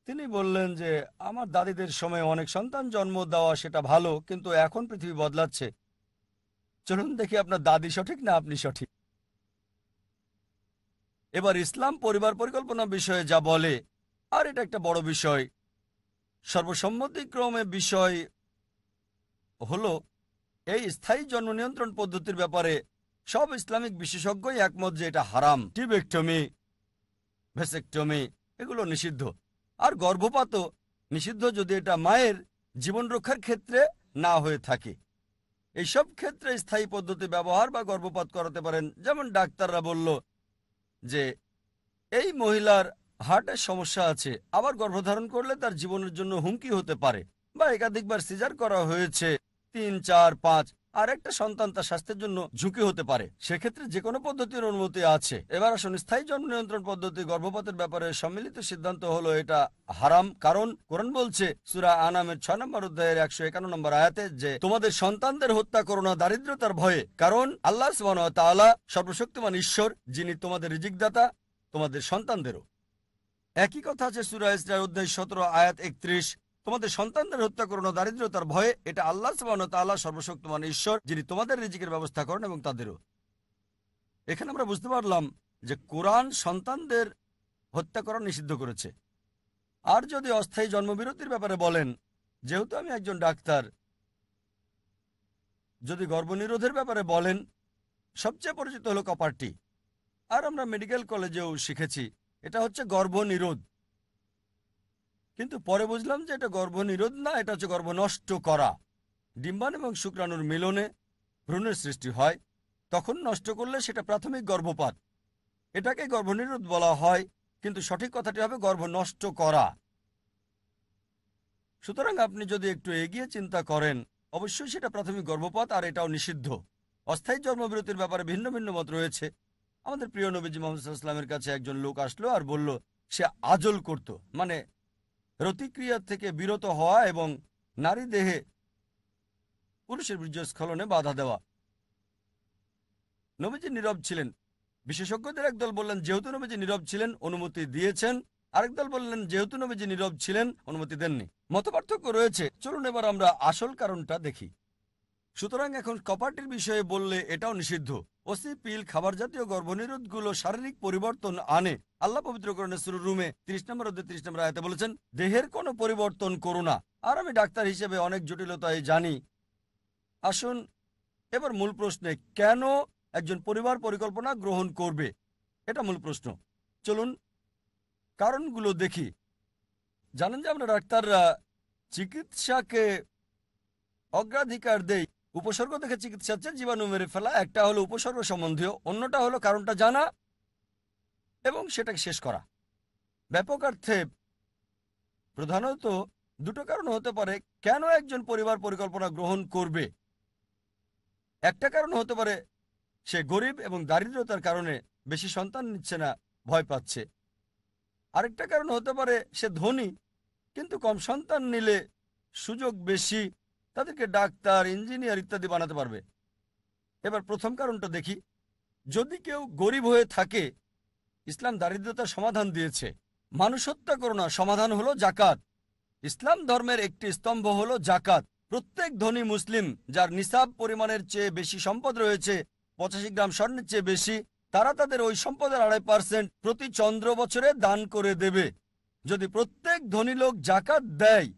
তিনি বললেন যে আমার দাদিদের সময় অনেক সন্তান জন্ম দেওয়া সেটা ভালো, কিন্তু এখন পৃথিবী বদলাচ্ছে। চলুন দেখি আপনার দাদি সঠিক না আপনি সঠিক। এবার ইসলাম পরিবার পরিকল্পনা বিষয়ে যা বলে, আর এটা একটা বড় বিষয়, সর্বসম্মতিক্রমে বিষয় হলো এই স্থায়ী জন্ম নিয়ন্ত্রণ পদ্ধতির ব্যাপারে সব ইসলামিক বিশেষজ্ঞই একমত যে এটা হারাম। টিবেক্টমি, ভেসেক্টমি এগুলো নিষিদ্ধ, আর গর্ভপাতও নিষিদ্ধ যদি এটা মায়ের জীবন রক্ষার ক্ষেত্রে না হয়ে থাকে। এইসব ক্ষেত্রে স্থায়ী পদ্ধতি ব্যবহার বা গর্ভপাত করাতে পারেন। যেমন ডাক্তাররা বলল যে এই মহিলার হার্টের সমস্যা আছে, আবার গর্ভধারণ করলে তার জীবনের জন্য হুমকি হতে পারে, বা একাধিকবার সিজার করা হয়েছে 3, 4, 5, আর একটা সন্তান তার স্বাস্থ্যের জন্য ঝুঁকি হতে পারে, সেক্ষেত্রে যে কোনো পদ্ধতির অনুমতি আছে। এবার আসুন স্থায়ী জন্ম নিয়ন্ত্রণ পদ্ধতি গর্ভপাতের ব্যাপারে সম্মিলিত সিদ্ধান্ত হলো এটা হারাম, কারণ কোরআন বলছে সূরা আনামের 6 নম্বর অধ্যায়ের 151 নম্বর আয়াতে যে তোমাদের সন্তানদের হত্যা করো না দারিদ্রতার ভয়ে, কারণ আল্লাহ সুবহানাহু ওয়া তাআলা সর্বশক্তিমান ঈশ্বর, যিনি তোমাদের রিজিকদাতা, তোমাদের সন্তানদেরও। একই কথা আছে সূরা ইসরা অধ্যায় 17 আয়াত 31, তোমাদের সন্তানদের হত্যা করো না দারিদ্রতার ভয়ে, এটা আল্লাহ সুবহানাহু ওয়া তাআলা সর্বশক্তিমান ঈশ্বর, যিনি তোমাদের রিজিকের ব্যবস্থা করেন এবং তাদেরও। এখানে আমরা বুঝতে পারলাম যে কোরআন সন্তানদের হত্যা করা নিষিদ্ধ করেছে। আর যদি অস্থায়ী জন্মবিরতির ব্যাপারে বলেন, যেহেতু আমি একজন ডাক্তার, যদি গর্ভনিরোধের ব্যাপারে বলেন, সবচেয়ে পরিচিত হলো কপারটি, আর আমরা মেডিকেল কলেজেও শিখেছি এটা হচ্ছে গর্ভনিরোধ। কিন্তু পরে বুঝলাম যে এটা গর্ভনিরোধ না, এটা হচ্ছে গর্ভ নষ্ট করা। ডিম্বাণু এবং শুক্রাণুর মিলনে ভ্রূণের সৃষ্টি হয়, তখন নষ্ট করলে সেটা প্রাথমিক গর্ভপাত। এটাকে গর্ভনিরোধ বলা হয়, কিন্তু সঠিক কথাটি হবে গর্ভ নষ্ট করা। সুতরাং আপনি যদি একটু এগিয়ে চিন্তা করেন, অবশ্যই সেটা প্রাথমিক গর্ভপাত, আর এটাও নিষিদ্ধ। অস্থায়ী জন্মবিরতির ব্যাপারে ভিন্ন ভিন্ন মত রয়েছে। আমাদের প্রিয় নবীজি মুহাম্মদ সাল্লাল্লাহু আলাইহি ওয়াসাল্লামের কাছে একজন লোক আসলো আর বলল সে আজল করত, মানে রতিক্রিয়া থেকে বিরত হওয়া এবং নারী দেহে পুরুষের বীর্যস্খলনে বাধা দেওয়া। নবীজি নীরব ছিলেন। বিশেষজ্ঞদের একদল বললেন যেহেতু নবীজি নীরব ছিলেন অনুমতি দিয়েছেন, আরেক দল বললেন যেহেতু নবীজি নীরব ছিলেন অনুমতি দেননি। মতপার্থক্য রয়েছে। চলুন এবার আমরা আসল কারণটা দেখি। সুতরাং এখন কপারটির বিষয়ে বললে এটাও নিষিদ্ধ। ওসি, পিল, খাবার জাতীয় গর্ভনিরোধগুলো শারীরিক পরিবর্তন আনে। আল্লাহ পবিত্র কোরআনে সূরা রুমে 30 নম্বর অধ্যায় 30 নম্বর আয়াতে বলেছেন, দেহের কোনো পরিবর্তন করো না। আর আমি ডাক্তার হিসেবে অনেক জটিলতায় জানি। আসুন এবার মূল প্রশ্নে, কেন একজন পরিবার পরিকল্পনা গ্রহণ করবে, এটা মূল প্রশ্ন। চলুন কারণগুলো দেখি। জানেন যে আমরা ডাক্তাররা চিকিৎসাকে অগ্রাধিকার দেই। উপসর্গ দেখে চিকিৎসা হচ্ছে জীবাণু মেরে ফেলা। একটা হলো উপসর্গ সম্বন্ধীয়, অন্যটা হলো কারণটা জানা এবং সেটাকে শেষ করা। ব্যাপক অর্থে প্রধানত দুটো কারণ হতে পারে কেন একজন পরিবার পরিকল্পনা গ্রহণ করবে। একটা কারণ হতে পারে সে গরিব এবং দারিদ্রতার কারণে বেশি সন্তান নিচ্ছে না, ভয় পাচ্ছে। আরেকটা কারণ হতে পারে সে ধনী কিন্তু কম সন্তান নিলে সুযোগ বেশি, তাদেরকে ডাক্তার, ইঞ্জিনিয়ার ইত্যাদি বানাতে পারবে। এবার প্রথম কারণটা দেখি। যদি কেউ গরিব হয়ে থাকে, ইসলাম দারিদ্রতার সমাধান দিয়েছে। মানুষ হত্যা করো না, সমাধান হলো জাকাত। ইসলাম ধর্মের একটি স্তম্ভ হলো জাকাত। প্রত্যেক ধনী মুসলিম যার নিসাব পরিমাণের চেয়ে বেশি সম্পদ রয়েছে, 85 গ্রাম স্বর্ণের চেয়ে বেশি, তারা তাদের ওই সম্পদের 2.5% প্রতি চন্দ্র বছরে দান করে দেবে। যদি প্রত্যেক ধনী লোক জাকাত দেয়,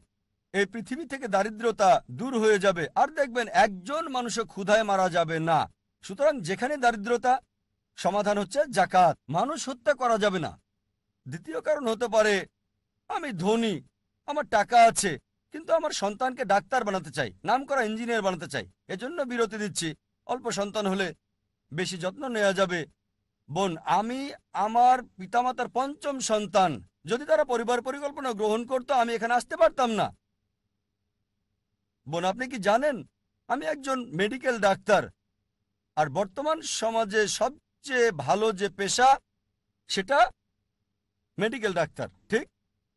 এই পৃথিবী থেকে দারিদ্রতা দূর হয়ে যাবে। আর দেখবেন একজন মানুষও ক্ষুধায় মারা যাবে না। সুতরাং যেখানে দারিদ্রতা, সমাধান হচ্ছে জাকাত। মানুষ হত্যা করা যাবে না। দ্বিতীয় কারণ হতে পারে আমি ধনী, আমার টাকা আছে, কিন্তু আমার সন্তানকে ডাক্তার বানাতে চাই, নামকরা ইঞ্জিনিয়ার বানাতে চাই, এজন্য বিরতি দিচ্ছি। অল্প সন্তান হলে বেশি যত্ন নেওয়া যাবে। বোন, আমি আমার পিতামাতার 5ম সন্তান। যদি তারা পরিবার পরিকল্পনা গ্রহণ করতো আমি এখানে আসতে পারতাম না। বোন, আপনি কি জানেন আমি একজন মেডিকেল ডাক্তার, আর বর্তমান সমাজে সবচেয়ে ভালো যে পেশা সেটা মেডিকেল ডাক্তার, ঠিক?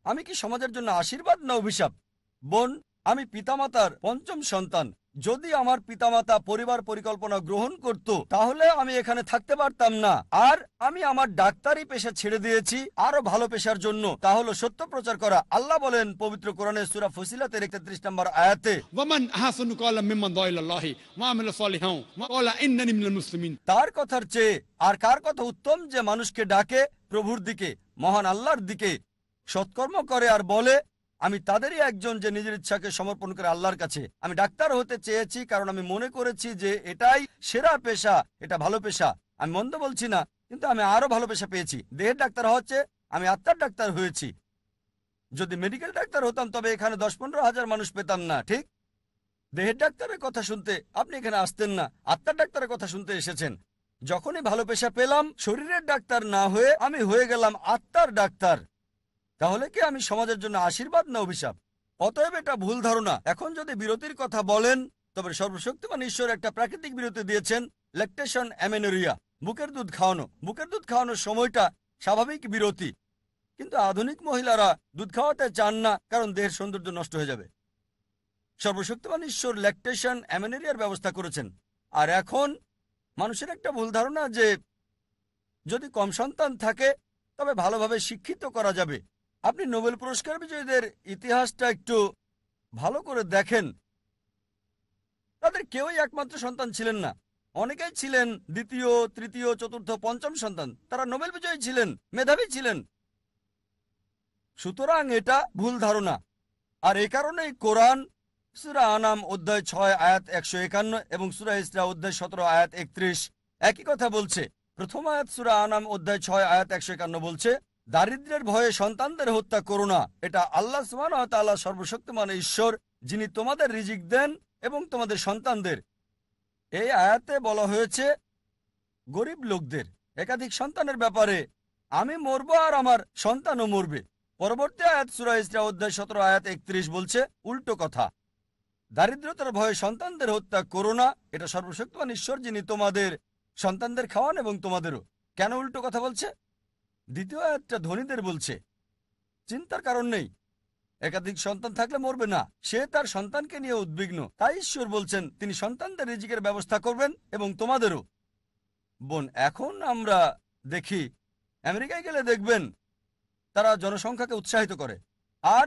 আমি কি সমাজের জন্য আশীর্বাদ না অভিশাপ? বোন, আমি পিতামাতার 5ম সন্তান। যদি আমার পিতামাতা পরিবার পরিকল্পনা গ্রহণ করত তাহলে আমি এখানে থাকতে পারতাম না। আর আমি আমার ডাক্তারি পেশা ছেড়ে দিয়েছি আরো ভালো পেশার জন্য, তা হলো সত্য প্রচার করা। আল্লাহ বলেন পবিত্র কোরআনে সূরা ফুসিলাতের 31 নম্বর আয়াতে, ওয়ামান আহসানু কাওলাম মিম্মান দাআ ইলাল্লাহি ওয়া আমিলা সালিহান ওয়া ক্বালা ইন্নানি মিনাল মুসলিমিন। তার কথার চেয়ে আর কার কথা উত্তম যে মানুষকে ডাকে প্রভুর দিকে, মহান আল্লাহর দিকে, সৎকর্ম করে আর বলে আমি তাদেরই একজন যে নিজের ইচ্ছাকে সমর্পণ করে আল্লাহর কাছে। আমি ডাক্তার হতে চেয়েছি কারণ আমি মনে করেছি যে এটাই সেরা পেশা, এটা ভালো পেশা। আমি মন্দ বলছি না, কিন্তু আমি আরো ভালো পেশা পেয়েছি। দেহের ডাক্তার হচ্ছে, আমি আত্মার ডাক্তার হয়েছি। যদি মেডিকেল ডাক্তার হতাম তবে এখানে 10-15 হাজার মানুষ পেতাম না, ঠিক? দেহের ডাক্তারের কথা শুনতে আপনি এখানে আসতেন না, আত্মার ডাক্তারের কথা শুনতে এসেছেন। যখনই ভালো পেশা পেলাম, শরীরের ডাক্তার না হয়ে আমি হয়ে গেলাম আত্মার ডাক্তার। তাহলে কি আমি সমাজের জন্য আশীর্বাদ না অভিশাপ? অতএব এটা ভুল ধারণা। এখন যদি বিরতির কথা বলেন, তবে সর্বশক্তিমান ঈশ্বর একটা প্রাকৃতিক বিরতি দিয়েছেন, ল্যাকটেশন অ্যামেনোরিয়া, বুকের দুধ খাওয়ানো। বুকের দুধ খাওয়ানোর সময়টা স্বাভাবিক বিরতি, কিন্তু আধুনিক মহিলারা দুধ খাওয়াতে চান না কারণ দেহের সৌন্দর্য নষ্ট হয়ে যাবে। সর্বশক্তিমান ঈশ্বর ল্যাকটেশন অ্যামেনোরিয়ার ব্যবস্থা করেছেন। আর এখন মানুষের একটা ভুল ধারণা যে যদি কম সন্তান থাকে তবে ভালোভাবে শিক্ষিত করা যাবে। আপনি নোবেল পুরস্কার বিজয়ীদের ইতিহাসটা একটু ভালো করে দেখেন, তাদের কেউই একমাত্র সন্তান ছিলেন না। অনেকেই ছিলেন দ্বিতীয়, তৃতীয়, চতুর্থ, 5ম সন্তান। তারা নোবেল বিজয়ী ছিলেন, মেধাবী ছিলেন। সুতরাং এটা ভুল ধারণা। আর এই কারণেই কোরআন সূরা আনাম অধ্যায় 6 আয়াত 151 এবং সূরা ইসরা অধ্যায় 17 আয়াত 31 একই কথা বলছে। প্রথম আয়াত সূরা আনাম অধ্যায় 6 আয়াত 151 বলছে, দারিদ্র্যের ভয়ে সন্তানদের হত্যা করো না। এটা আল্লাহ সুবহানাহু ওয়া তাআলা সর্বশক্তিমান ঈশ্বর, যিনি তোমাদের রিজিক দেন এবং তোমাদের সন্তানদের। এই আয়াতে বলা হয়েছে গরিব লোকদের একাধিক সন্তানের ব্যাপারে, আমি মরব আর আমার সন্তানও মরবে। পরবর্তী আয়াত সূরা ইসরা অধ্যায় 17 আয়াত 31 বলছে উল্টো কথা, দারিদ্রতার ভয়ে সন্তানদের হত্যা করো না। এটা সর্বশক্তিমান ঈশ্বর, যিনি তোমাদের সন্তানদের খাওয়ান এবং তোমাদেরও। কেন উল্টো কথা বলছে? দ্বিতীয় আয়াতটা ধনীদের বলছে। চিন্তার কারণ নেই। একাধিক সন্তান থাকলে মরবে না, সে তার সন্তানকে নিয়ে উদ্বিগ্ন। তাই ঈশ্বর বলছেন তিনি সন্তানদের রিজিকের ব্যবস্থা করবেন এবং তোমাদেরও। বোন, এখন আমরা দেখি আমেরিকায় গেলে দেখবেন তারা জনসংখ্যাকে উৎসাহিত করে, আর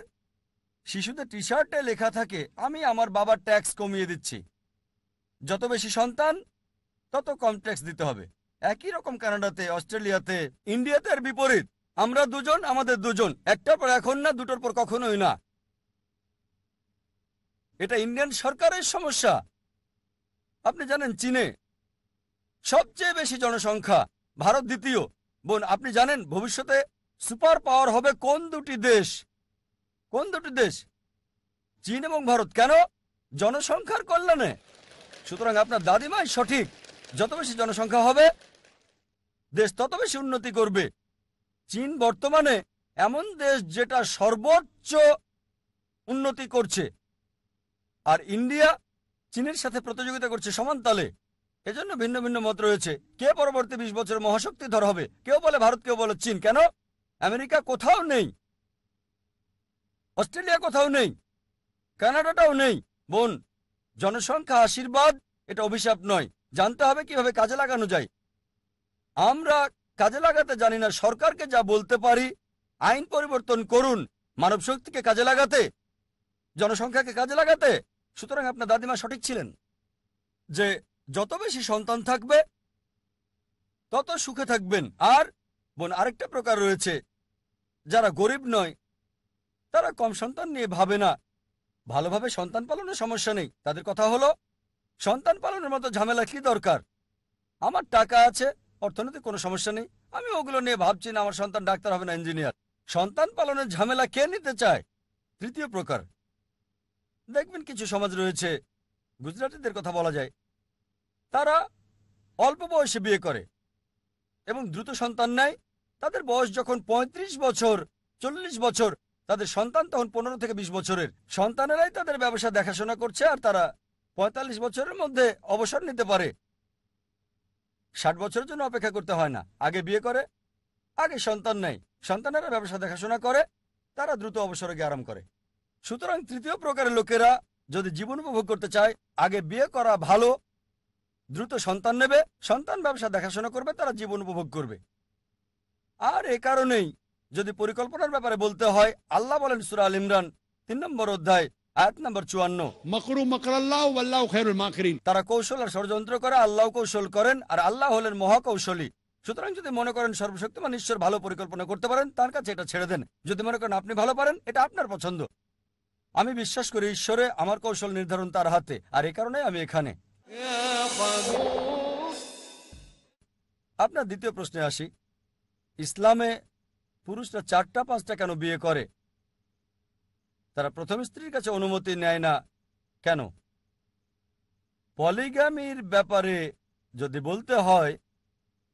শিশুদের টি শার্টে লেখা থাকে আমি আমার বাবার ট্যাক্স কমিয়ে দিচ্ছি, যত বেশি সন্তান তত কম ট্যাক্স দিতে হবে। একই রকম কানাডাতে, অস্ট্রেলিয়াতে, ইন্ডিয়াতে এর বিপরীত। আমরা দুজন, আমাদের দুজন, একটার পর এখন না, দুটোর পর কখনোই না। এটা ইন্ডিয়ান সরকারের সমস্যা। আপনি জানেন চীনে সবচেয়ে বেশি জনসংখ্যা, ভারত দ্বিতীয়। বোন, আপনি জানেন ভবিষ্যতে সুপার পাওয়ার হবে কোন দুটি দেশ? কোন দুটি দেশ? চীন এবং ভারত। কেন? জনসংখ্যার কল্যাণে। সুতরাং আপনার দাদিমাই সঠিক, যত বেশি জনসংখ্যা হবে দেশ তত বেশি উন্নতি করবে। চীন বর্তমানে এমন দেশ যেটা সর্বোচ্চ উন্নতি করছে, আর ইন্ডিয়া চীনের সাথে প্রতিযোগিতা করছে সমান তালে। এজন্য ভিন্ন ভিন্ন মত রয়েছে কে পরবর্তী 20 বছর মহাশক্তিধর হবে। কেউ বলে ভারত, কেউ বলে চীন। কেন? আমেরিকা কোথাও নেই, অস্ট্রেলিয়া কোথাও নেই, কানাডাটাও নেই। বোন, জনসংখ্যা আশীর্বাদ, এটা অভিশাপ নয়। জানতে হবে কিভাবে কাজে লাগানো যায়। আমরা কাজে লাগাতে জানি না। সরকারকে যা বলতে পারি, আইন পরিবর্তন করুন মানব শক্তিকে কাজে লাগাতে, জনসংখ্যাকে কাজে লাগাতে। সুতরাং আপনার দাদিমা সঠিক ছিলেন যে যত বেশি সন্তান থাকবে তত সুখে থাকবেন। আর বোন, আরেকটা প্রকার রয়েছে যারা গরিব নয়, তারা কম সন্তান নিয়ে ভাবে না, ভালোভাবে সন্তান পালনের সমস্যা নেই। তাদের কথা হলো সন্তান পালনের মতো ঝামেলা কি দরকার? আমার টাকা আছে, অর্থনৈতিক কোনো সমস্যা নেই, আমি ওগুলো নিয়ে ভাবছি না আমার সন্তান ডাক্তার হবে না ইঞ্জিনিয়ার। সন্তান পালনের ঝামেলা কে নিতে চায়? তৃতীয় প্রকার। দেখবেন কিছু সমাজ রয়েছে, গুজরাটিদের কথা বলা যায়, তারা অল্প বয়সে বিয়ে করে এবং দ্রুত সন্তান নেয়। তাদের বয়স যখন 35 বছর, 40 বছর, তাদের সন্তান তখন 15 থেকে 20 বছরের। সন্তানেরাই তাদের ব্যবসা দেখাশোনা করছে, আর তারা 45 বছরের মধ্যে অবসর নিতে পারে। 60 বছরের জন্য অপেক্ষা করতে হয় না। আগে বিয়ে করে, আগে সন্তান নেয়, সন্তানেরা ব্যবসা দেখাশোনা করে, তারা দ্রুত অবসরে গিয়ে আরাম করে। সুতরাং তৃতীয় প্রকারের লোকেরা যদি জীবন উপভোগ করতে চায়, আগে বিয়ে করা ভালো, দ্রুত সন্তান নেবে, সন্তান ব্যবসা দেখাশোনা করবে, তারা জীবন উপভোগ করবে। আর এ কারণেই যদি পরিকল্পনার ব্যাপারে বলতে হয়, আল্লাহ বলেন সূরা আল ইমরান 3 নম্বর অধ্যায় আয়াত নম্বর 54, মকরু মকরাল্লাহু ওয়াল্লাহু খায়রুল মাকিরিন। তারা কৌশল আর ষড়যন্ত্র করে, আল্লাহ কৌশল করেন, আর আল্লাহ হলেন মহাকৌশলী। সুতরাং যদি মনে করেন সর্বশক্তিমান ঈশ্বর ভালো পরিকল্পনা করতে পারেন, তার কাছে এটা ছেড়ে দেন। যদি মনে করেন আপনি ভালো পারেন, এটা আপনার পছন্দ। আমি বিশ্বাস করি ঈশ্বরে, আমার কৌশল নির্ধারণ তার হাতে, আর এই কারণে আমি এখানে। আপনার দ্বিতীয় প্রশ্নে আসি। ইসলামে পুরুষরা 4টা 5টা কেন বিয়ে করে? তারা প্রথম স্ত্রীর কাছে অনুমতি নেয় না কেন? পলিগামির ব্যাপারে যদি বলতে হয়,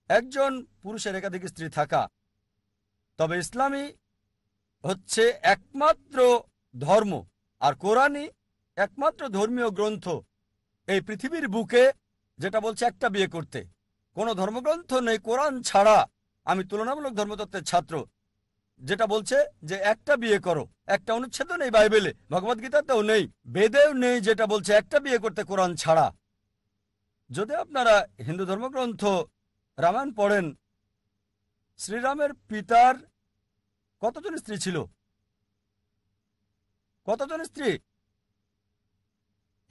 একজন পুরুষের একাধিক স্ত্রী থাকা, তবে ইসলামী হচ্ছে একমাত্র ধর্ম, আর কোরআনই একমাত্র ধর্মীয় গ্রন্থ এই পৃথিবীর বুকে যেটা বলছে একটা বিয়ে করতে। কোনো ধর্মগ্রন্থ নেই কোরআন ছাড়া, আমি তুলনামূলক ধর্মতত্ত্বের ছাত্র, যেটা বলছে যে একটা বিয়ে করো। একটা অনুচ্ছেদ নেই বাইবেলে, ভগবদ্গীতাতেও নেই, বেদেও নেই যেটা বলছে একটা বিয়ে করতে কোরআন ছাড়া। যদি আপনারা হিন্দু ধর্মগ্রন্থ রামায়ণ পড়েন, শ্রীরামের পিতার কতজন স্ত্রী ছিল? কতজন স্ত্রী?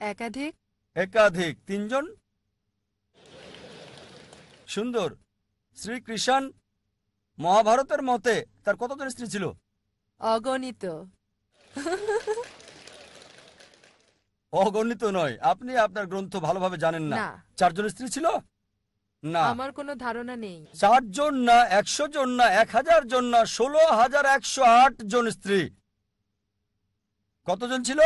একাধিক। একাধিক, 3 জন। সুন্দর। শ্রীকৃষ্ণ মহাভারতের মতে তার কতজন স্ত্রী ছিল? অগণিত। অগণিত নয়, আপনি আপনার গ্রন্থ ভালোভাবে জানেন না। না। 4 জন স্ত্রী ছিল না? আমার কোনো ধারণা নেই। 4 জন না, 100 জন না, 1000 জন না, 16,108 জন স্ত্রী। কতজন ছিল?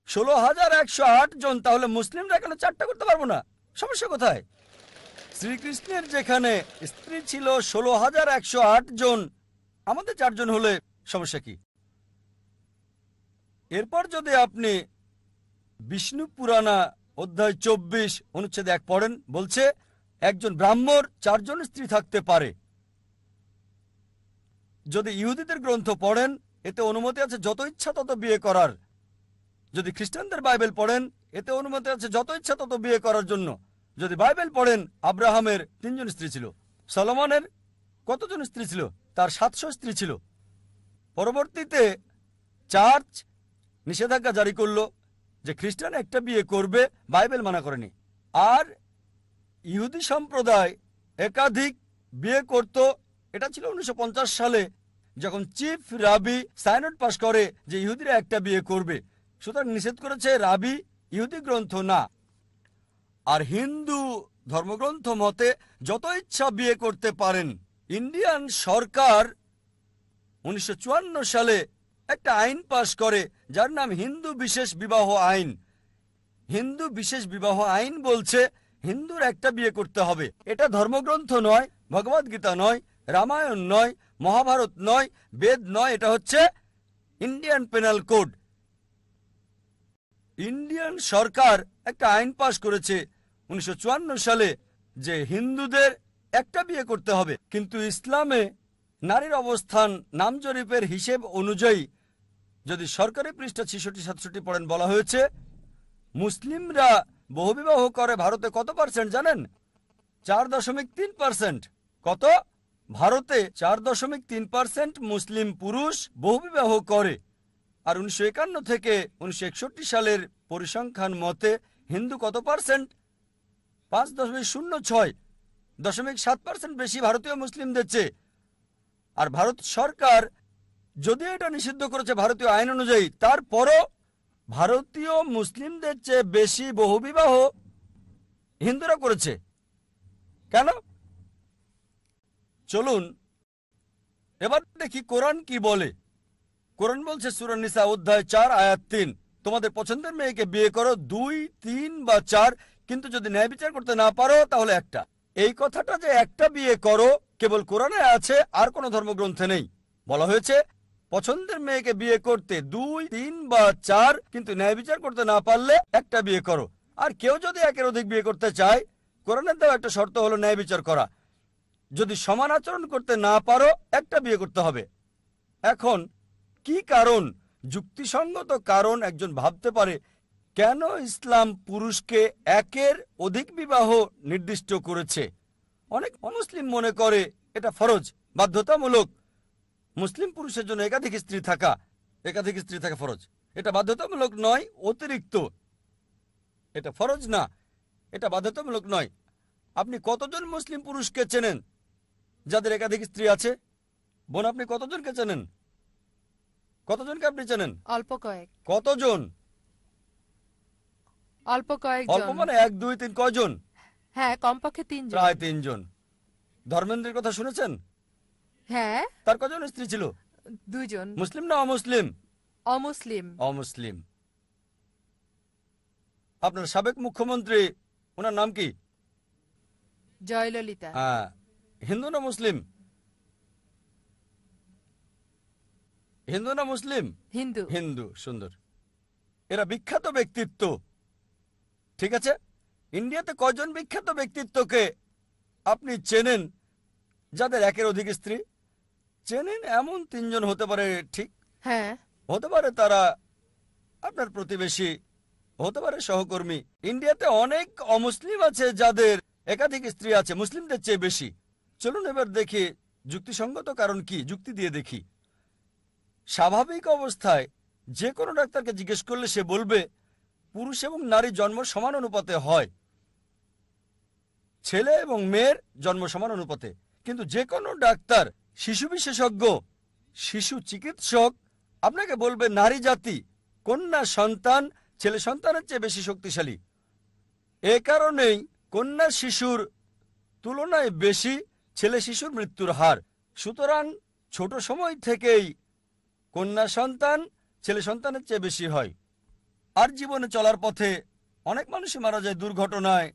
16,108 জন। তাহলে মুসলিমরা কেন 4টা করতে পারবো না? সমস্যা কোথায়? শ্রীকৃষ্ণের যেখানে স্ত্রী ছিল 16,108 জন, আমাদের 4 জন হলে সমস্যা কি? এরপর যদি আপনি বিষ্ণু পুরাণা অধ্যায় 24 অনুচ্ছেদ 1 পড়েন, বলছে একজন ব্রাহ্মণ 4 জন স্ত্রী থাকতে পারে। যদি ইহুদিদের গ্রন্থ পড়েন, এতে অনুমতি আছে যত ইচ্ছা তত বিয়ে করার। যদি খ্রিস্টানদের বাইবেল পড়েন, এতে অনুমতি আছে যত ইচ্ছা তত বিয়ে করার জন্য। যদি বাইবেল পড়েন, আব্রাহামের 3 জন স্ত্রী ছিল, সলোমনের কতজন স্ত্রী ছিল? তার 700 স্ত্রী ছিল। পরবর্তীতে চার্চ নিষেধাজ্ঞা জারি করলো যে খ্রিস্টান একটা বিয়ে করবে, বাইবেল মানা করেনি। আর ইহুদি সম্প্রদায় একাধিক বিয়ে করত। এটা ছিল 1950 সালে, যখন চিফ রাবি সাইনড পাস করে যে ইহুদিরা একটা বিয়ে করবে। সুতরাং নিষেধ করেছে রাবি, ইহুদি গ্রন্থ না। আর হিন্দু ধর্মগ্রন্থ মতে যত ইচ্ছা বিয়ে করতে পারেন। ইন্ডিয়ান সরকার 1954 সালে একটা আইন পাশ করে যার নাম হিন্দু বিশেষ বিবাহ আইন। হিন্দু বিশেষ বিবাহ আইন বলছে হিন্দুর একটা বিয়ে করতে হবে। এটা ধর্মগ্রন্থ নয়, ভগবদ গীতা নয়, রামায়ণ নয়, মহাভারত নয়, বেদ নয়, এটা হচ্ছে ইন্ডিয়ান পেনাল কোড। ইন্ডিয়ান সরকার একটা আইন পাশ করেছে 1954 সালে যে হিন্দুদের একটা বিয়ে করতে হবে। কিন্তু ইসলামে নারীর অবস্থান নাম জরিপের হিসেব অনুযায়ী, যদি সরকারি পৃষ্ঠা 66-67 পড়েন, বলা হয়েছে মুসলিমরা বহুবিবাহ করে ভারতে কত পার্সেন্ট জানেন? 4.3%। কত? ভারতে 4.3% মুসলিম পুরুষ বহুবিবাহ করে। আর 1951 থেকে 1961 সালের পরিসংখ্যান মতে হিন্দু কত পার্সেন্ট? 5.06% বেশি ভারতীয় মুসলিমদের চেয়ে। আর ভারত সরকার যদি এটা নিষিদ্ধ করেছে ভারতীয় আইন অনুযায়ী, তারপরও ভারতীয় মুসলিমদের চেয়ে বেশি বহুবিবাহ হিন্দুরা করেছে। কেন? চলুন এবার দেখি কোরআন কি বলে। কোরআন বলছে সূরা নিসা অধ্যায় 4 আয়াত 3, তোমাদের পছন্দের মেয়েকে বিয়ে করো 2, 3 বা 4, কিন্তু যদি ন্যায় বিচার করতে না পারো তাহলে একটা। এই কথাটা যে একটা বিয়ে করো কেবল কোরআনে আছে, আর কোনো ধর্মগ্রন্থে নেই। বলা হয়েছে পছন্দের মেয়েকে বিয়ে করতে 2, 3 বা 4, কিন্তু ন্যায় বিচার করতে না পারলে একটা বিয়ে করো। আর কেউ যদি একের অধিক বিয়ে করতে চায়, কোরআনের দেওয়া একটা শর্ত হলো ন্যায় বিচার করা। যদি সমান আচরণ করতে না পারো একটা বিয়ে করতে হবে। এখন কি কারণ, যুক্তিসঙ্গত কারণ একজন ভাবতে পারে কেন ইসলাম পুরুষকে একের অধিক বিবাহ নির্দিষ্ট করেছে? অনেক অমুসলিম মনে করে এটা ফরজ, বাধ্যতামূলক। মুসলিম পুরুষের জন্য একাধিক স্ত্রী থাকা ফরজ। এটা বাধ্যতামূলক নয়, অতিরিক্ত। এটা ফরজ না, এটা বাধ্যতামূলক নয়। আপনি কতজন মুসলিম পুরুষকে চেনেন যাদের একাধিক স্ত্রী আছে? বোন, আপনি কতজনকে চেনেন? কতজনকে আপনি চেনেন? অল্প কয়েক। কতজন? অল্প কয়েকজন। অল্প মানে 1, 2, 3 কয়জন? হ্যাঁ, কমপক্ষে 3 জন। প্রায় 3 জন। ধর্মেন্দ্রের কথা শুনেছেন? হ্যাঁ। তার কজন স্ত্রী ছিল? 2 জন। মুসলিম না অমুসলিম? অমুসলিম। অমুসলিম। আপনার সাবেক মুখ্যমন্ত্রী, ওনার নাম কি? জয়ললিতা। হ্যাঁ। হিন্দু না মুসলিম? হিন্দু না মুসলিম? হিন্দু। হিন্দু। সুন্দর। এরা বিখ্যাত ব্যক্তিত্ব, ঠিক আছে? ইন্ডিয়াতে কয়জন বিখ্যাত ব্যক্তিত্বকে আপনি চেনেন যাদের একের অধিক স্ত্রী? চেনেন এমন 3 জন হতে পারে, ঠিক? হ্যাঁ। হতে পারে তারা আপনার প্রতিবেশী, হতে পারে সহকর্মী। ইন্ডিয়াতে অনেক অমুসলিম আছে যাদের একাধিক স্ত্রী আছে, মুসলিমদের চেয়ে বেশি। চলুন এবার দেখি যুক্তিসঙ্গত কারণ কি, যুক্তি দিয়ে দেখি। স্বাভাবিক অবস্থায় যে কোনো ডাক্তারকে জিজ্ঞেস করলে সে বলবে পুরুষ এবং নারী জন্ম সমান অনুপাতে হয়, ছেলে এবং মেয়ের জন্ম সমান অনুপাতে। কিন্তু যে কোনো ডাক্তার, শিশু বিশেষজ্ঞ, শিশু চিকিৎসক আপনাকে বলবে নারী জাতি, কন্যা সন্তান ছেলে সন্তানের চেয়ে বেশি শক্তিশালী। এ কারণেই কন্যা শিশুর তুলনায় বেশি ছেলে শিশুর মৃত্যুর হার। সুতরাং ছোট সময় থেকেই কন্যা সন্তান ছেলে সন্তানের চেয়ে বেশি হয়। আর জীবনে চলার পথে অনেক মানুষই মারা যায় দুর্ঘটনায়,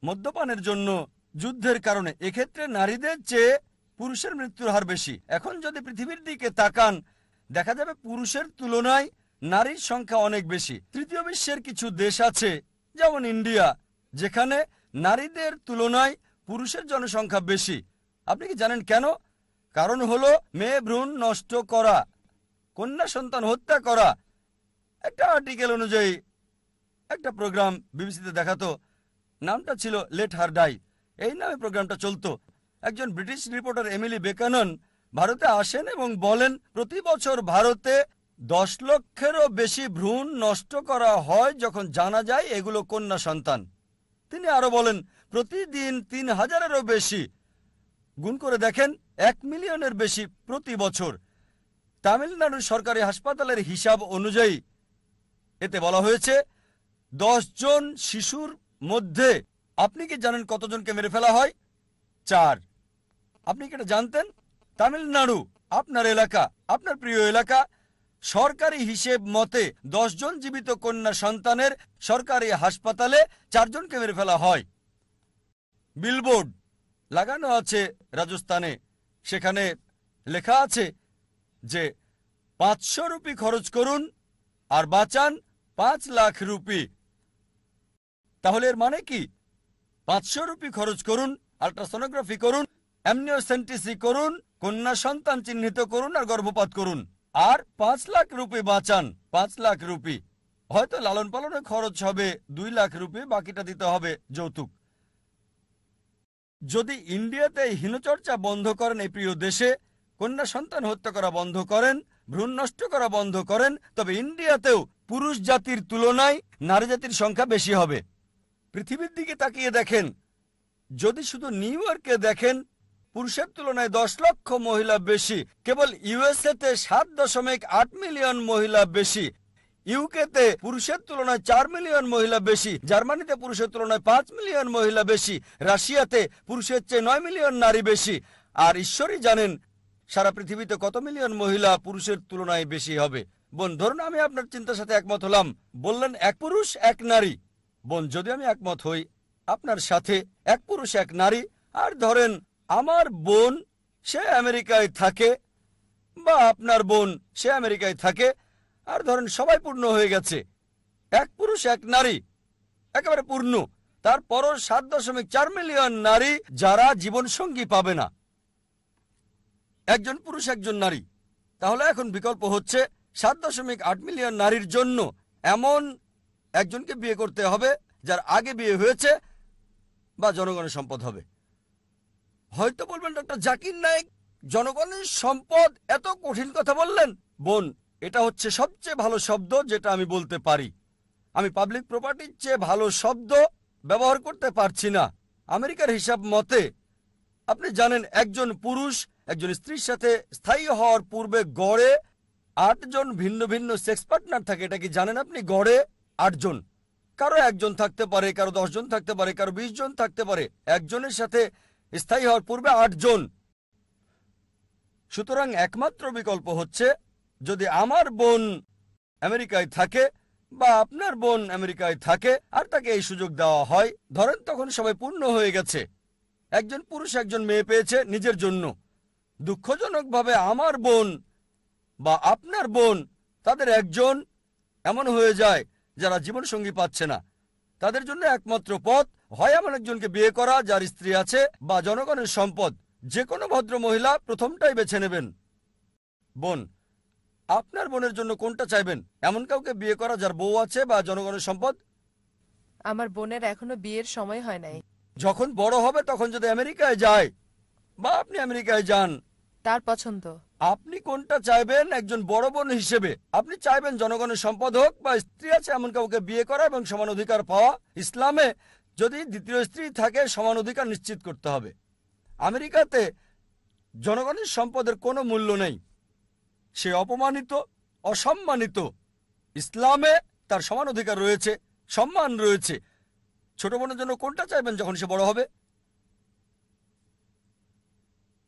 মদ্যপানের জন্য, যুদ্ধের কারণে। এক্ষেত্রে নারীদের চেয়ে পুরুষের মৃত্যুর হার বেশি। এখন যদি পৃথিবীর দিকে তাকান, দেখা যাবে পুরুষের তুলনায় নারীর সংখ্যা অনেক বেশি। তৃতীয় বিশ্বের কিছু দেশ আছে, যেমন ইন্ডিয়া, যেখানে নারীদের তুলনায় পুরুষের জনসংখ্যা বেশি। আপনি কি জানেন কেন? কারণ হলো মেয়ে ভ্রূণ নষ্ট করা। কন্যা সন্তান হত্যা করা। একটা আর্টিকেল অনুযায়ী একটা প্রোগ্রাম বিবিসিতে দেখাতো, নামটা ছিল লেট হার ডাই, এই নামে প্রোগ্রামটা চলতো। একজন ব্রিটিশ রিপোর্টার এমিলি বেকানন ভারতে আসেন এবং বলেন প্রতি বছর ভারতে 10 লক্ষেরও বেশি ভ্রূণ নষ্ট করা হয় যখন জানা যায় এগুলো কন্যা সন্তান। তিনি আরো বলেন প্রতিদিন 3000-এরও বেশি, গুণ করে দেখেন 1 মিলিয়নের বেশি প্রতি বছর। তামিলনাড়ুর সরকারি হাসপাতালের হিসাব অনুযায়ী এতে বলা হয়েছে 10 জন শিশুর মধ্যে আপনি কি জানেন কতজনকে মেরে ফেলা হয়? 4। আপনি কি এটা জানতেন? তামিলনাড়ু, আপনার এলাকা, আপনার প্রিয় এলাকা, সরকারি হিসেব মতে 10 জন জীবিত কন্যা সন্তানের সরকারি হাসপাতালে 4 জনকে মেরে ফেলা হয়। বিলবোর্ড লাগানো আছে রাজস্থানে, সেখানে লেখা আছে যে 500 রুপি খরচ করুন আর বাঁচান 5 লাখ রুপি। তাহলে এর মানে কি? 500 রুপি খরচ করুন, আল্ট্রাসোনোগ্রাফি করুন, অ্যামনিওসেন্টিসি করুন, কন্যা সন্তান চিহ্নিত করুন আর গর্ভপাত করুন, আর 5 লাখ রুপি বাঁচান। 5 লাখ রুপি। হয়তো লালন পালনে খরচ হবে 2 লাখ রুপি, বাকিটা দিতে হবে যৌতুক। যদি ইন্ডিয়াতে হীনচর্চা বন্ধ করেন, এই প্রিয় দেশে কন্যা সন্তান হত্যা করা বন্ধ করেন, ভ্রূণ নষ্ট করা বন্ধ করেন, তবে ইন্ডিয়াতেও পুরুষ জাতির তুলনায় নারী জাতির সংখ্যা বেশি হবে। পৃথিবীর দিকে তাকিয়ে দেখেন, যদি শুধু নিউ ইয়র্কে দেখেন, পুরুষের তুলনায় 10 লক্ষ মহিলা বেশি। কেবল ইউএসএতে 7.8 মিলিয়ন মহিলা বেশি। ইউকেতে পুরুষের তুলনায় 4 মিলিয়ন মহিলা বেশি। জার্মানিতে পুরুষের তুলনায় 5 মিলিয়ন মহিলা বেশি। রাশিয়াতে পুরুষের চেয়ে 9 মিলিয়ন নারী বেশি। আর ঈশ্বরই জানেন সারা পৃথিবীতে কত মিলিয়ন মহিলা পুরুষের তুলনায় বেশি হবে। বোন, ধরুন আমি আপনার চিন্তার সাথে একমত হলাম, বললেন 1 পুরুষ 1 নারী। বোন, যদি আমি একমত হই আপনার সাথে 1 পুরুষ 1 নারী, আর ধরেন আমার বোন সে আমেরিকায় থাকে, বা আপনার বোন সে আমেরিকায় থাকে, আর ধরেন সবাই পূর্ণ হয়ে গেছে, 1 পুরুষ 1 নারী একেবারে পূর্ণ। তারপরও 7.4 মিলিয়ন নারী যারা জীবনসঙ্গী পাবে না, একজন পুরুষ একজন নারী। তাহলে এখন বিকল্প হচ্ছে 7.8 মিলিয়ন নারীর জন্য এমন একজনকে বিয়ে করতে হবে যার আগে বিয়ে হয়েছে বা জনগণের সম্পদ হবে। হয়তো বলবেন ডক্টর জাকির নায়েক জনগণের সম্পদ, এত কঠিন কথা বললেন। বোন, এটা হচ্ছে সবচেয়ে ভালো শব্দ যেটা আমি বলতে পারি। আমি পাবলিক প্রপার্টির চেয়ে ভালো শব্দ ব্যবহার করতে পারছি না। আমেরিকার হিসাব মতে আপনি জানেন একজন পুরুষ একজন স্ত্রীর সাথে স্থায়ী হওয়ার পূর্বে গড়ে 8 জন ভিন্ন ভিন্ন সেক্স পার্টনার থাকে। এটা কি জানেন আপনি? গড়ে 8 জন। কারো 1 জন থাকতে পারে, কারো 10 জন থাকতে পারে, কারো 20 জন থাকতে পারে। একজনের সাথে স্থায়ী হওয়ার পূর্বে 8 জন। সুতরাং একমাত্র বিকল্প হচ্ছে যদি আমার বোন আমেরিকায় থাকে বা আপনার বোন আমেরিকায় থাকে আর তাকে এই সুযোগ দেওয়া হয়, ধরেন তখন সবাই পূর্ণ হয়ে গেছে, একজন পুরুষ একজন মেয়ে পেয়েছে নিজের জন্য। দুঃখজনকভাবে আমার বোন বা আপনার বোন তাদের একজন এমন হয়ে যায় যারা জীবনসঙ্গী পাচ্ছে না। তাদের জন্য একমাত্র পথ হয় এমন একজনকে বিয়ে করা যার স্ত্রী আছে বা জনগণের সম্পদ। যে কোনো ভদ্র মহিলা প্রথমটাই বেছে নেবেন। বোন, আপনার বোনের জন্য কোনটা চাইবেন? এমন কাউকে বিয়ে করা যার বউ আছে বা জনগণের সম্পদ? আমার বোনের এখনো বিয়ের সময় হয় নাই। যখন বড় হবে তখন যদি আমেরিকায় যায় বা আপনি আমেরিকায় যান, তার পছন্দ। আপনি কোনটা চাইবেন একজন বড় বোন হিসেবে? আপনি চাইবেন জনগণের সম্পদ হোক বা স্ত্রী আছে এমন কাউকে বিয়ে করা এবং সমান অধিকার পাওয়া? ইসলামে যদি দ্বিতীয় স্ত্রী থাকে সমান অধিকার নিশ্চিত করতে হবে। আমেরিকাতে জনগণের সম্পদের কোনো মূল্য নেই, সে অপমানিত, অসম্মানিত। ইসলামে তার সমান অধিকার রয়েছে, সম্মান রয়েছে। ছোট বোনের জন্য কোনটা চাইবেন যখন সে বড় হবে?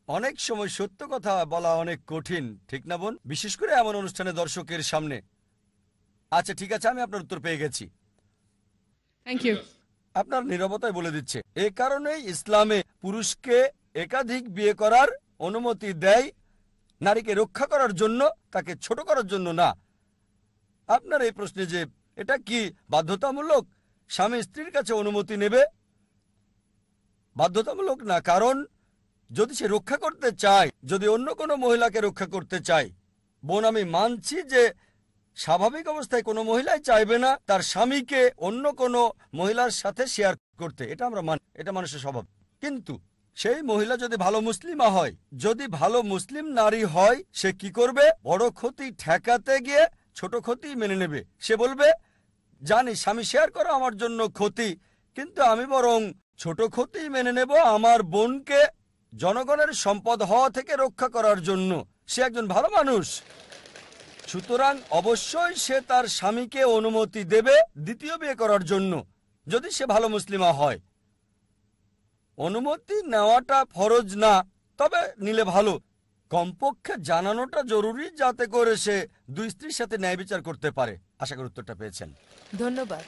অনেক সময় সত্য কথা বলা অনেক কঠিন, ঠিক না বোন? বিশেষ করে এমন অনুষ্ঠানে দর্শকের সামনে। আচ্ছা ঠিক আছে, আমি আপনার উত্তর পেয়ে গেছি। Thank you. আপনার নীরবতায় বলে দিচ্ছে। এ কারণেই ইসলামে পুরুষকে একাধিক বিয়ে করার অনুমতি দেয়, নারীকে রক্ষা করার জন্য, তাকে ছোট করার জন্য না। আপনার এই প্রশ্নে যে এটা কি বাধ্যতামূলক স্বামী স্ত্রীর কাছে অনুমতি নেবে? বাধ্যতামূলক না, কারণ যদি সে রক্ষা করতে চায়, যদি অন্য কোনো মহিলাকে রক্ষা করতে চায়, বোন, আমি মানছি যে স্বাভাবিক অবস্থায় কোনো মহিলাই চাইবে না তার স্বামীকে অন্য কোনো মহিলার সাথে শেয়ার করতে, এটা আমরা মানি, এটা মানুষের স্বভাব। কিন্তু সেই মহিলা যদি ভালো মুসলিমা হয়, যদি ভালো মুসলিম নারী হয়, সে কি করবে? বড় ক্ষতি ঠেকাতে গিয়ে ছোট ক্ষতি মেনে নেবে। সে বলবে, জানি স্বামী শেয়ার করা আমার জন্য ক্ষতি, কিন্তু আমি বরং ছোট ক্ষতি মেনে নেব আমার বোনকে জনগণের সম্পদ হওয়া থেকে রক্ষা করার জন্য। সে একজন ভালো মানুষ, সুতরাং অবশ্যই সে তার স্বামীকে অনুমতি দেবে দ্বিতীয় বিয়ে করার জন্য, যদি সে ভালো মুসলিমা হয়। অনুমতি নেওয়াটা ফরজ না, তবে নিলে ভালো। কমপক্ষে জানানোটা জরুরি, যাতে করে সে দুই স্ত্রীর সাথে ন্যায় বিচার করতে পারে। আশা করি উত্তরটা পেয়েছেন। ধন্যবাদ।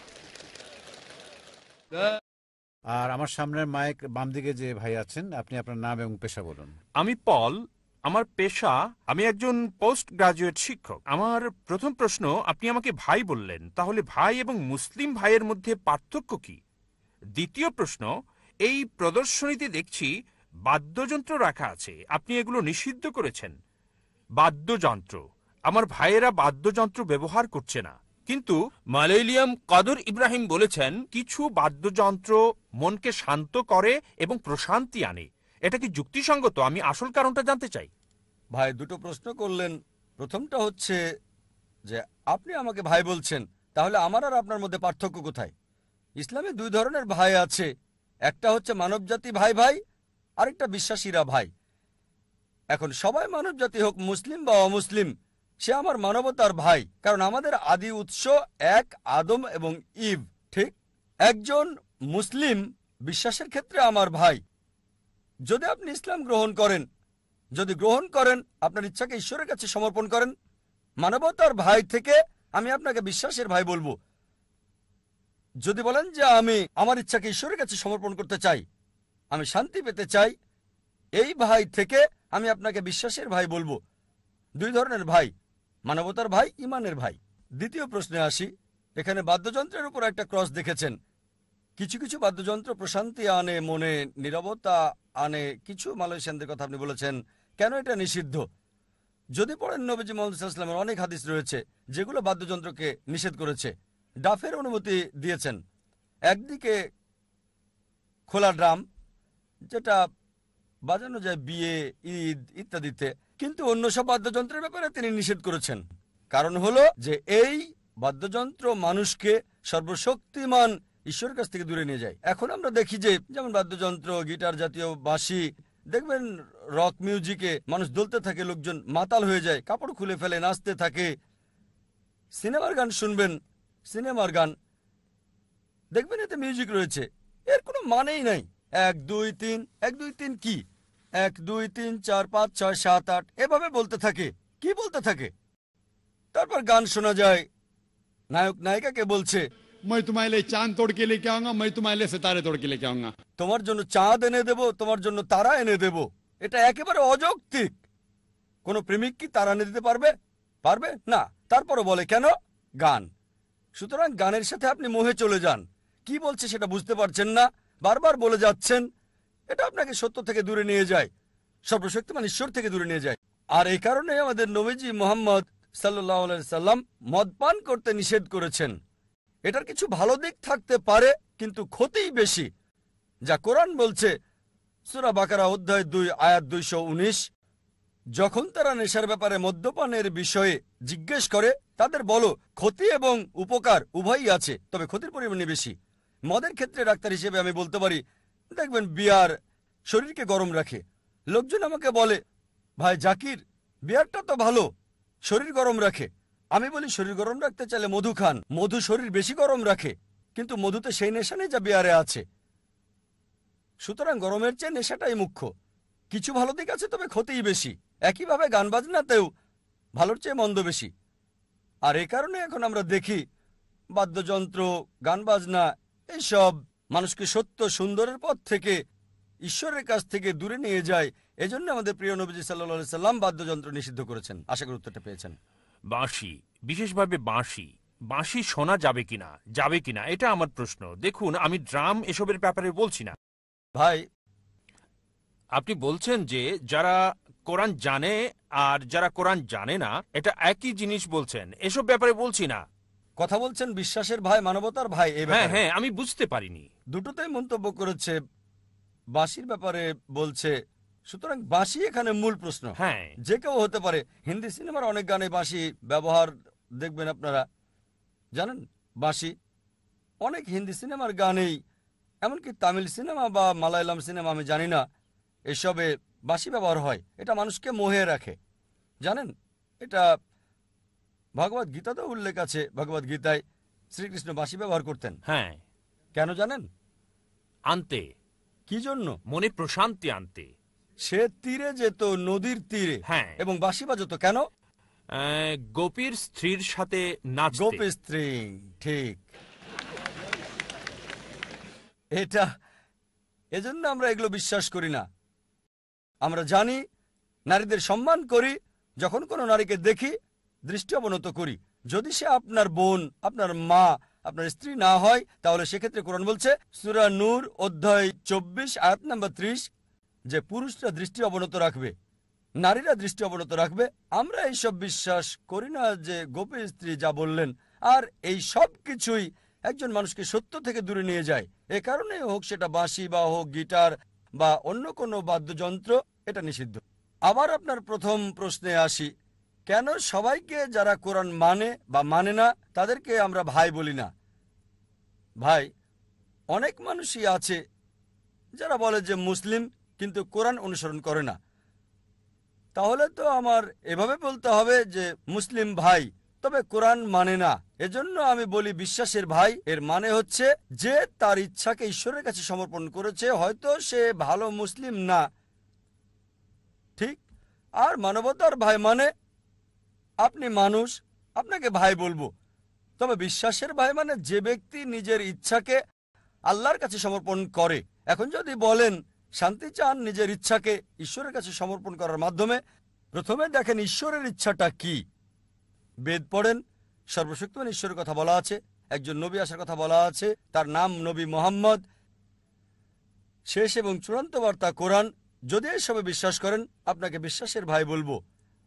আর আমার সামনের মাইক বাম দিকে যে ভাই আছেন, আপনি আপনার নাম এবং পেশা বলুন। আমি পল, আমার পেশা, আমি একজন পোস্ট গ্রাজুয়েট শিক্ষক। আমার প্রথম প্রশ্ন, আপনি আমাকে ভাই বললেন, তাহলে ভাই এবং মুসলিম ভাইয়ের মধ্যে পার্থক্য কি? দ্বিতীয় প্রশ্ন, এই প্রদর্শনীতে দেখছি বাদ্যযন্ত্র রাখা আছে, আপনি এগুলো নিষিদ্ধ করেছেন। বাদ্যযন্ত্র, আমার ভাইয়েরা বাদ্যযন্ত্র ব্যবহার করছে না, কিন্তু মালয়েলিয়াম কদর ইব্রাহিম বলেছেন কিছু বাদ্যযন্ত্র মনকে শান্ত করে এবং প্রশান্তি আনে। এটা কি যুক্তিসঙ্গত? আমি আসল কারণটা জানতে চাই। ভাই দুটো প্রশ্ন করলেন। প্রথমটা হচ্ছে যে আপনি আমাকে ভাই বলছেন, তাহলে আমার আর আপনার মধ্যে পার্থক্য কোথায়? ইসলামে দুই ধরনের ভাই আছে, একটা হচ্ছে মানবজাতি ভাই ভাই, আরেকটা বিশ্বাসীরা ভাই। এখন সবাই মানবজাতি হোক মুসলিম বা অমুসলিম, সে আমার মানবতার ভাই, কারণ আমাদের আদি উৎস এক, আদম এবং ইভ। ঠিক, একজন মুসলিম বিশ্বাসের ক্ষেত্রে আমার ভাই। যদি আপনি ইসলাম গ্রহণ করেন, যদি গ্রহণ করেন, আপনার ইচ্ছাকে ঈশ্বরের কাছে সমর্পণ করেন, মানবতার ভাই থেকে আমি আপনাকে বিশ্বাসের ভাই বলবো। যদি বলেন যে আমি আমার ইচ্ছাকে ঈশ্বরের কাছে সমর্পণ করতে চাই, আমি শান্তি পেতে চাই, এই ভাই থেকে আমি আপনাকে বিশ্বাসের ভাই বলবো। দুই ধরনের ভাই, মানবতার ভাই, ইমানের ভাই। দ্বিতীয় প্রশ্নে আসি। এখানে বাদ্যযন্ত্রের উপর একটা ক্রস দেখেছেন। কিছু কিছু বাদ্যযন্ত্র প্রশান্তি আনে, মনে নীরবতা আনে। কিছু মালয়েশিয়ানদের কথা আপনি বলেছেন, কেন এটা নিষিদ্ধ? যদি পড়েন নবীজি মুহাম্মদ সাল্লাল্লাহু আলাইহি ওয়াসাল্লামের অনেক হাদিস রয়েছে যেগুলো বাদ্যযন্ত্রকে নিষেধ করেছে। ডাফের অনুমতি দিয়েছেন, একদিকে খোলা ড্রাম, যেটা বাজানো যায় বিয়ে, ঈদ ইত্যাদিতে, কিন্তু অন্য সব বাদ্যযন্ত্রের ব্যাপারে তিনি নিষেধ করেছেন। কারণ হলো যে এই বাদ্যযন্ত্র মানুষকে সর্বশক্তিমান ঈশ্বরের কাছ থেকে দূরে নিয়ে যায়। এখন আমরা দেখি যে যেমন বাদ্যযন্ত্র, গিটার জাতীয় বাঁশি, দেখবেন রক মিউজিকে মানুষ দুলতে থাকে, লোকজন মাতাল হয়ে যায়, কাপড় খুলে ফেলে, নাচতে থাকে। সিনেমার গান শুনবেন, সিনেমার গান দেখবেন এতে মিউজিক রয়েছে, এর কোনো মানেই নাই। 1 2 3 1 2 3 কি 1 2 3 4 5 6 7 8 এভাবে বলতে থাকে। কি বলতে থাকে? তারপর গান শোনা যায়, নায়ক নায়িকাকে বলছে, मैं तुम्हारे लिए चांद तोड़ के लेके आऊंगा, मैं तुम्हारे लिए सितारे तोड़ के लेके आऊंगा। তোমার জন্য চাঁদ এনে দেব, তোমার জন্য তারা এনে দেব। এটা একেবারে অযৌক্তিক। কোন প্রেমিক কি তারা এনে দিতে পারবে? পারবে না। তারপরও বলে কেন? গান। সুতরাং গানের সাথে আপনি মোহে চলে যান। কি বলছে সেটা বুঝতে পারছেন না, বারবার বলে যাচ্ছেন। এটা আপনাকে সত্য থেকে দূরে নিয়ে যায়, সর্বশক্তিমান ঈশ্বর থেকে দূরে নিয়ে যায়। আর এই কারণে আমাদের নবীজি মুহাম্মদ সাল্লাল্লাহু আলাইহি সাল্লাম মদপান করতে নিষেধ করেছেন। এটার কিছু ভালো দিক থাকতে পারে, কিন্তু ক্ষতিই বেশি। যা কোরআন বলছে সূরা বাকারা অধ্যায় 2 আয়াত 219, যখন তারা নেশার ব্যাপারে মদ্যপানের বিষয়ে জিজ্ঞেস করে তাদের বলো ক্ষতি এবং উপকার উভয়ই আছে, তবে ক্ষতির পরিমাণে বেশি। মদের ক্ষেত্রে ডাক্তার হিসেবে আমি বলতে পারি, দেখবেন বিয়ার শরীরকে গরম রাখে। লোকজন আমাকে বলে, ভাই জাকির, বিয়ারটা তো ভালো, শরীর গরম রাখে। আমি বলি, শরীর গরম রাখতে চাইলে মধু খান, মধু শরীর বেশি গরম রাখে, কিন্তু মধুতে সেই নেশা নেই যা বিয়ারে আছে। সুতরাং গরমের চেয়ে নেশাটাই মুখ্য। কিছু ভালো দিক আছে, তবে ক্ষতিই বেশি। একইভাবে গান বাজনাতেও ভালোর চেয়ে মন্দ বেশি। আর এই কারণে এখন আমরা দেখি বাদ্যযন্ত্র, গান বাজনা এইসব মানুষকে সত্য সুন্দরের পথ থেকে, ঈশ্বরের কাছ থেকে দূরে নিয়ে যায়। এজন্য আমাদের প্রিয় নবীজি সাল্লাল্লাহু আলাইহি সাল্লাম বাদ্যযন্ত্র নিষিদ্ধ করেছেন। আশা করি উত্তরটা পেয়েছেন। বাঁশি, বিশেষভাবে বাঁশি, বাঁশি শোনা যাবে কিনা, যাবে কিনা, এটা আমার প্রশ্ন। দেখুন, আমি ড্রাম এসবের ব্যাপারে বলছি না। ভাই, আপনি বলছেন যে যারা কোরআন জানে আর যারা কোরআন জানে না এটা একই জিনিস বলছেন, এসব ব্যাপারে বলছি না। কথা বলছেন বিশ্বাসের ভাই, মানবতার ভাই, এই হ্যাঁ ব্যাপারে হ্যাঁ, আমি বুঝতে পারিনি। দুটোতেই মন্তব্য করেছে, বাঁশির ব্যাপারে বলছে। সুতরাং বাঁশি এখানে মূল প্রশ্ন। হ্যাঁ, যে কেউ হতে পারে। হিন্দি সিনেমার অনেক গানে বাঁশি ব্যবহার দেখবেন আপনারা, জানেন বাঁশি অনেক হিন্দি সিনেমার গানেই, এমনকি তামিল সিনেমা বা মালায়ালাম সিনেমা আমি জানি না, এসবে বাঁশি ব্যবহার হয়। এটা মানুষকে মোহে রাখে, জানেন। এটা ভগবদ গীতাতেও উল্লেখ আছে। ভগবদ গীতায় শ্রীকৃষ্ণ বাঁশি ব্যবহার করতেন। হ্যাঁ, কেন জানেন? আনতে, কি জন্য? মনে প্রশান্তি আনতে। সে তীরে যেত, নদীর তীরে, হ্যাঁ, এবং বাঁশি বাজত কেন? গোপীর স্ত্রীর সাথে নাচতে। গোপী স্ত্রী, ঠিক। এটা এজন্য আমরা এগুলো বিশ্বাস করি না। আমরা জানি, নারীদের সম্মান করি, যখন কোনো নারীকে দেখি দৃষ্টি অবনত করি। যদি সে আপনার বোন, আপনার মা, আপনার স্ত্রী না হয়, তাহলে সেক্ষেত্রে কোরআন বলছে সূরা নূর অধ্যায় 24 আয়াত নাম্বার 30 যে পুরুষরা দৃষ্টি অবনত রাখবে, নারীরা দৃষ্টি অবনত রাখবে। আমরা এইসব বিশ্বাস করি না যে গোপী স্ত্রী যা বললেন। আর এই সব কিছুই একজন মানুষকে সত্য থেকে দূরে নিয়ে যায়। এ কারণে হোক সেটা বাঁশি বা হোক গিটার বা অন্য কোনো বাদ্যযন্ত্র, এটা নিষিদ্ধ। আবার আপনার প্রথম প্রশ্নে আসি, কেন সবাইকে যারা কোরআন মানে বা মানে না তাদেরকে আমরা ভাই বলি না? ভাই, অনেক মানুষই আছে যারা বলে যে মুসলিম কিন্তু কোরআন অনুসরণ করে না। তাহলে তো আমার এভাবে বলতে হবে যে মুসলিম ভাই, তবে কোরআন মানে না। এজন্য আমি বলি বিশ্বাসের ভাই, এর মানে হচ্ছে যে তার ইচ্ছাকে ঈশ্বরের কাছে সমর্পণ করেছে। হয়তো সে ভালো মুসলিম না, ঠিক। আর মানবতার ভাই মানে আপনি মানুষ, আপনাকে ভাই বলবো। তবে বিশ্বাসের ভাই মানে যে ব্যক্তি নিজের ইচ্ছাকে আল্লাহর কাছে সমর্পণ করে। এখন যদি বলেন শান্তি চান নিজের ইচ্ছাকে ঈশ্বরের কাছে সমর্পণ করার মাধ্যমে, প্রথমে দেখেন ঈশ্বরের ইচ্ছাটা কি। বেদ পড়েন, সর্বশক্তিমান ঈশ্বরের কথা বলা আছে, একজন নবী আসার কথা বলা আছে, তার নাম নবী মোহাম্মদ, শেষ এবং চূড়ান্ত বার্তা কোরআন। যদি এসবে বিশ্বাস করেন, আপনাকে বিশ্বাসের ভাই বলবো।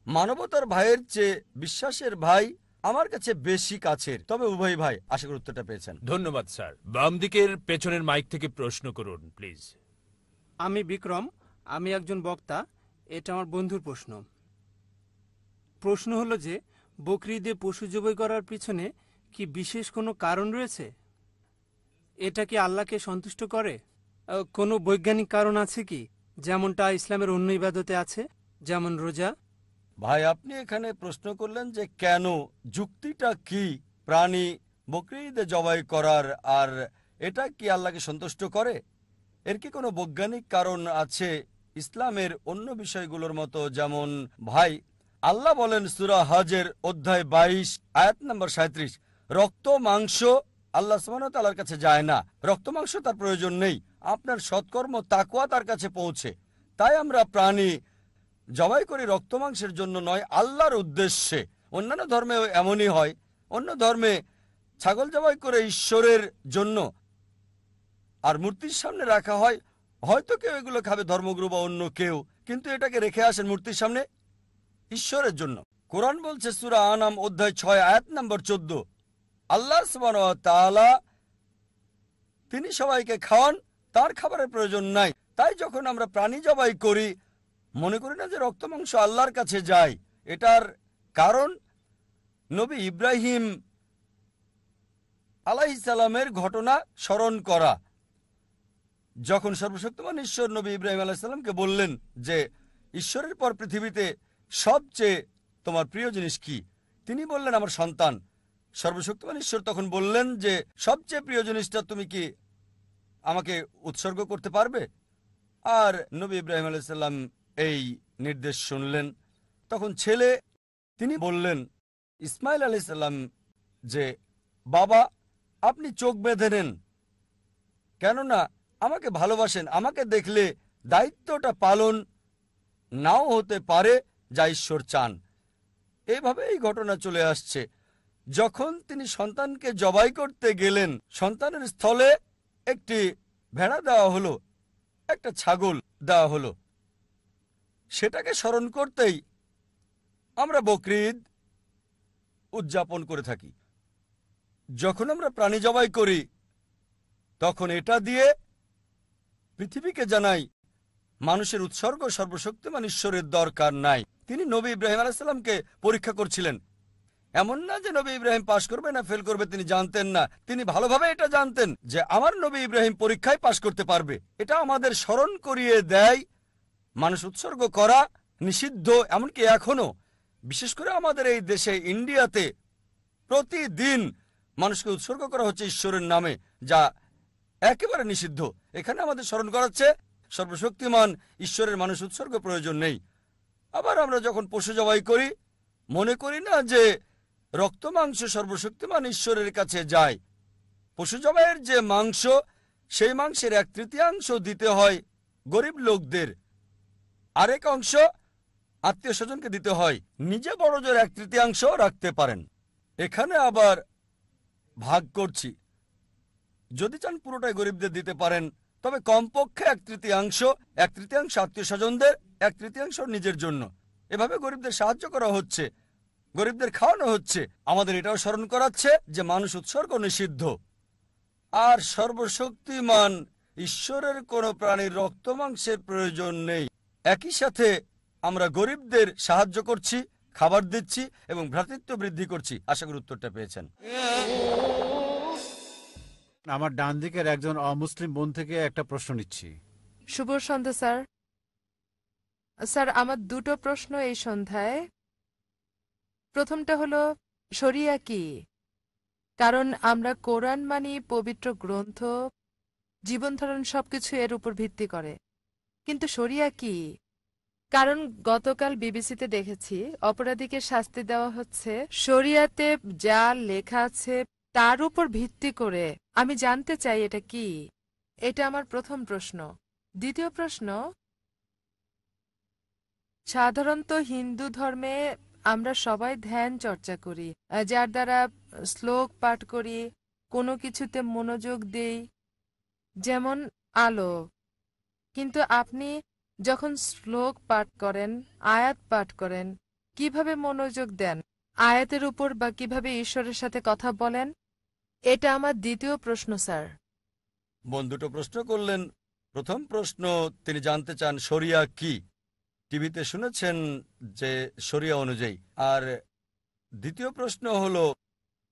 মানবতার ভাইয়ের চেয়ে বিশ্বাসের ভাই আমার কাছে বেশি কাছের। তবে উভয় ভাই। আশা করি উত্তরটা পেয়েছেন। ধন্যবাদ স্যার। বাম দিকের পেছনের মাইক থেকে প্রশ্ন করুন প্লিজ। আমি বিক্রম, আমি একজন বক্তা। এটা আমার বন্ধুর প্রশ্ন হলো যে বকরি ঈদে পশু জবাই করার পিছনে কি বিশেষ কোনো কারণ রয়েছে? এটা কি আল্লাহকে সন্তুষ্ট করে? কোনো বৈজ্ঞানিক কারণ আছে কি, যেমনটা ইসলামের অন্য ইবাদতে আছে, যেমন রোজা? ভাই, আপনি এখানে প্রশ্ন করলেন যে কেন, যুক্তিটা কি প্রাণী বকরি ঈদে জবাই করার, আর এটা কি আল্লাহকে সন্তুষ্ট করে? এর কি কোনো বৈজ্ঞানিক কারণ আছে ইসলামের অন্য বিষয়গুলোর মতো? যেমন ভাই, আল্লাহ বলেন সূরা হজের অধ্যায় 22 আয়াত নম্বর 37, রক্ত মাংস আল্লাহ সুবহানাহু ওয়া তাআলার কাছে যায় না, রক্ত মাংস তার প্রয়োজন নেই, আপনার সৎকর্ম তাকওয়া তার কাছে পৌঁছে। তাই আমরা প্রাণী জবাই করি রক্ত মাংসের জন্য নয়, আল্লাহর উদ্দেশ্যে। অন্যান্য ধর্মেও এমনই হয়। অন্য ধর্মে ছাগল জবাই করে ঈশ্বরের জন্য আর মূর্তির সামনে রাখা হয়। হয়তো কেউ এগুলো খাবে, ধর্মগুরু বা অন্য কেউ, কিন্তু এটাকে রেখে আসেন মূর্তির সামনে ঈশ্বরের জন্য। কোরআন বলছে সূরা আনাম অধ্যায় 6 আয়াত নম্বর 14, আল্লাহ সুবহানাহু ওয়া তাআলা তিনি সবাইকে খাওয়ান, তার খাবারের প্রয়োজন নাই। তাই যখন আমরা প্রাণী জবাই করি, মনে করি না যে রক্ত মাংস আল্লাহর কাছে যায়। এটার কারণ নবী ইব্রাহিম আলাইহিস সালামের ঘটনা স্মরণ করা। যখন সর্বশক্তিমান ঈশ্বর নবী ইব্রাহিম আলাইহিস সালামকে বললেন যে ঈশ্বরের পর পৃথিবীতে সবচেয়ে তোমার প্রিয় জিনিস কি, তিনি বললেন আমার সন্তান। সর্বশক্তিমান ঈশ্বর তখন বললেন যে সবচেয়ে প্রিয় জিনিসটা তুমি কি আমাকে উৎসর্গ করতে পারবে? আর নবী ইব্রাহিম আলাইহিস সালাম এই নির্দেশ শুনলেন। তখন ছেলে তিনি বললেন ইসমাইল আলাইহিস সালাম যে বাবা আপনি চোখ বেঁধে নেন, কেননা আমাকে ভালোবাসেন, আমাকে দেখলে দায়িত্বটা পালন নাও হতে পারে যা ঈশ্বর চান। এইভাবে এই ঘটনা চলে আসছে। যখন তিনি সন্তানকে জবাই করতে গেলেন, সন্তানের স্থলে একটি ভেড়া দেওয়া হলো, একটা ছাগল দেওয়া হলো। সেটাকে স্মরণ করতেই আমরা বকরিদ উদযাপন করে থাকি। যখন আমরা প্রাণী জবাই করি তখন এটা দিয়ে পৃথিবীকে জানাই মানুষের উৎসর্গ সর্বশক্তিমান ঈশ্বরের দরকার নাই। তিনি নবী ইব্রাহিম আলাইহিসসালামকে পরীক্ষা করছিলেন। এমন না যে নবী ইব্রাহিম পাশ করবে না ফেল করবে, তিনি জানতেন না। তিনি ভালোভাবে এটা জানতেন যে আমার নবী ইব্রাহিম পরীক্ষায় পাশ করতে পারবে। এটা আমাদের স্মরণ করিয়ে দেয় মানুষ উৎসর্গ করা নিষিদ্ধ। এমনকি এখনো বিশেষ করে আমাদের এই দেশে ইন্ডিয়াতে প্রতিদিন মানুষকে উৎসর্গ করা হচ্ছে ঈশ্বরের নামে, যা একেবারে নিষিদ্ধ। এখানে আমাদের স্মরণ করাচ্ছে সর্বশক্তিমান ঈশ্বরের মানুষ উৎসর্গ প্রয়োজন নেই। আবার আমরা যখন পশু জবাই করি মনে করি না যে রক্ত মাংস সর্বশক্তিমান ঈশ্বরের কাছে যায়। পশু জবাইয়ের যে মাংস, সেই মাংসের 1/3 দিতে হয় গরিব লোকদের, আরেক অংশ আত্মীয় স্বজনকে দিতে হয়। নিজে বড় জোর 1/3 রাখতে পারেন। এখানে আবার ভাগ করছি, যদি চান পুরোটাই গরিবদের দিতে পারেন, তবে কমপক্ষে 1/3 আত্মীয় স্বজনদের, 1/3 নিজের জন্য। এভাবে গরিবদের সাহায্য করা হচ্ছে, গরিবদের খাওয়ানো হচ্ছে। আমাদের এটাও স্মরণ করাচ্ছে যে মানুষ উৎসর্গ নিষিদ্ধ। আর সর্বশক্তিমান ঈশ্বরের কোনো প্রাণীর রক্ত মাংসের প্রয়োজন নেই। একই সাথে আমরা গরিবদের সাহায্য করছি, খাবার দিচ্ছি এবং ভ্রাতৃত্ব বৃদ্ধি করছি। আশা করি উত্তরটা পেয়েছেন। আমার ডান দিকের একজন অমুসলিম বোন থেকে একটা প্রশ্ন নিচ্ছি। শুভ সন্ধ্যা স্যার। স্যার, আমার দুটো প্রশ্ন এই সন্ধ্যায়। প্রথমটা হলো শরিয়া কি? কারণ আমরা কোরআন মানি পবিত্র গ্রন্থ, জীবনধারণ সবকিছু এর উপর ভিত্তি করে। কিন্তু শরিয়া কি? কারণ গতকাল বিবিসিতে দেখেছি অপরাধীকে শাস্তি দেওয়া হচ্ছে শরিয়াতে যা লেখা আছে তার উপর ভিত্তি করে। আমি জানতে চাই এটা কি। এটা আমার প্রথম প্রশ্ন। দ্বিতীয় প্রশ্ন, সাধারণত হিন্দু ধর্মে আমরা সবাই ধ্যান চর্চা করি, যার দ্বারা শ্লোক পাঠ করি, কোনো কিছুতে মনোযোগ দেই, যেমন আলো। কিন্তু আপনি যখন শ্লোক পাঠ করেন, আয়াত পাঠ করেন, কিভাবে মনোযোগ দেন আয়াতের উপর, বা কিভাবে ঈশ্বরের সাথে কথা বলেন? এটা আমার দ্বিতীয় প্রশ্ন স্যার। বন্ধুটো প্রশ্ন করলেন। প্রথম প্রশ্ন, তিনি জানতে চান শরিয়া কি। টিভিতে শুনেছেন যে শরিয়া অনুযায়ী। আর দ্বিতীয় প্রশ্ন হলো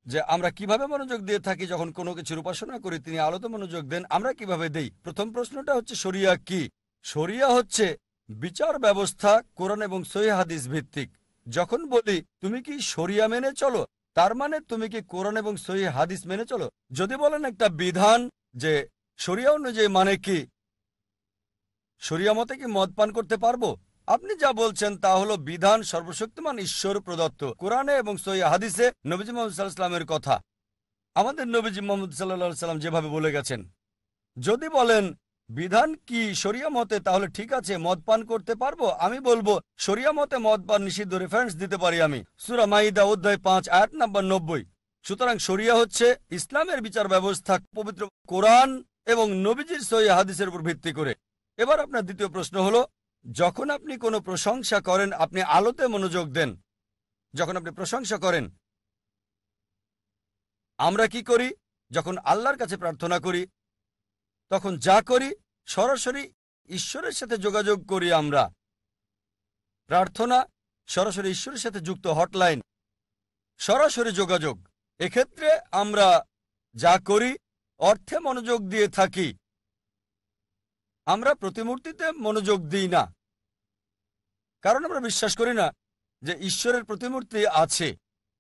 যে আমরা কিভাবে মনোযোগ দিয়ে থাকি যখন কোনো কিছুর উপাসনা করি, তিনি আলোতে মনোযোগ দেন, আমরা কিভাবে দেই। প্রথম প্রশ্নটা হচ্ছে শরিয়া কি। শরিয়া হচ্ছে বিচার ব্যবস্থা, কোরআন এবং সহিহ হাদিস ভিত্তিক। যখন বলি তুমি কি শরিয়া মেনে চলো, তার মানে তুমি কি কোরআন এবং সহিহ হাদিস মেনে চলো। যদি বলেন একটা বিধান যে শরিয়া অনুযায়ী মানে কি, শরিয়া মতে কি মদ পান করতে পারবো, আপনি যা বলছেন তা হলো বিধান সর্বশক্তিমান ঈশ্বর প্রদত্ত কোরআনে এবং সহিহ হাদিসে নবীজি মুহাম্মদ সাল্লাল্লাহু আলাইহি ওয়াসাল্লামের কথা। আমাদের নবীজি মুহাম্মদ সাল্লাল্লাহু আলাইহি ওয়াসাল্লাম যেভাবে বলে গেছেন। যদি বলেন বিধান কি শরিয়া মতে, তাহলে ঠিক আছে মদ পান করতে পারবো। আমি বলবো শরিয়া মতে মদ পান নিষিদ্ধ, রেফারেন্স দিতে পারি আমি সূরা মাইদা অধ্যায় 5 আয়াত নাম্বার 90। সুতরাং শরিয়া হচ্ছে ইসলামের বিচার ব্যবস্থা পবিত্র কোরআন এবং নবীজির সহিহ হাদিসের উপর ভিত্তি করে। এবার আপনার দ্বিতীয় প্রশ্ন হলো, যখন আপনি কোনো প্রশংসা করেন আপনি আলোতে মনোযোগ দেন। যখন আপনি প্রশংসা করেন, আমরা কি করি? যখন আল্লাহর কাছে প্রার্থনা করি তখন যা করি সরাসরি ঈশ্বরের সাথে যোগাযোগ করি। আমরা প্রার্থনা সরাসরি ঈশ্বরের সাথে যুক্ত হটলাইন, সরাসরি যোগাযোগ। এক্ষেত্রে আমরা যা করি অর্থে মনোযোগ দিয়ে থাকি। আমরা প্রতিমূর্তিতে মনোযোগ দিই না, কারণ আমরা বিশ্বাস করি না যে ঈশ্বরের প্রতিমূর্তি আছে।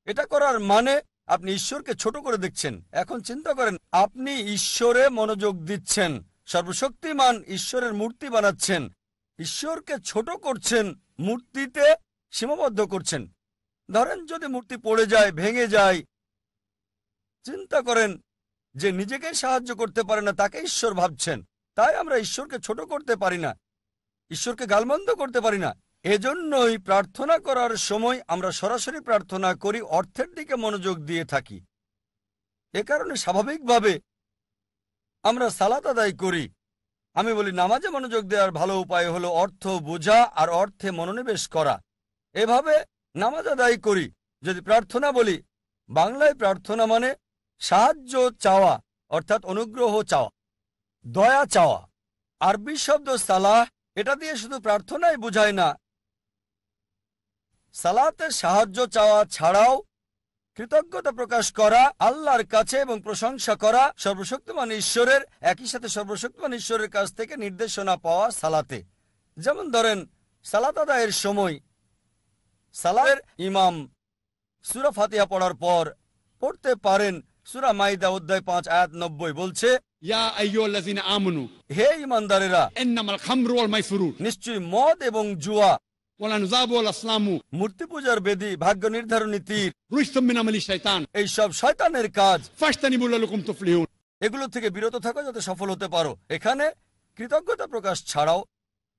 এটা করার মানে আপনি ঈশ্বরকে ছোট করে দেখছেন। এখন চিন্তা করেন, আপনি ঈশ্বরে মনোযোগ দিচ্ছেন, সর্বশক্তিমান ঈশ্বরের মূর্তি বানাচ্ছেন, ঈশ্বরকে ছোট করছেন, মূর্তিতে সীমাবদ্ধ করছেন। ধরেন যদি মূর্তি পড়ে যায়, ভেঙে যায়, চিন্তা করেন যে নিজেকে সাহায্য করতে পারে না তাকে ঈশ্বর ভাবছেন। তাই আমরা ঈশ্বরকে ছোট করতে পারি না, ঈশ্বরকে গালমন্দ করতে পারি না। এজন্যই প্রার্থনা করার সময় আমরা সরাসরি প্রার্থনা করি, অর্থের দিকে মনোযোগ দিয়ে থাকি। এ কারণে স্বাভাবিকভাবে আমরা সালাত আদায় করি, আমি বলি নামাজে মনোযোগ দেওয়ার ভালো উপায় হলো অর্থ বোঝা আর অর্থে মনোনিবেশ করা। এভাবে নামাজ আদায় করি। যদি প্রার্থনা বলি, বাংলায় প্রার্থনা মানে সাহায্য চাওয়া, অর্থাৎ অনুগ্রহ চাওয়া, দয়া চাওয়া। আরবি শব্দ সালাহ, এটা দিয়ে শুধু প্রার্থনাই বোঝায় না, সালাতে সাহায্য চাওয়া ছাড়াও কৃতজ্ঞতা প্রকাশ করা আল্লাহর কাছে এবং প্রশংসা করা সর্বশক্তিমান ঈশ্বরের, একই সাথে সর্বশক্তিমান ঈশ্বরের কাছ থেকে নির্দেশনা পাওয়া সালাতে। যেমন ধরেন সালাত আদায়ের সময় সালাতের ইমাম সূরা ফাতিহা পড়ার পর পড়তে পারেন সূরা মাইদা অধ্যায় 5 আয়াত 90 বলছে, ইয়া আইয়ুহাল্লাযীনা আমানু, হে ঈমানদারেরা, ইন্নামাল খামরু ওয়াল মাইসিরু, নিশ্চয়ই মদ এবং জুয়া, ওয়াল আনযাবু ওয়াল আসলামু, মূর্তি পূজার বেদী, ভাগ্য নির্ধারণী তীর, রিজসুম মিন আমালি শাইতান, এই সব শয়তানের কাজ, ফাজতানিবু লাকুম তুফলিহুন। এগুলো থেকে বিরত থাকো যাতে সফল হতে পারো। এখানে কৃতজ্ঞতা প্রকাশ ছাড়াও,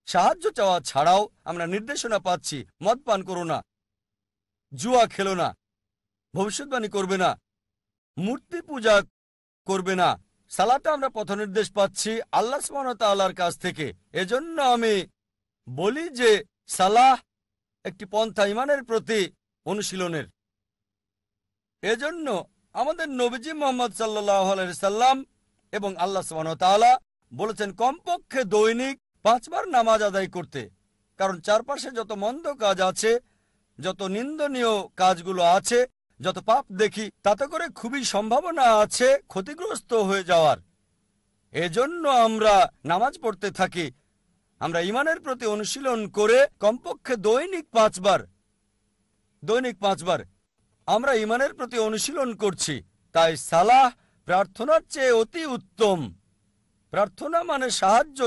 সাহায্য চাওয়া ছাড়াও আমরা নির্দেশনা পাচ্ছি, মদ পান করো না, জুয়া খেলো না, ভবিষ্যৎবাণী করবে না, মূর্তি পূজা করবে না। সালাতে আমরা পথ নির্দেশ পাচ্ছি আল্লাহ সুবহানাহু ওয়া তাআলার কাছ থেকে। এজন্য আমি বলি যে সালাহ একটি পন্থা ঈমানের প্রতি অনুশীলনের। এজন্য আমাদের নবীজি মুহাম্মদ সাল্লাল্লাহু আলাইহি সাল্লাম এবং আল্লাহ সুবহানাহু ওয়া তাআলা বলেছেন কমপক্ষে দৈনিক 5 বার নামাজ আদায় করতে। কারণ চারপাশে যত মন্দ কাজ আছে, যত নিন্দনীয় কাজগুলো আছে, যত পাপ দেখি, তাতে করে খুবই সম্ভাবনা আছে ক্ষতিগ্রস্ত হয়ে যাওয়ার। এজন্য আমরা নামাজ পড়তে থাকি। আমরা ঈমানের প্রতি অনুশীলন করে কমপক্ষে দৈনিক 5 বার আমরা ঈমানের প্রতি অনুশীলন করছি। তাই সালাহ প্রার্থনার চেয়ে অতি উত্তম। প্রার্থনা মানে সাহায্য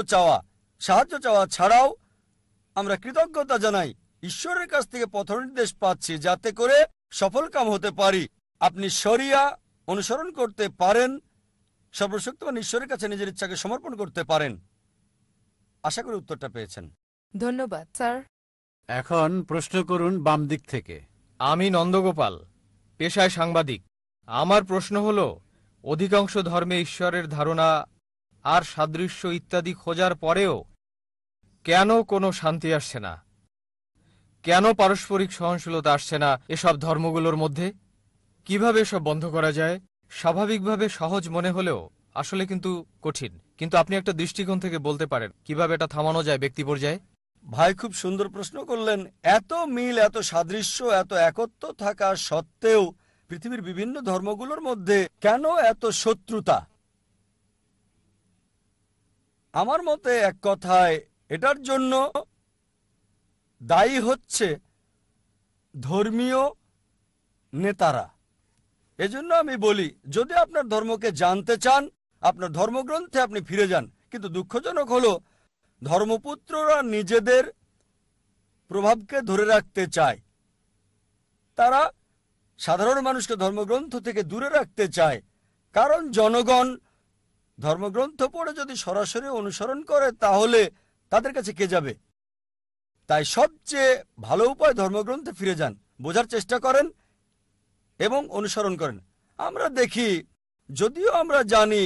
চাওয়া ছাড়াও আমরা কৃতজ্ঞতা জানাই, ঈশ্বরের কাছ থেকে পথনির্দেশ পাচ্ছি যাতে করে সফল কাম হতে পারি। আপনি শরিয়া অনুসরণ করতে পারেন, সর্বশক্তিমান ঈশ্বরের কাছে নিজের ইচ্ছাকে সমর্পণ করতে পারেন। আশা করি উত্তরটা পেয়েছেন। ধন্যবাদ স্যার। এখন প্রশ্ন করুন বাম দিক থেকে। আমি নন্দগোপাল, পেশায় সাংবাদিক। আমার প্রশ্ন হল, অধিকাংশ ধর্মে ঈশ্বরের ধারণা আর সাদৃশ্য ইত্যাদি খোঁজার পরেও কেন কোনো শান্তি আসছে না? কেন পারস্পরিক সহনশীলতা আসছে না এসব ধর্মগুলোর মধ্যে? কিভাবে এসব বন্ধ করা যায়? স্বাভাবিকভাবে সহজ মনে হলেও আসলে কিন্তু কঠিন। কিন্তু আপনি একটা দৃষ্টিকোণ থেকে বলতে পারেন কিভাবে এটা থামানো যায় ব্যক্তি পর্যায়ে? ভাই খুব সুন্দর প্রশ্ন করলেন। এত মিল, এত সাদৃশ্য, এত একত্ব থাকা সত্ত্বেও পৃথিবীর বিভিন্ন ধর্মগুলোর মধ্যে কেন এত শত্রুতা? আমার মতে এক কথায় এটার জন্য দায়ী হচ্ছে ধর্মীয় নেতারা। এজন্য আমি বলি, যদি আপনার ধর্মকে জানতে চান, আপনার ধর্মগ্রন্থে আপনি ফিরে যান। কিন্তু দুঃখজনক হলো ধর্মপুত্ররা নিজেদের প্রভাবকে ধরে রাখতে চায়। তারা সাধারণ মানুষকে ধর্মগ্রন্থ থেকে দূরে রাখতে চায়, কারণ জনগণ ধর্মগ্রন্থ পড়ে যদি সরাসরি অনুসরণ করে তাহলে তাদের কাছে কে যাবে? তাই সবচেয়ে ভালো উপায় ধর্মগ্রন্থে ফিরে যান, বোঝার চেষ্টা করেন এবং অনুসরণ করেন। আমরা দেখি, যদিও আমরা জানি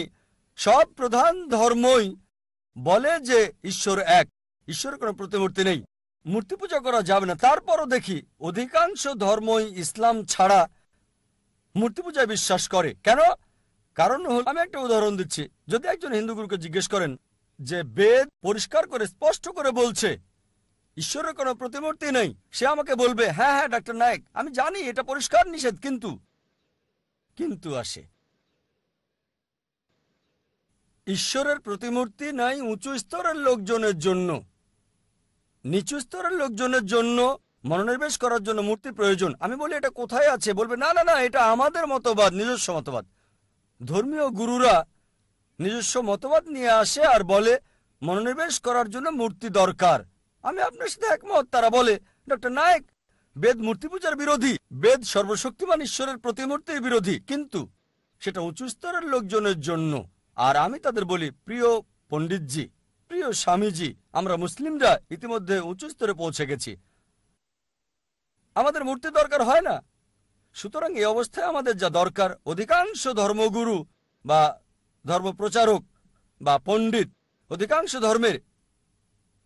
সব প্রধান ধর্মই বলে যে ঈশ্বর এক, ঈশ্বরের কোনো প্রতিমূর্তি নেই, মূর্তি পূজা করা যাবে না, তারপরও দেখি অধিকাংশ ধর্মই ইসলাম ছাড়া মূর্তি পূজায় বিশ্বাস করে। কেন? কারণ হল, আমি একটা উদাহরণ দিচ্ছি। যদি একজন হিন্দু গুরুকে জিজ্ঞেস করেন যে বেদ পরিষ্কার করে স্পষ্ট করে বলছে ঈশ্বরের কোনো প্রতিমূর্তি নেই, সে আমাকে বলবে, হ্যাঁ হ্যাঁ ডাক্তার নায়েক, আমি জানি এটা পরিষ্কার নিষেধ, কিন্তু আসে ঈশ্বরের প্রতিমূর্তি নাই উঁচু স্তরের লোকজনের জন্য। নিচু স্তরের লোকজনের জন্য মনোনিবেশ করার জন্য মূর্তি প্রয়োজন। আমি বলি, এটা কোথায় আছে? বলবে, না না না, এটা আমাদের মতবাদ, নিজস্ব মতবাদ। ধর্মীয় গুরুরা নিজস্ব মতবাদ নিয়ে আসে আর বলে মনোনিবেশ করার জন্য মূর্তি দরকার। আমি আপনার সাথে একমত। তারা বলে, ডক্টর নায়েক, বেদ মূর্তি পূজার বিরোধী, বেদ সর্বশক্তিমান ঈশ্বরের প্রতিমূর্তির বিরোধী, কিন্তু সেটা উঁচু স্তরের লোকজনের জন্য। আর আমি তাদের বলি, প্রিয় পণ্ডিতজি, প্রিয় স্বামীজি, আমরা মুসলিমরা ইতিমধ্যে উঁচু স্তরে পৌঁছে গেছি, আমাদের মূর্তি দরকার হয় না। সুতরাং এই অবস্থায় আমাদের যা দরকার, অধিকাংশ ধর্মগুরু বা ধর্মপ্রচারক বা পণ্ডিত অধিকাংশ ধর্মের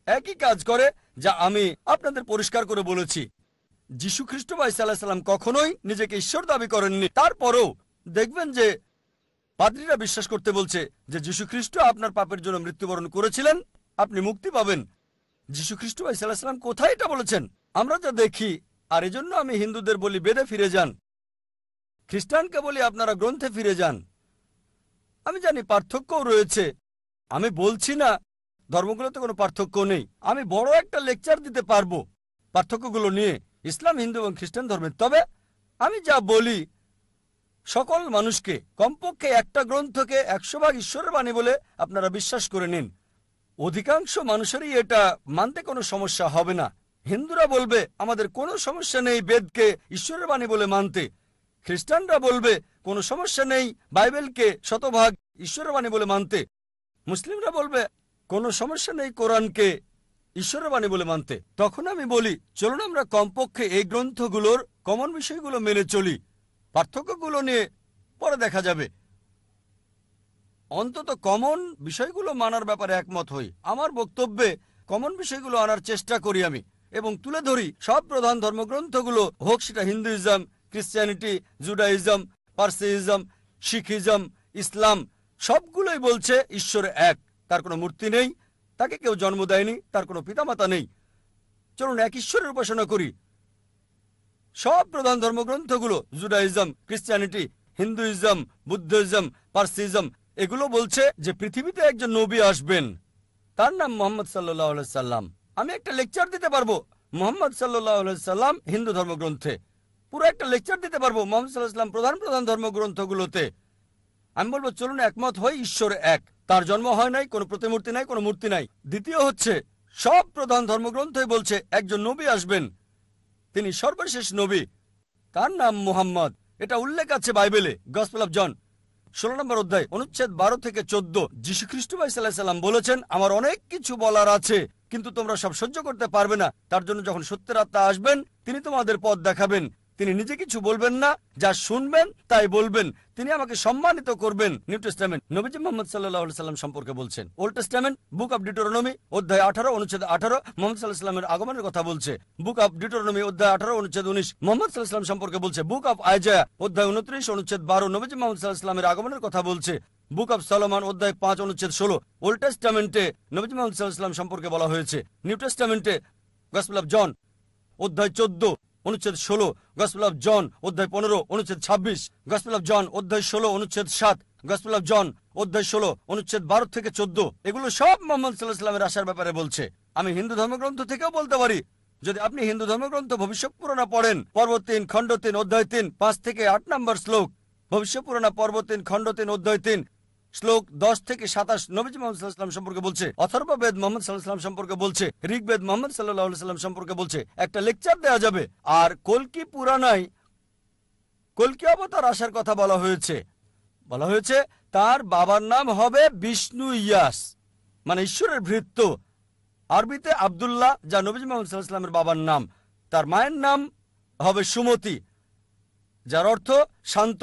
একই কাজ করে, যা আমি আপনাদের পরিষ্কার করে বলেছি। যীশু খ্রিস্ট বা ঈসা আলাইহিস সালাম কখনোই নিজেকে ঈশ্বর দাবি করেননি। তারপরেও দেখবেন যে পাদ্রীরা বিশ্বাস করতে বলছে যে যীশু খ্রিস্ট আপনার পাপের জন্য মৃত্যুবরণ করেছিলেন, আপনি মুক্তি পাবেন। যীশু খ্রিস্ট বা ঈসা আলাইহিস সালাম কোথায় এটা বলেছেন? আমরা যা দেখি, আর এজন্য আমি হিন্দুদের বলি বেদে ফিরে যান, খ্রিস্টানকে বলি আপনারা গ্রন্থে ফিরে যান। আমি জানি পার্থক্যও রয়েছে, আমি বলছি না ধর্মগুলোতে কোনো পার্থক্য নেই। আমি বড় একটা লেকচার দিতে পারবো পার্থক্যগুলো নিয়ে ইসলাম, হিন্দু এবং খ্রিস্টান ধর্মের। তবে আমি যা বলি, সকল মানুষকে কমপক্ষে একটা গ্রন্থকে 100 ভাগ ঈশ্বরের বাণী বলে আপনারা বিশ্বাস করে নিন। অধিকাংশ মানুষেরই এটা মানতে কোনো সমস্যা হবে না। হিন্দুরা বলবে আমাদের কোনো সমস্যা নেই বেদকে ঈশ্বরের বাণী বলে মানতে। খ্রিস্টানরা বলবে কোনো সমস্যা নেই বাইবেলকে শতভাগ ঈশ্বরের বাণী বলে মানতে। মুসলিমরা বলবে কোনো সমস্যা নেই কোরআনকে ঈশ্বরের বাণী বলে মানতে। তখন আমি বলি চলুন আমরা কমপক্ষে এই গ্রন্থগুলোর কমন বিষয়গুলো মেনে চলি, পার্থক্যগুলো নিয়ে পরে দেখা যাবে। অন্তত কমন বিষয়গুলো মানার ব্যাপারে একমত হই। আমার বক্তব্যে কমন বিষয়গুলো আনার চেষ্টা করি আমি, এবং তুলে ধরি সব প্রধান ধর্মগ্রন্থগুলো, হোক সেটা হিন্দুইজম, ক্রিশ্চিয়ানিটি, জুডাইজম, পার্সিজম, শিখিজম, ইসলাম, সবগুলোই বলছে ঈশ্বর এক, তার কোনো মূর্তি নেই, তাকে কেউ জন্ম দেয়নি, তার কোনো পিতামাতা নেই। চলুন এক ঈশ্বরের উপাসনা করি। সব প্রধান ধর্মগ্রন্থগুলো, জুডাইজম, ক্রিশ্চিয়ানিটি, হিন্দুইজম, বুদ্ধিজম, পার্সিজম, এগুলো বলছে যে পৃথিবীতে একজন নবী আসবেন, তার নাম মোহাম্মদ সাল্লাল্লাহু আলাইহি সাল্লাম। আমি একটা লেকচার দিতে পারবো মোহাম্মদ সাল্লাল্লাহু আলাইহি সাল্লাম হিন্দু ধর্মগ্রন্থে, পুরো একটা লেকচার দিতে পারবো মোহাম্মদ সাল্লাল্লাহু আলাইহি সাল্লাম প্রধান প্রধান ধর্মগ্রন্থগুলোতে। আমি বলবো চলুন একমত হই ঈশ্বর এক, তার জন্ম হয় নাই, কোনো প্রতিমূর্তি নাই, কোনো মূর্তি নাই। দ্বিতীয় হচ্ছে সব প্রধান ধর্মগ্রন্থই বলছে একজন নবী আসবেন, তিনি সর্বশেষ নবী, তার নাম মুহাম্মদ। এটা উল্লেখ আছে বাইবেলে, গসপেল অফ জন 16 নম্বর অধ্যায় অনুচ্ছেদ 12 থেকে 14। যীশু খ্রিস্ট সাল্লাল্লাহু আলাইহি সাল্লাম বলেছেন আমার অনেক কিছু বলার আছে, কিন্তু তোমরা সব সহ্য করতে পারবে না। তার জন্য যখন সত্যের আত্মা আসবেন তিনি তোমাদের পথ দেখাবেন। তিনি নিজে কিছু বলবেন না, যা শুনবেন তাই বলবেন। তিনি আমাকে সম্মানিত করবেন। নিউ টেস্টামেন্ট নবীজি মুহাম্মদ সাল্লাল্লাহু আলাইহি সাল্লাম সম্পর্কে বলছেন। ওল্ড টেস্টামেন্ট বুক অফ ডিউটেরোনমি অধ্যায় 18 অনুচ্ছেদ 18 মুহাম্মদ সাল্লাল্লাহু আলাইহি সাল্লামের আগমনের কথা বলছে। বুক অফ ডিউটেরোনমি অধ্যায় 18 অনুচ্ছেদ 19 মুহাম্মদ সাল্লাল্লাহু আলাইহি সাল্লাম সম্পর্কে বলছে। বুক অফ আইজায়া অধ্যায় 29 অনুচ্ছেদ 12 নবীজি মুহাম্মদ সাল্লাল্লাহু আলাইহি সাল্লামের আগমনের কথা বলছে। বুক অফ সলোমন অধ্যায় 5 অনুচ্ছেদ 16 ওল্ড টেস্টামেন্টে নবীজি মুহাম্মদ সাল্লাল্লাহু আলাইহি সাল্লাম সম্পর্কে বলা হয়েছে। নিউ টেস্টামেন্টে গসপেল অফ জন অধ্যায় 14 অনুচ্ছেদ 16, গসপেল অফ জন অধ্যায় 15 অনুচ্ছেদ 26, গসপেল অফ জন অধ্যায় 16 অনুচ্ছেদ 7, গসপেল অফ জন অধ্যায় 16 অনুচ্ছেদ 12 থেকে 14। এগুলো সব মুহাম্মদ সাল্লাল্লাহু আলাইহি সাল্লামের আসার ব্যাপারে বলছে। আমি হিন্দু ধর্মগ্রন্থ থেকেও বলতে পারি। যদি আপনি হিন্দু ধর্মগ্রন্থ ভবিষ্যৎ পুরাণা পড়েন, পর্ব 3 খণ্ড 3 অধ্যায় 3 5 থেকে 8 নম্বর শ্লোক, ভবিষ্যৎ পুরাণা পর্ব 3 খণ্ড 3 অধ্যায় 3 শ্লোক 10 থেকে 27 নবীজি মুহাম্মদ সাল্লাল্লাহু আলাইহি সাল্লাম সম্পর্কে বলছে। অথর্ববেদ মুহাম্মদ সাল্লাল্লাহু আলাইহি সাল্লাম সম্পর্কে বলছে। ঋগ্বেদ মুহাম্মদ সাল্লাল্লাহু আলাইহি সাল্লাম সম্পর্কে বলছে। একটা লেকচার দেওয়া যাবে। আর কল্কি পুরাণায় কল্কি অবতার আসার কথা বলা হয়েছে। বলা হয়েছে তার বাবার নাম হবে বিষ্ণু ইয়াস, মানে ঈশ্বরের ভৃত্য। আরবিতে আব্দুল্লাহ, যা নবীজি মুহাম্মদ সাল্লাল্লাহু আলাইহি সাল্লামের বাবার নাম। তার মায়ের নাম হবে সুমতি, যার অর্থ শান্ত,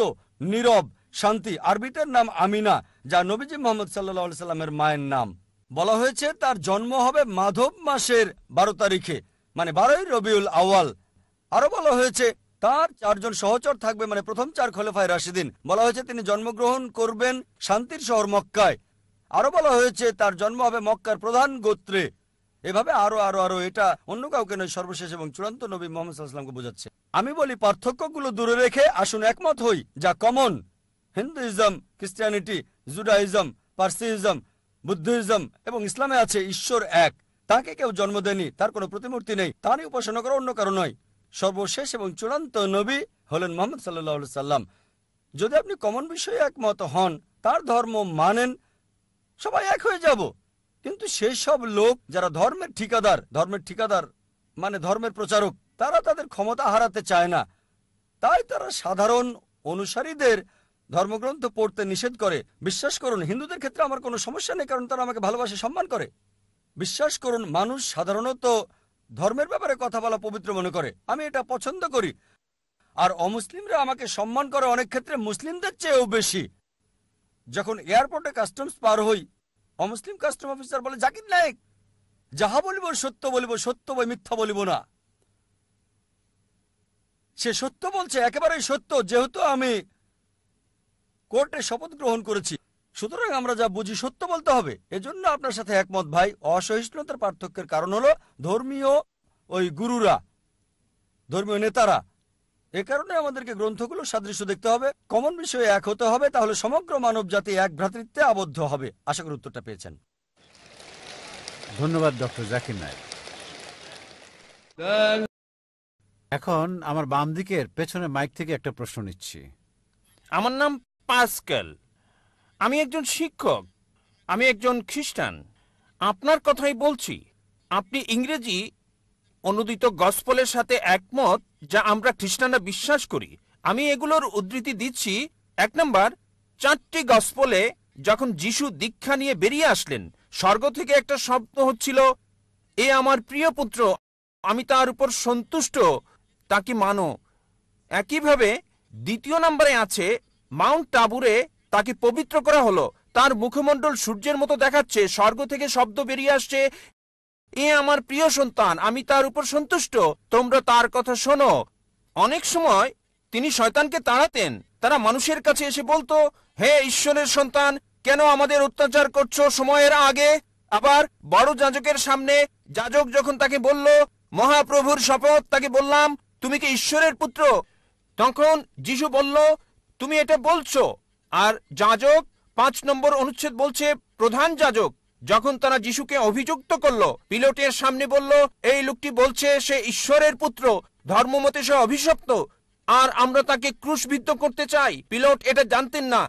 নীরব, শান্তি। আরবিতে নাম আমিনা, যা নবীজি মুহাম্মদ সাল্লাল্লাহু আলাইহি সাল্লামের মায়ের নাম। বলা হয়েছে তার জন্ম হবে মাধব মাসের 12 তারিখে, মানে 12ই রবিউল আউয়াল। আরো বলা হয়েছে তার 4 জন সহচর থাকবে, মানে প্রথম 4 খলিফায়ে রাশিদিন। বলা হয়েছে তিনি জন্মগ্রহণ করবেন শান্তির শহর মক্কায়। আরো বলা হয়েছে তার জন্ম হবে মক্কার প্রধান গোত্রে। এভাবে আরো আরো আরো, এটা অন্য কাউকে নয়, সর্বশেষ এবং চূড়ান্ত নবী মুহাম্মদ সাল্লাল্লাহু আলাইহি সাল্লামকে বোঝাচ্ছে। আমি বলি পার্থক্যগুলো দূরে রেখে আসুন একমত হই যা common. Hinduism, Christianity, Judaism, Parsiism, Buddhism এবং ইসলামে আছে ঈশ্বর এক, তাকে কেউ জন্ম দেয়নি, তার কোনো প্রতিমূর্তি নেই, তারই উপাসনা করা অন্য কারো নয়। সর্বশেষ এবং চূড়ান্ত নবী হলেন মুহাম্মদ সাল্লাল্লাহু আলাইহি সাল্লাম। যদি আপনি কমন বিষয়ে একমত হন, তার ধর্ম মানেন, সবাই এক হয়ে যাব। কিন্তু সেই সব লোক যারা ধর্মের ঠিকাদার মানে ধর্মের প্রচারক, তারা তাদের ক্ষমতা হারাতে চায় না। তাই তারা সাধারণ অনুসারীদের ধর্মগ্রন্থ পড়তে নিষেধ করে। বিশ্বাস করুন, হিন্দুদের ক্ষেত্রে আমার কোনো সমস্যা নেই, কারণ তারা আমাকে ভালোবাসে, সম্মান করে। বিশ্বাস করুন, মানুষ সাধারণত ধর্মের ব্যাপারে কথা বলা পবিত্র মনে করে, আমি এটা পছন্দ করি। আর অমুসলিমরা আমাকে সম্মান করে অনেক ক্ষেত্রে মুসলিমদের চেয়েও বেশি। যখন এয়ারপোর্টে কাস্টমস পার হই, অমুসলিম কাস্টম অফিসার বলে, জাকির নায়েক, যাহা বলিব সত্য বলিব, সত্য বই মিথ্যা বলিব না। সে সত্য বলছে, একেবারেই সত্য, যেহেতু আমি কোর্টে শপথ গ্রহণ করেছি, সুতরাং আমরা যা বুঝি সত্য বলতে হবে। এজন্য আপনার সাথে একমত ভাই। অসহিষ্ণুতার পার্থক্যের কারণ হলো ধর্মীয় ওই গুরুরা, ধর্মীয় নেতারা। এ কারণে আমাদেরকে গ্রন্থগুলো সাদৃশ্য দেখতে হবে, কমন বিষয়ে এক হতে হবে, তাহলে সমগ্র মানব জাতি এক ভ্রাতৃত্বে আবদ্ধ হবে। আশা করি উত্তরটা পেয়েছেন। ধন্যবাদ ডক্টর জাকির নায়েক। এখন আমার বাম দিকের পেছনে মাইক থেকে একটা প্রশ্ন নিচ্ছি। আমার নাম পাস্কেল। আমি একজন শিক্ষক। আমি একজন খ্রিস্টান। আপনার কথাই বলছি। আপনি ইংরেজি অনুদিত গসপলের সাথে একমত, যা আমরা খ্রিস্টানরা বিশ্বাস করি। আমি এগুলোর উদ্ধৃতি দিচ্ছি। 1 নম্বর, 4টি গসপলে যখন যিশু দীক্ষা নিয়ে বেরিয়ে আসলেন, স্বর্গ থেকে একটা শব্দ হচ্ছিল, এ আমার প্রিয় পুত্র, আমি তার উপর সন্তুষ্ট, তাকে মানো। একইভাবে 2 নম্বরে আছে, মাউন্ট টাবুরে তাকে পবিত্র করা হলো, তার মুখমণ্ডল সূর্যের মতো দেখাচ্ছে, স্বর্গ থেকে শব্দ বেরিয়ে আসছে, এ আমার প্রিয় সন্তান, আমি তার উপর সন্তুষ্ট, তোমরা তার কথা শোনো। অনেক সময় তিনি শয়তানকে তাড়াতেন। তারা মানুষের কাছে এসে বলতো, হে ঈশ্বরের সন্তান, কেন আমাদের অত্যাচার করছো সময়ের আগে? আবার বড় যাজকের সামনে যাজক যখন তাকে বলল, মহাপ্রভুর শপথ, তাকে বললাম, তুমি কি ঈশ্বরের পুত্র? তখন যিশু বলল, তুমি এটা বলছো। আর যাজক 5 নম্বর অনুচ্ছেদ বলছে, প্রধান যাজক যখন তারা যিশুকে অভিযুক্ত করলো, পিলোটের সামনে বলল, এই লোকটি বলছে সে ঈশ্বরের পুত্র, ধর্মমতে সে অভিশপ্ত, আর আমরা তাকে ক্রুশবিদ্ধ করতে চাই। পিলোট এটা জানতেন না,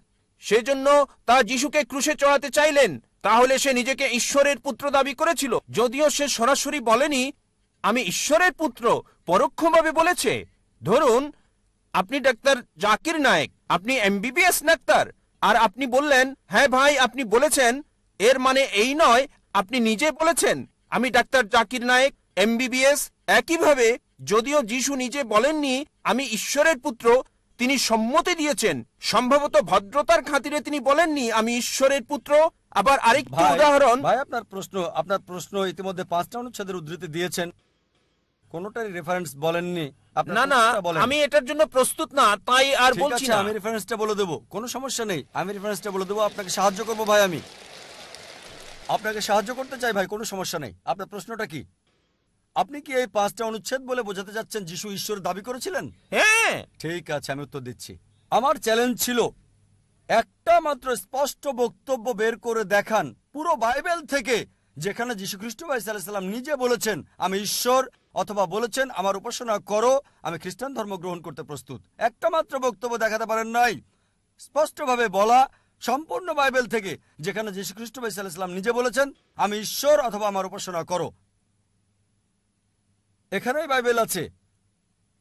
সেজন্য তারা যিশুকে ক্রুশে চড়াতে চাইলেন। তাহলে সে নিজেকে ঈশ্বরের পুত্র দাবি করেছিল, যদিও সে সরাসরি বলেনি আমি ঈশ্বরের পুত্র, পরোক্ষভাবে বলেছে। ধরুন আপনি ডাক্তার জাকির নায়েক, আপনি এমবিবিএস ডাক্তার, আর আপনি বললেন, হ্যাঁ ভাই আপনি বলেছেন, এর মানে এই নয় আপনি নিজে বলেছেন আমি ডাক্তার জাকির নায়েক, এমবিবিএস। একইভাবে যদিও যিশু নিজে বলেননি আমি ঈশ্বরের পুত্র, তিনি সম্মতি দিয়েছেন, সম্ভবত ভদ্রতার খাতিরে তিনি বলেননি আমি ঈশ্বরের পুত্র। আবার আরেকটি উদাহরণ। ভাই আপনার প্রশ্ন ইতিমধ্যে 5টা অনুচ্ছেদের উদ্ধৃতি দিয়েছেন, কোনটারই রেফারেন্স বলেননি। না না, আমি এটার জন্য প্রস্তুত না, তাই আর বলছি না। আমি রেফারেন্সটা বলে দেবো, কোনো সমস্যা নেই, আমি রেফারেন্সটা বলে দেবো, আপনাকে সাহায্য করবো ভাই, আমি আপনাকে সাহায্য করতে চাই ভাই, কোনো সমস্যা নেই। আপনার প্রশ্নটা কি? আপনি কি এই 5টা অনুচ্ছেদ বলে বোঝাতে যাচ্ছেন যিশু ঈশ্বর দাবি করেছিলেন? হ্যাঁ। ঠিক আছে, আমি উত্তর দিচ্ছি। আমার চ্যালেঞ্জ ছিল একটা মাত্র স্পষ্ট বক্তব্য বের করে দেখান পুরো বাইবেল থেকে, যেখানে যীশু খ্রিস্ট ভাই সাল্লাল্লাহু আলাইহি ওয়াসাল্লাম নিজে বলেছেন আমি ঈশ্বর, অথবা বলেছেন আমার উপাসনা করো, আমি খ্রিস্টান ধর্ম গ্রহণ করতে প্রস্তুত। একটা মাত্র বক্তব্য দেখাতে পারেন নাই স্পষ্টভাবে বলা সম্পূর্ণ বাইবেল থেকে, যেখানে যীশু খ্রিস্ট ভাই সাল্লাল্লাহু আলাইহি ওয়াসাল্লাম নিজে বলেছেন আমি ঈশ্বর অথবা আমার উপাসনা করো। এখানেই বাইবেল আছে।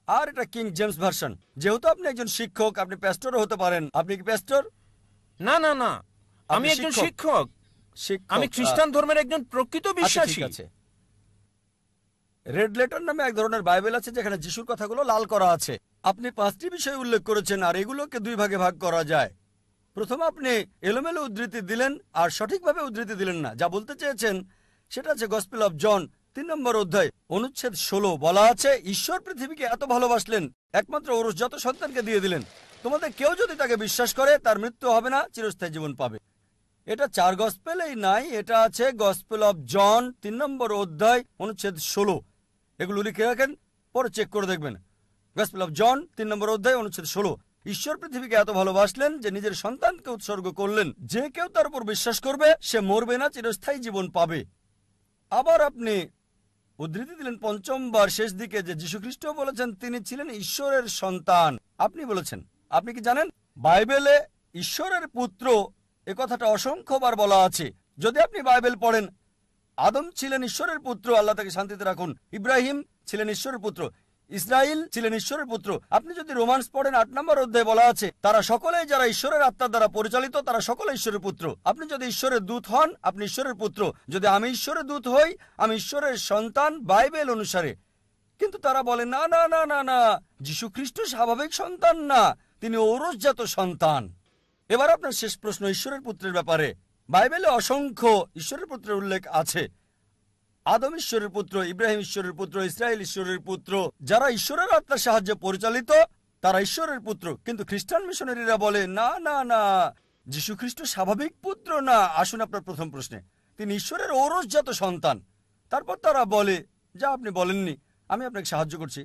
আর এটা কিং জেমস ভার্সন। যেহেতু আপনি একজন শিক্ষক, আপনি প্যাস্টরও হতে পারেন। আপনি কি প্যাস্টর? না না না, আমি একজন শিক্ষক। আমি খ্রিস্টান ধর্মের একজন প্রকৃত বিশ্বাসী। আছে। রেড লেটার নামে এক ধরনের বাইবেল আছে, যেখানে যিশুর কথাগুলো লাল করা আছে। আপনি 5টি বিষয় উল্লেখ করেছেন, আর এগুলোকে 2 ভাগে ভাগ করা যায়। প্রথম আপনি এলোমেলো উদ্ধৃতি দিলেন আর সঠিকভাবে উদ্ধৃতি দিলেন না। যা বলতে চেয়েছেন সেটা আছে গসপেল অফ জন 3 নম্বর অধ্যায় অনুচ্ছেদ 16 বলা আছে, ঈশ্বর পৃথিবীকে এত ভালোবাসলেন একমাত্র ঔরসজাত সন্তানকে দিয়ে দিলেন, তোমাদের কেউ যদি তাকে বিশ্বাস করে তার মৃত্যু হবে না, চিরস্থায়ী জীবন পাবে। এটা 4 গসপেলেই নাই, এটা আছে গসপেল অফ জন 3 নম্বর অধ্যায় অনুচ্ছেদ 16। এগুলো লিখে রাখেন, পরে চেক করে দেখবেন। গসপেল অফ জন 3 নম্বর অধ্যায় অনুচ্ছেদ 16। ঈশ্বর পৃথিবীকে এত ভালোবাসলেন যে নিজের সন্তানকে উৎসর্গ করলেন, যে কেউ তার উপর বিশ্বাস করবে সে মরবে না, চিরস্থায়ী জীবন পাবে। আবার আপনি উদ্ধৃতি দিলেন 5ম বার শেষ দিকে যে যীশুখ্রিস্ট বলেছেন তিনি ছিলেন ঈশ্বরের সন্তান। আপনি বলেছেন, আপনি কি জানেন বাইবেলে ঈশ্বরের পুত্র এ কথাটা অসংখ্যবার বলা আছে। যদি আপনি বাইবেল পড়েন, আদম ছিলেন ঈশ্বরের পুত্র, আল্লাহ তাকে শান্তিতে রাখুন। ইব্রাহিম ছিলেন ঈশ্বরের পুত্র, ইসরাইল ছিলেন ঈশ্বরের পুত্র। আপনি যদি রোমান্স পড়েন 8 নম্বর অধ্যায়ে বলা আছে তারা সকলেই যারা ঈশ্বরের আত্মার দ্বারা পরিচালিত তারা সকলে ঈশ্বরের পুত্র। আপনি যদি ঈশ্বরের দূত হন আপনি ঈশ্বরের পুত্র, যদি আমি ঈশ্বরের দূত হই আমি ঈশ্বরের সন্তান বাইবেল অনুসারে। কিন্তু তারা বলে না না না না না, যীশু খ্রিস্ট স্বাভাবিক সন্তান না, তিনি ঔরসজাত সন্তান। এবার আপনার শেষ প্রশ্ন ঈশ্বরের পুত্রের ব্যাপারে। বাইবেলে অসংখ্য ঈশ্বরের পুত্রের উল্লেখ আছে। আদম ঈশ্বরের পুত্র, ইব্রাহিম ঈশ্বরের পুত্র, ইসরায়েল ঈশ্বরের পুত্র। যারা ঈশ্বরের আত্মার সাহায্যে পরিচালিত তারা ঈশ্বরের পুত্র। কিন্তু খ্রিস্টান মিশনারিরা বলে না না না, যীশু খ্রিস্ট স্বাভাবিক পুত্র না। আসুন আপনার প্রথম প্রশ্নে, তিনি ঈশ্বরের ঔরসজাত সন্তান। তারপর তারা বলে যা আপনি বলেননি, আমি আপনাকে সাহায্য করছি।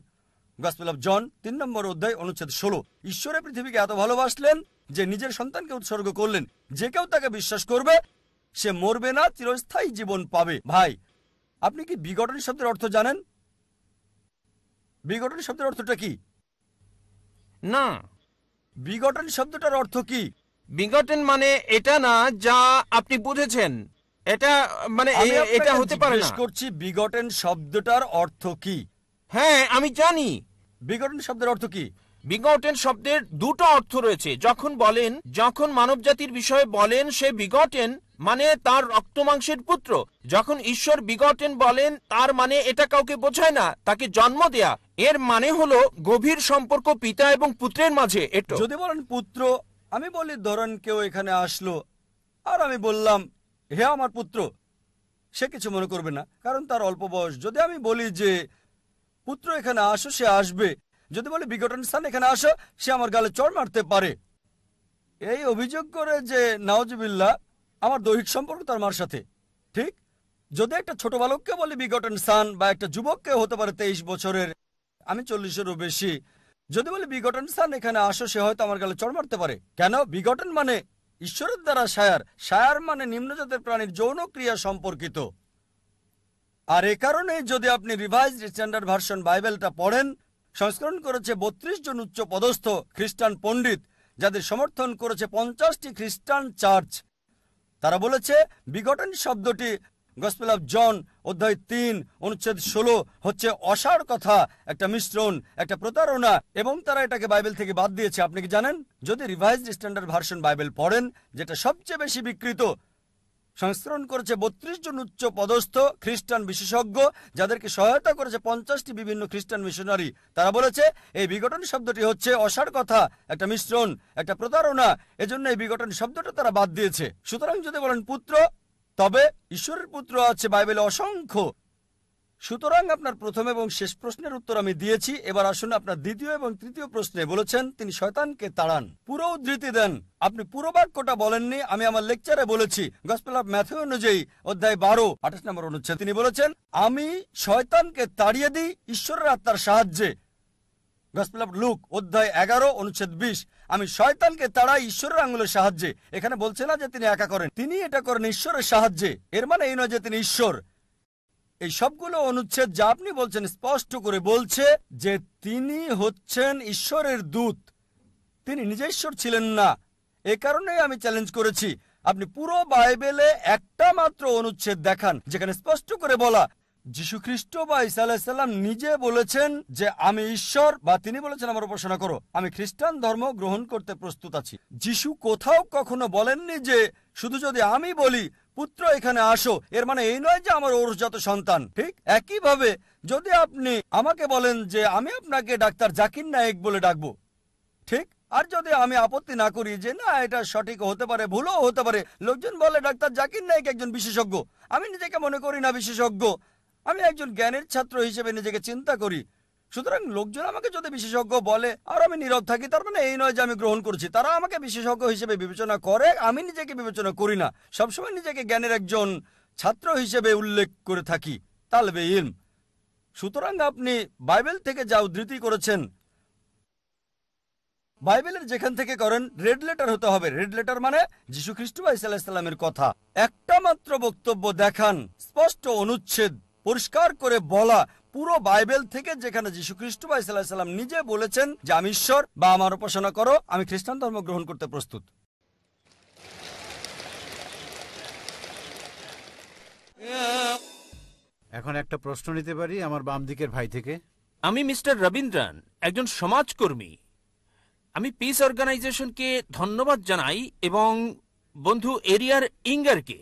গসপেল অফ জন 3 নম্বর অধ্যায় অনুচ্ছেদ 16, ঈশ্বরের পৃথিবীকে এত ভালোবাসলেন যে নিজের সন্তানকে উৎসর্গ করলেন। যে কেউ তাকে বিশ্বাস করবে সে মরবে না, চিরস্থায়ী জীবন পাবে। ভাই, আপনি কি বিগটন শব্দের অর্থ জানেন? বিগটন শব্দের অর্থটা কি? না, বিগটন শব্দটার অর্থ কি? বিগটেন মানে এটা না যা আপনি বুঝেছেন। এটা মানে আমি এটা আপনাকে হতে পারে জিজ্ঞেস না। করছি বিগটন শব্দটার অর্থ কি? হ্যাঁ, আমি জানি। বিগটন শব্দের অর্থ কি? বিগটেন শব্দের দুটো অর্থ রয়েছে। যখন মানবজাতির বিষয়ে বলেন সে বিগটেন, মানে তার রক্তমাংসের পুত্র। যখন ঈশ্বর বিগটেন বলেন তার মানে এটা কাউকে বোঝায় না, তাকে জন্ম দেয়া। এর মানে হলো গভীর সম্পর্ক পিতা এবং পুত্রের মাঝে। এটা যদি বলেন পুত্র, আমি বলি ধরেন কেউ এখানে আসলো আর আমি বললাম হে আমার পুত্র, সে কিছু মনে করবে না, কারণ তার অল্প বয়স। যদি আমি বলি যে পুত্র এখানে আসো, সে আসবে। যদি বলি বিগটন সন্তান এখানে আসো, সে আমার গালে চড় মারতে পারে। এই অভিযোগ করে যে নাউজুবিল্লাহ আমার দৈহিক সম্পর্ক তার মার সাথে। ঠিক, যদি একটা ছোট বালককে বলি বিগটন সন্তান, বা একটা যুবককে হতে পারে 23 বছরের, আমি 40-এরও বেশি, যদি বলি বিগটন সন্তান এখানে আসো, সে হয়তো আমার গালে চড় মারতে পারে। কেন? বিগটন মানে ঈশ্বরের দ্বারা সায়ার, সায়ার মানে নিম্নজাতের প্রাণীর যৌন ক্রিয়া সম্পর্কিত। আর এ কারণে যদি আপনি রিভাইজড স্ট্যান্ডার্ড ভার্সন বাইবেলটা পড়েন, সংস্করণ করেছে 32 জন উচ্চ পদস্থ খ্রিস্টান পণ্ডিত, যাদের সমর্থন করেছে 50টি খ্রিস্টান চার্চ। তারা বলেছে বিগটন শব্দটি গসপেল অফ জন অধ্যায় 3 অনুচ্ছেদ 16 হচ্ছে অসার কথা, একটা মিশ্রণ, একটা প্রতারণা, এবং তারা এটাকে বাইবেল থেকে বাদ দিয়েছে। আপনি কি জানেন? যদি রিভাইজড স্ট্যান্ডার্ড ভার্সন বাইবেল পড়েন, যেটা সবচেয়ে বেশি বিকৃত, সংস্করণ করেছে 32 জন উচ্চ পদস্থ খ্রিস্টান বিশেষজ্ঞ, যাদেরকে সহায়তা করেছে 50টি বিভিন্ন খ্রিস্টান মিশনারি। তারা বলেছে এই বিগটন শব্দটি হচ্ছে অসার কথা, একটা মিশ্রণ, একটা প্রতারণা, এজন্য এই বিগটন শব্দটা তারা বাদ দিয়েছে। সুতরাং যদি বলেন পুত্র, তবে ঈশ্বরের পুত্র আছে বাইবেলে অসংখ্য। সুতরাং আপনার প্রথম এবং শেষ প্রশ্নের উত্তর আমি দিয়েছি। এবার আসুন আপনার দ্বিতীয় এবং তৃতীয় প্রশ্নে। বলেছেন তিনি শয়তানকে তাড়ান, পুরো উদ্ধৃতি দেন। আপনি পুরো বাক্যটা বলেননি, আমি আমার লেকচারে বলেছি। গসপেল অফ ম্যাথিউ অনুযায়ী অধ্যায় 12 28 নম্বর অনুচ্ছেদ, তিনি বলেছেন আমি শয়তানকে তাড়িয়ে দিই ঈশ্বরের আত্মার সাহায্যে। গসপেল অফ লুক অধ্যায় 11 অনুচ্ছেদ 20, আমি শয়তানকে তাড়াই ঈশ্বরের আঙুলের সাহায্যে। এখানে বলছে না যে তিনি একা করেন, তিনি এটা করেন ঈশ্বরের সাহায্যে। এর মানে এই নয় যে তিনি ঈশ্বর। এই সবগুলো অনুচ্ছেদ যা আপনি বলছেন স্পষ্ট করে বলছে যে তিনি হচ্ছেন ঈশ্বরের দূত, তিনি নিজে ঈশ্বর ছিলেন না। এ কারণেই আমি চ্যালেঞ্জ করেছি আপনি পুরো বাইবেলে একটা মাত্র অনুচ্ছেদ দেখান যেখানে স্পষ্ট করে বলা যীশু খ্রিস্ট বা ঈসা আলাইহিস সালাম নিজে বলেছেন যে আমি ঈশ্বর, বা তিনি বলেছেন আমার উপাসনা করো, আমি খ্রিস্টান ধর্ম গ্রহণ করতে প্রস্তুত আছি। যীশু কোথাও কখনো বলেননি যে শুধু যদি আমি বলি পুত্র এখানে আসো, এর মানে এই নয় যে আমার ঔরসজাত সন্তান। ঠিক একইভাবে যদি আপনি আমাকে বলেন যে আমি আপনাকে ডাক্তার জাকির নায়েক বলে ডাকবো, ঠিক, আর যদি আমি আপত্তি না করি যে না এটা সঠিক হতে পারে, ভুলও হতে পারে, লোকজন বলে ডাক্তার জাকির নায়েক একজন বিশেষজ্ঞ, আমি নিজেকে মনে করি না বিশেষজ্ঞ, আমি একজন জ্ঞানের ছাত্র হিসেবে নিজেকে চিন্তা করি। সুতরাং লোকজন আমাকে যদি বিশেষজ্ঞ বলে আর আমি নীরব থাকি, তার মানে এই নয় যে আমি গ্রহণ করছি। তারা আমাকে বিশেষজ্ঞ হিসেবে বিবেচনা করে, আমি নিজেকে বিবেচনা করি না। সবসময় নিজেকে জ্ঞানের একজন ছাত্র হিসেবে উল্লেখ করে থাকি, তালবে ইলম। সুতরাং আপনি বাইবেল থেকে যা উদ্ধৃতি করেছেন, বাইবেলের যেখান থেকে করেন রেড লেটার হতে হবে। রেড লেটার মানে যীশু খ্রিস্ট বা ঈসা আলাইহিস সালামের কথা। একটা মাত্র বক্তব্য দেখান, স্পষ্ট অনুচ্ছেদ, পরিষ্কার করে বলা পুরো বাইবেল থেকে যেখানে যীশু খ্রিস্ট বা ঈসা আলাইহিস সালাম নিজে বলেছেন যে আমি ঈশ্বর, বা আমার উপাসনা করো, আমি খ্রিস্টান ধর্ম গ্রহণ করতে প্রস্তুত। এখন একটা প্রশ্ন নিতে পারি আমার বাম দিকের ভাই থেকে। আমি মিস্টার রবীন্দ্রন, একজন সমাজকর্মী। আমি পিস অর্গানাইজেশনকে ধন্যবাদ জানাই এবং বন্ধু এরিয়ার ইঙ্গারকে।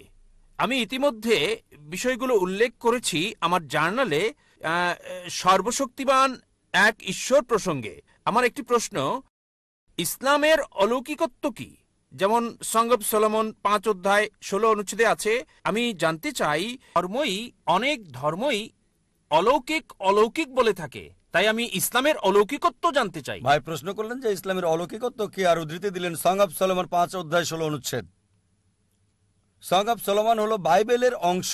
আমি ইতিমধ্যে বিষয়গুলো উল্লেখ করেছি আমার জার্নালে সর্বশক্তিমান এক ঈশ্বর প্রসঙ্গে। আমার একটি প্রশ্ন, ইসলামের অলৌকিকত্ব কি? যেমন সং অব সলোমন 5 অধ্যায় 16 অনুচ্ছেদে আছে, আমি জানতে চাই অনেক ধর্মই অলৌকিক অলৌকিক বলে থাকে, তাই আমি ইসলামের অলৌকিকত্ব জানতে চাই। ভাই প্রশ্ন করলেন যে ইসলামের অলৌকিকত্ব কি, আর উদ্ধৃতি দিলেন সং অব সলোমন 5 অধ্যায় 16 অনুচ্ছেদ। সং অব সলোমন হলো বাইবেলের অংশ।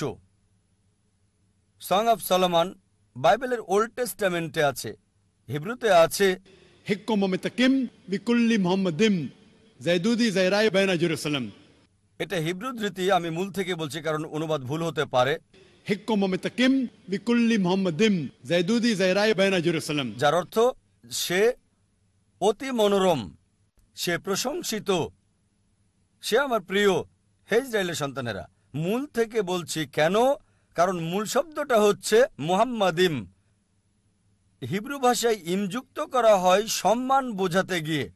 সং অব সলোমন বাইবেলের ওল্ড টেস্টামেন্টে আছে, হিব্রুতে আছে। حكم متكم بكل محمد زيدودي زيراي بين جيروسلم এটা হিব্রু ধৃতি, আমি মূল থেকে বলছি কারণ অনুবাদ ভুল হতে পারে। حكم متكم بكل محمد زيدودي زيراي بين جيروسلم যার অর্থ সে অতি মনোরম, সে প্রশংসিত, সে আমার প্রিয়। হে ইসরায়েলের সন্তানেরা, মূল থেকে বলছি কেন, কারণ মূল শব্দটা হচ্ছে মুহাম্মাদিম। হিব্রু ভাষায় ইমযুক্ত করা হয় সম্মান বোঝাতে গিয়ে।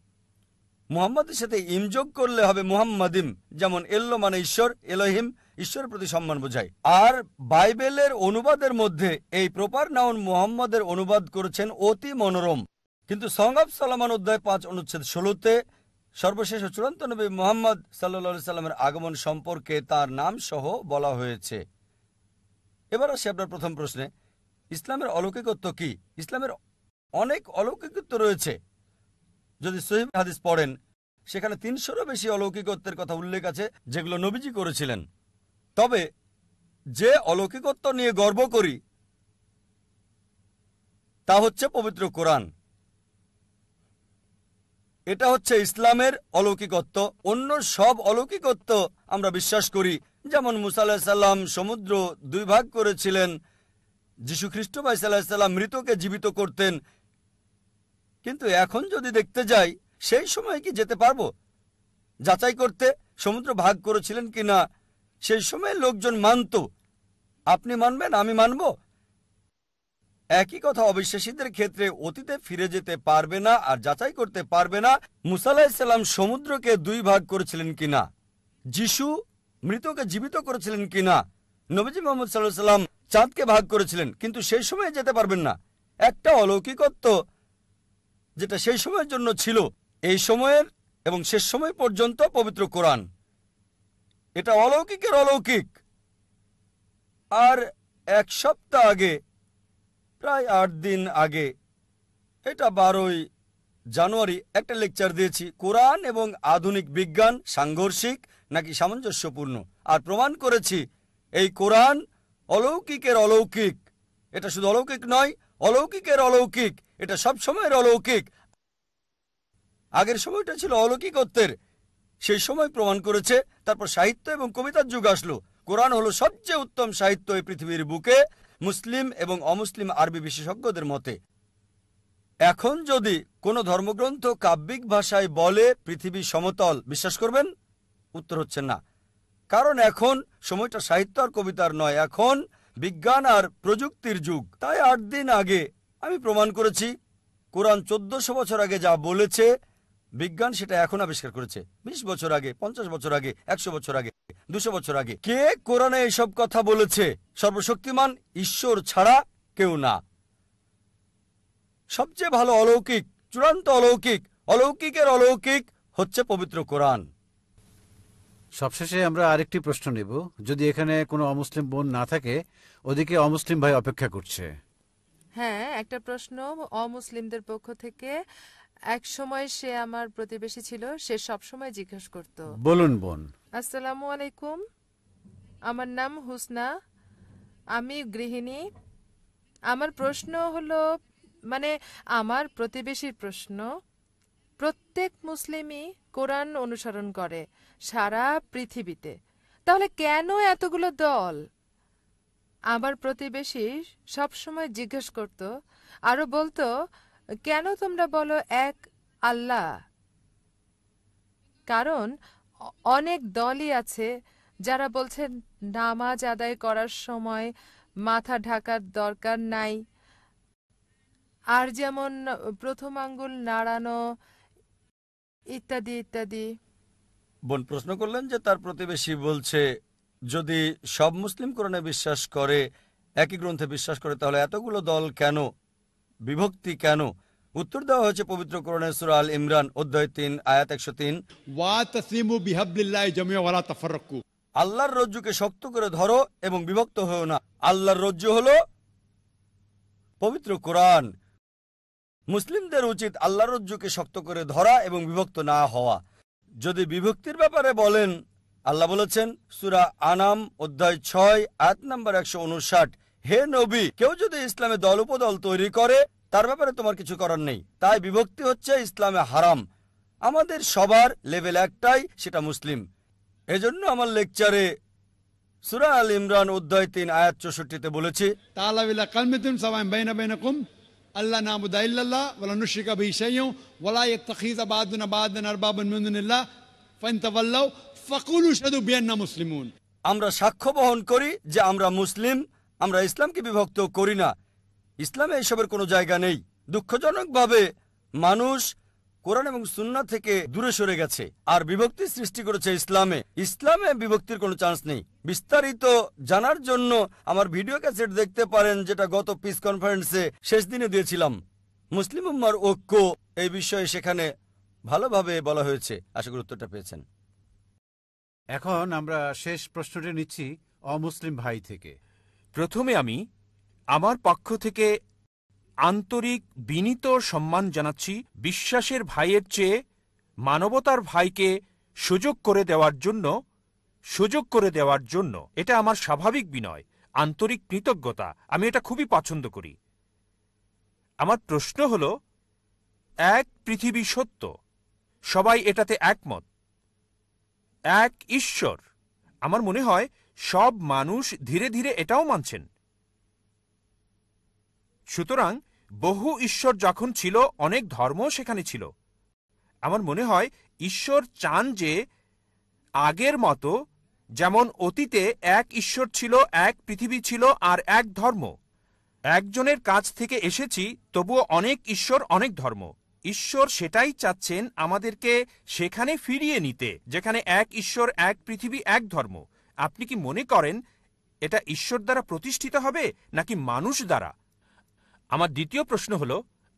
মুহাম্মাদের সাথে ইমযোগ করলে হবে মুহাম্মাদিম, যেমন এল্লো মানে ঈশ্বর, এলোহিম ঈশ্বরের প্রতি সম্মান বোঝায়। আর বাইবেলের অনুবাদের মধ্যে এই প্রপার নাউন মুহাম্মাদের অনুবাদ করেছেন অতি মনোরম। কিন্তু সং অব সলোমন অধ্যায় 5 অনুচ্ছেদ 16-তে সর্বশেষ ও চূড়ান্ত নবী মুহাম্মদ সাল্লাল্লাহু সাল্লামের আগমন সম্পর্কে তার নাম সহ বলা হয়েছে। এবার আসি আপনার প্রথম প্রশ্নে, ইসলামের অলৌকিকত্ব কি? ইসলামের অনেক অলৌকিকত্ব রয়েছে। যদি সহিহ হাদিস পড়েন, সেখানে 300-রও বেশি অলৌকিকত্বের কথা উল্লেখ আছে যেগুলো নবীজি করেছিলেন। তবে যে অলৌকিকত্ব নিয়ে গর্ব করি তা হচ্ছে পবিত্র কোরআন। এটা হচ্ছে ইসলামের অলৌকিকত্ব। অন্য সব অলৌকিকত্ব আমরা বিশ্বাস করি, যেমন মুসা আলাইহিস সালাম সমুদ্র 2 ভাগ করেছিলেন, যীশু খ্রিস্ট আলাইহিস সালাম মৃতকে জীবিত করতেন। কিন্তু এখন যদি দেখতে যাই, সেই সময় কি যেতে পারবো যাচাই করতে সমুদ্র ভাগ করেছিলেন কিনা? সেই সময় লোকজন মানত, আপনি মানবেন, আমি মানব। একই কথা অবিশ্বাসীদের ক্ষেত্রে অতীতে ফিরে যেতে পারবে না আর যাচাই করতে পারবে না মুসা আলাইহিস সালাম সমুদ্রকে 2 ভাগ করেছিলেন কিনা, যিশু মৃতকে জীবিত করেছিলেন কিনা, নবীজি মুহাম্মদ সাল্লাল্লাহু আলাইহি সাল্লাম চাঁদকে ভাগ করেছিলেন, কিন্তু সেই সময়ে যেতে পারবেন না। একটা অলৌকিকত্ব যেটা সেই সময়ের জন্য ছিল, এই সময়ের এবং শেষ সময় পর্যন্ত পবিত্র কোরআন। এটা অলৌকিকের অলৌকিক। আর 1 সপ্তাহ আগে, প্রায় 8 দিন আগে, এটা 12ই জানুয়ারি একটা লেকচার দিয়েছি, কোরআন এবং আধুনিক বিজ্ঞান সাংঘর্ষিক নাকি সামঞ্জস্যপূর্ণ, আর প্রমাণ করেছি এই কোরআন অলৌকিকের অলৌকিক। এটা শুধু অলৌকিক নয়, অলৌকিকের অলৌকিক, এটা সব সময়ের অলৌকিক। আগের সময়টা ছিল অলৌকিকত্বের, সেই সময় প্রমাণ করেছে। তারপর সাহিত্য এবং কবিতার যুগ আসলো। কোরআন হলো সবচেয়ে উত্তম সাহিত্য এই পৃথিবীর বুকে, মুসলিম এবং অমুসলিম আরবি বিশেষজ্ঞদের মতে। এখন যদি কোনো ধর্মগ্রন্থ কাব্যিক ভাষায় বলে পৃথিবী সমতল, বিশ্বাস করবেন? উত্তর হচ্ছে না, কারণ এখন সময়টা সাহিত্য আর কবিতার নয়, এখন বিজ্ঞান আর প্রযুক্তির যুগ। তাই 8 দিন আগে আমি প্রমাণ করেছি কোরআন 1400 বছর আগে যা বলেছে, বিজ্ঞান সেটা এখন আবিষ্কার করেছে। 20 বছর আগে, 50 বছর আগে, 100 বছর আগে, 200 বছর আগে। কে কোরআনে এসব কথা বলেছে? সর্বশক্তিমান ঈশ্বর ছাড়া কেউ না। সবচেয়ে ভালো অলৌকিক, চূড়ান্ত অলৌকিক, অলৌকিকের অলৌকিক হচ্ছে পবিত্র কোরআন। সবশেষে আমরা আরেকটি প্রশ্ন নেব, যদি এখানে কোনো অমুসলিম বোন না থাকে, ওদিকে অমুসলিম ভাই অপেক্ষা করছে। হ্যাঁ, একটা প্রশ্ন অমুসলিমদের পক্ষ থেকে। এক সময় সে আমার প্রতিবেশী ছিল, সে সব সময় জিজ্ঞেস করত। বলুন বোন। আসসালামু আলাইকুম, আমার নাম হুসনা, আমি গৃহিণী। আমার প্রশ্ন হলো, মানে আমার প্রতিবেশীর প্রশ্ন, প্রত্যেক মুসলিমই কোরআন অনুসরণ করে সারা পৃথিবীতে, তাহলে কেন এতগুলো দল? আমার প্রতিবেশী সব সময় জিজ্ঞেস করত, আরো বলতো, কেন তোমরা বলো এক আল্লাহ? কারণ অনেক দলই আছে যারা বলছে নামাজ আদায় করার সময় মাথা ঢাকার দরকার নাই, আর যেমন প্রথম আঙ্গুল নাড়ানো ইত্যাদি ইত্যাদি। বোন প্রশ্ন করলেন যে তার প্রতিবেশী বলছে যদি সব মুসলিম কোরআনে বিশ্বাস করে, একই গ্রন্থে বিশ্বাস করে, তাহলে এতগুলো দল কেন, বিভক্তি কেন? উত্তর দেওয়া হয়েছে পবিত্র কোরআনের সূরা আল ইমরান অধ্যায় 3 আয়াত 103। ওয়াতাসিমু বিহাবলিল্লাহি জামিআ ওয়া লা তাফাররাকু। আল্লাহর রজ্জুকে শক্ত করে ধরো এবং বিভক্ত হও না। আল্লাহর রজ্জু হলো পবিত্র কোরআন। মুসলিমদের উচিত আল্লাহর রজ্জুকে শক্ত করে ধরা এবং বিভক্ত না হওয়া। যদি বিভক্তির ব্যাপারে বলেন, আল্লাহ বলেছেন সূরা আনাম অধ্যায় 6 আয়াত নাম্বার 159, হে নবী, কেউ যদি ইসলামে দল উপদল তৈরি করে তার ব্যাপারে তোমার কিছু করার নেই। তাই বিভক্তি হচ্ছে ইসলামে হারাম। আমাদের সবার লেভেল একটাই, সেটা মুসলিম। এজন্য আমার লেকচারে সূরা আল ইমরান অধ্যায় 3 আয়াত 64-তে বলেছি, তাআলা ইলা কালমাতিন সাওয়াইন বাইনা বাইনাকুম আল্লা না'বুদা ইল্লাল্লাহ ওয়া লা নুশরিকা বিহি শাইয়্যান ওয়া লা ইয়াত্তাখিযা বা'দুনা বা'দান আরবাবান মিন দুনিল্লাহ ফাইন তাওয়াল্লাউ ফাকুলু শাহাদু বিআন্না মুসলিমুন। আমরা সাক্ষ্য বহন করি যে আমরা মুসলিম। আমরা ইসলামকে বিভক্ত করি না। ইসলামে এসবের কোনো জায়গা নেই। দুঃখজনকভাবে মানুষ কোরআন এবং সুন্নাহ থেকে দূরে সরে গেছে আর বিভক্তি সৃষ্টি করেছে ইসলামে। ইসলামে বিভক্তির কোনো চান্স নেই। বিস্তারিত জানার জন্য আমার ভিডিও ক্যাসেট দেখতে পারেন, যেটা গত পিস কনফারেন্সে শেষ দিনে দিয়েছিলাম। মুসলিম উম্মার ঐক্য এই বিষয়ে সেখানে ভালোভাবে বলা হয়েছে। আশা করি উত্তরটা পেয়েছেন। এখন আমরা শেষ প্রশ্নটি নিচ্ছি অমুসলিম ভাই থেকে। প্রথমে আমি আমার পক্ষ থেকে আন্তরিক বিনীত সম্মান জানাচ্ছি বিশ্বাসের ভাইয়ের চেয়ে মানবতার ভাইকে সুযোগ করে দেওয়ার জন্য। এটা আমার স্বাভাবিক বিনয়, আন্তরিক কৃতজ্ঞতা। আমি এটা খুবই পছন্দ করি। আমার প্রশ্ন হল, এক পৃথিবী সত্য, সবাই এটাতে একমত, এক ঈশ্বর। আমার মনে হয় সব মানুষ ধীরে ধীরে এটাও মানছেন। সুতরাং বহু ঈশ্বর যখন ছিল, অনেক ধর্ম সেখানে ছিল। আমার মনে হয় ঈশ্বর চান যে আগের মতো, যেমন অতীতে এক ঈশ্বর ছিল, এক পৃথিবী ছিল আর এক ধর্ম। একজনের কাছ থেকে এসেছি, তবুও অনেক ঈশ্বর, অনেক ধর্ম। ঈশ্বর সেটাই চাচ্ছেন আমাদেরকে সেখানে ফিরিয়ে নিতে, যেখানে এক ঈশ্বর, এক পৃথিবী, এক ধর্ম। আপনি কি মনে করেন এটা ঈশ্বর দ্বারা প্রতিষ্ঠিত হবে নাকি মানুষ দ্বারা? আমার দ্বিতীয় প্রশ্ন হল,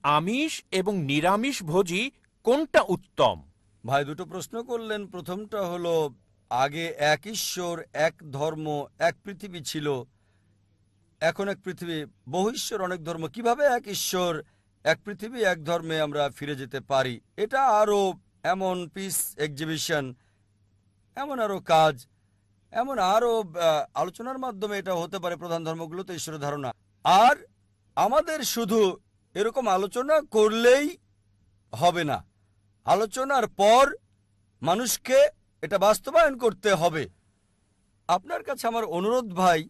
আমিষ এবং নিরামিষ ভোজী কোনটা উত্তম? ভাই দুটো প্রশ্ন করলেন। প্রথমটা হলো, আগে এক ঈশ্বর, এক ধর্ম, এক পৃথিবী ছিল, এখন এক পৃথিবী, বহু ঈশ্বর, অনেক ধর্ম। কিভাবে এক ঈশ্বর, এক পৃথিবী, এক ধর্মে আমরা ফিরে যেতে পারি? এটা আরও এমন পিস এক্সিবিশন, এমন আরও কাজ, এমন আরও আলোচনার মাধ্যমে এটা হতে পারে। প্রধান ধর্মগুলোতে ঈশ্বরের ধারণা। আর আমাদের শুধু এরকম আলোচনা করলেই হবে না, আলোচনার পর মানুষকে এটা বাস্তবায়ন করতে হবে। আপনার কাছে আমার অনুরোধ ভাই,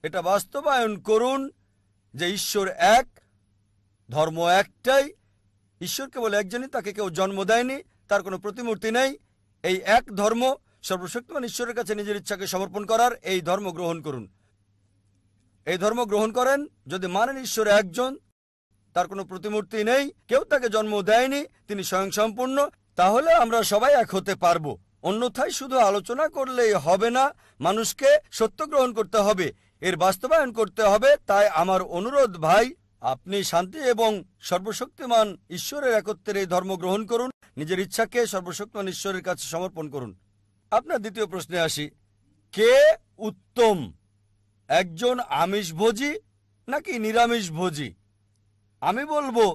এটা বাস্তবায়ন করুন যে ঈশ্বর এক, ধর্ম একটাই। ঈশ্বর কেবল একজনই, তাকে কেউ জন্ম দেয়নি, তার কোনো প্রতিমূর্তি নেই। এই এক ধর্ম, সর্বশক্তিমান ঈশ্বরের কাছে নিজের ইচ্ছাকে সমর্পণ করার এই ধর্ম গ্রহণ করুন। এই ধর্ম গ্রহণ করেন। যদি মানেন ঈশ্বর একজন, তার কোনো প্রতিমূর্তি নেই, কেউ তাকে জন্ম দেয়নি, তিনি স্বয়ংসম্পূর্ণ, তাহলে আমরা সবাই এক হতে পারবো। অন্যথায় শুধু আলোচনা করলেই হবে না, মানুষকে সত্য গ্রহণ করতে হবে, এর বাস্তবায়ন করতে হবে। তাই আমার অনুরোধ ভাই, আপনি শান্তি এবং সর্বশক্তিমান ঈশ্বরের একত্বের এই ধর্ম গ্রহণ করুন, নিজের ইচ্ছাকে সর্বশক্তিমান ঈশ্বরের কাছে সমর্পণ করুন। আপনার দ্বিতীয় প্রশ্নে আসি, কে উত্তম, একজন আমিষভোজী নাকি নিরামিষভোজী? আমি বলবো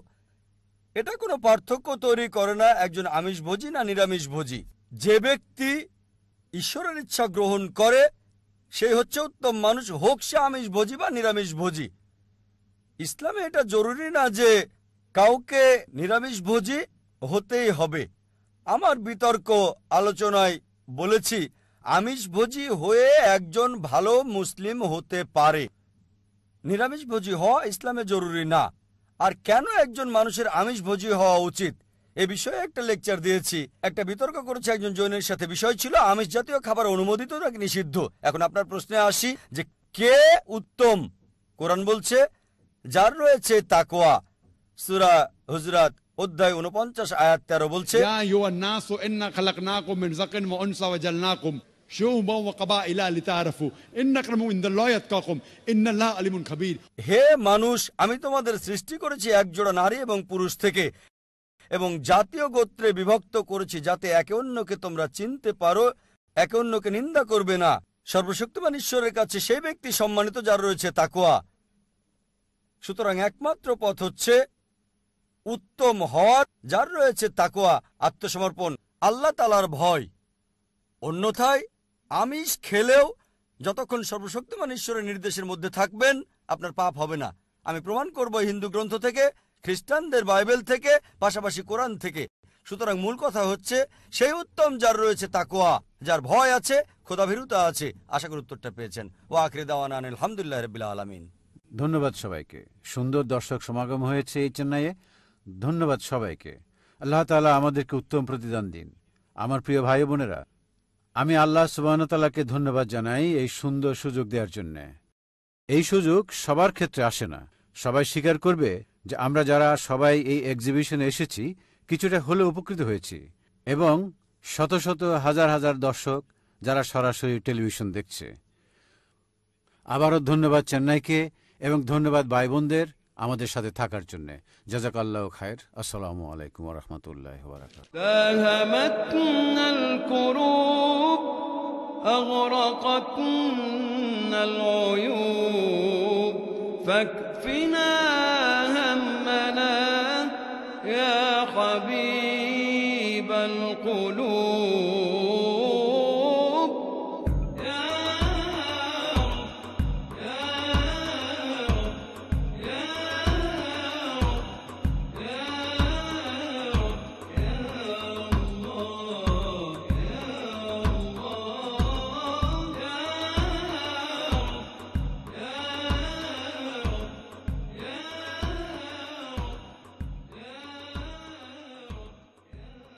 এটা কোনো পার্থক্য তৈরি করে না একজন আমিষভোজী না নিরামিষভোজী। যে ব্যক্তি ঈশ্বরের ইচ্ছা গ্রহণ করে সেই হচ্ছে উত্তম মানুষ, হোক সে আমিষভোজী বা নিরামিষভোজী। ইসলামে এটা জরুরি না যে কাউকে নিরামিষভোজী হতেই হবে। আমার বিতর্ক আলোচনায় বলেছি, আমিষভোজী হয়ে একজন ভালো মুসলিম হতে পারে, নিরামিষভোজী হওয়া ইসলামে জরুরি না। আর কেন একজন মানুষের আমিষভোজী হওয়া উচিত এ বিষয়ে একটা লেকচার দিয়েছি। একটা বিতর্ক করেছে একজন জৈনের সাথে, বিষয় ছিল আমিষ জাতীয় খাবার অনুমোদিত নাকি নিষিদ্ধ। এখন আপনার প্রশ্নে আসি যে কে উত্তম। কোরআন বলছে, যার রয়েছে তাকওয়া। সূরা হুজরাত অধ্যায় 49 আয়াত 13 বলছে, ইয়া আইয়ুহান নাসু ইন্না খালাকনাকুম মিন যাকারিন ওয়া উনসা ওয়া জাআলনাকুম شعوبا وقبائل لتعارفوا إن أكرمكم عند الله يتقاكم إن الله عليم خبير। হে মানুষ, আমি তোমাদের সৃষ্টি করেছি একজোড়া নারী এবং পুরুষ থেকে এবং জাতীয় গোত্রে বিভক্ত করেছি যাতে একে অন্যকে তোমরা চিনতে পারো, একে অন্যকে নিন্দা করবে না। সর্বশক্তিমান ঈশ্বরের কাছে সেই ব্যক্তি সম্মানিত যার রয়েছে তাকওয়া। সুতরাং একমাত্র পথ হচ্ছে উত্তম হওয়ার, যার রয়েছে তাকওয়া, আত্মসমর্পণ, আল্লাহ তাআলার ভয়। অন্যথায় আমিষ খেলেও যতক্ষণ সর্বশক্তিমান ঈশ্বরের নির্দেশের মধ্যে থাকবেন আপনার পাপ হবে না। আমি প্রমাণ করব হিন্দু গ্রন্থ থেকে, খ্রিস্টানদের বাইবেল থেকে, পাশাপাশি কোরআন থেকে। সুতরাং মূল কথা হচ্ছে সেই উত্তম যার রয়েছে তাকওয়া, যার ভয় আছে, খোদাভীরুতা আছে। আশা করি উত্তরটা পেয়েছেন। ওয়া আখিরি দাওয়ানা আলহামদুলিল্লাহি রাব্বিল আলামিন। ধন্যবাদ সবাইকে। সুন্দর দর্শক সমাগম হয়েছে এই চেন্নাইয়ে। ধন্যবাদ সবাইকে। আল্লাহ তাআলা আমাদেরকে উত্তম প্রতিদান দিন। আমার প্রিয় ভাই বোনেরা, আমি আল্লাহ সুবহানাহু ওয়া তাআলাকে ধন্যবাদ জানাই এই সুন্দর সুযোগ দেওয়ার জন্য। এই সুযোগ সবার ক্ষেত্রে আসে না। সবাই স্বীকার করবে যে আমরা যারা সবাই এই এক্সিবিশনে এসেছি কিছুটা হলেও উপকৃত হয়েছি, এবং শত শত হাজার হাজার দর্শক যারা সরাসরি টেলিভিশন দেখছে। আবারও ধন্যবাদ চেন্নাইকে, এবং ধন্যবাদ ভাই বোনদের আমাদের সাথে থাকার জন্য। জাযাকাল্লাহু খায়র। আসসালামু আলাইকুম ওয়া রাহমাতুল্লাহি ওয়া বারাকাতুহু। দাহামাতনাল কুরুব আগরাকাতনাল উয়ুব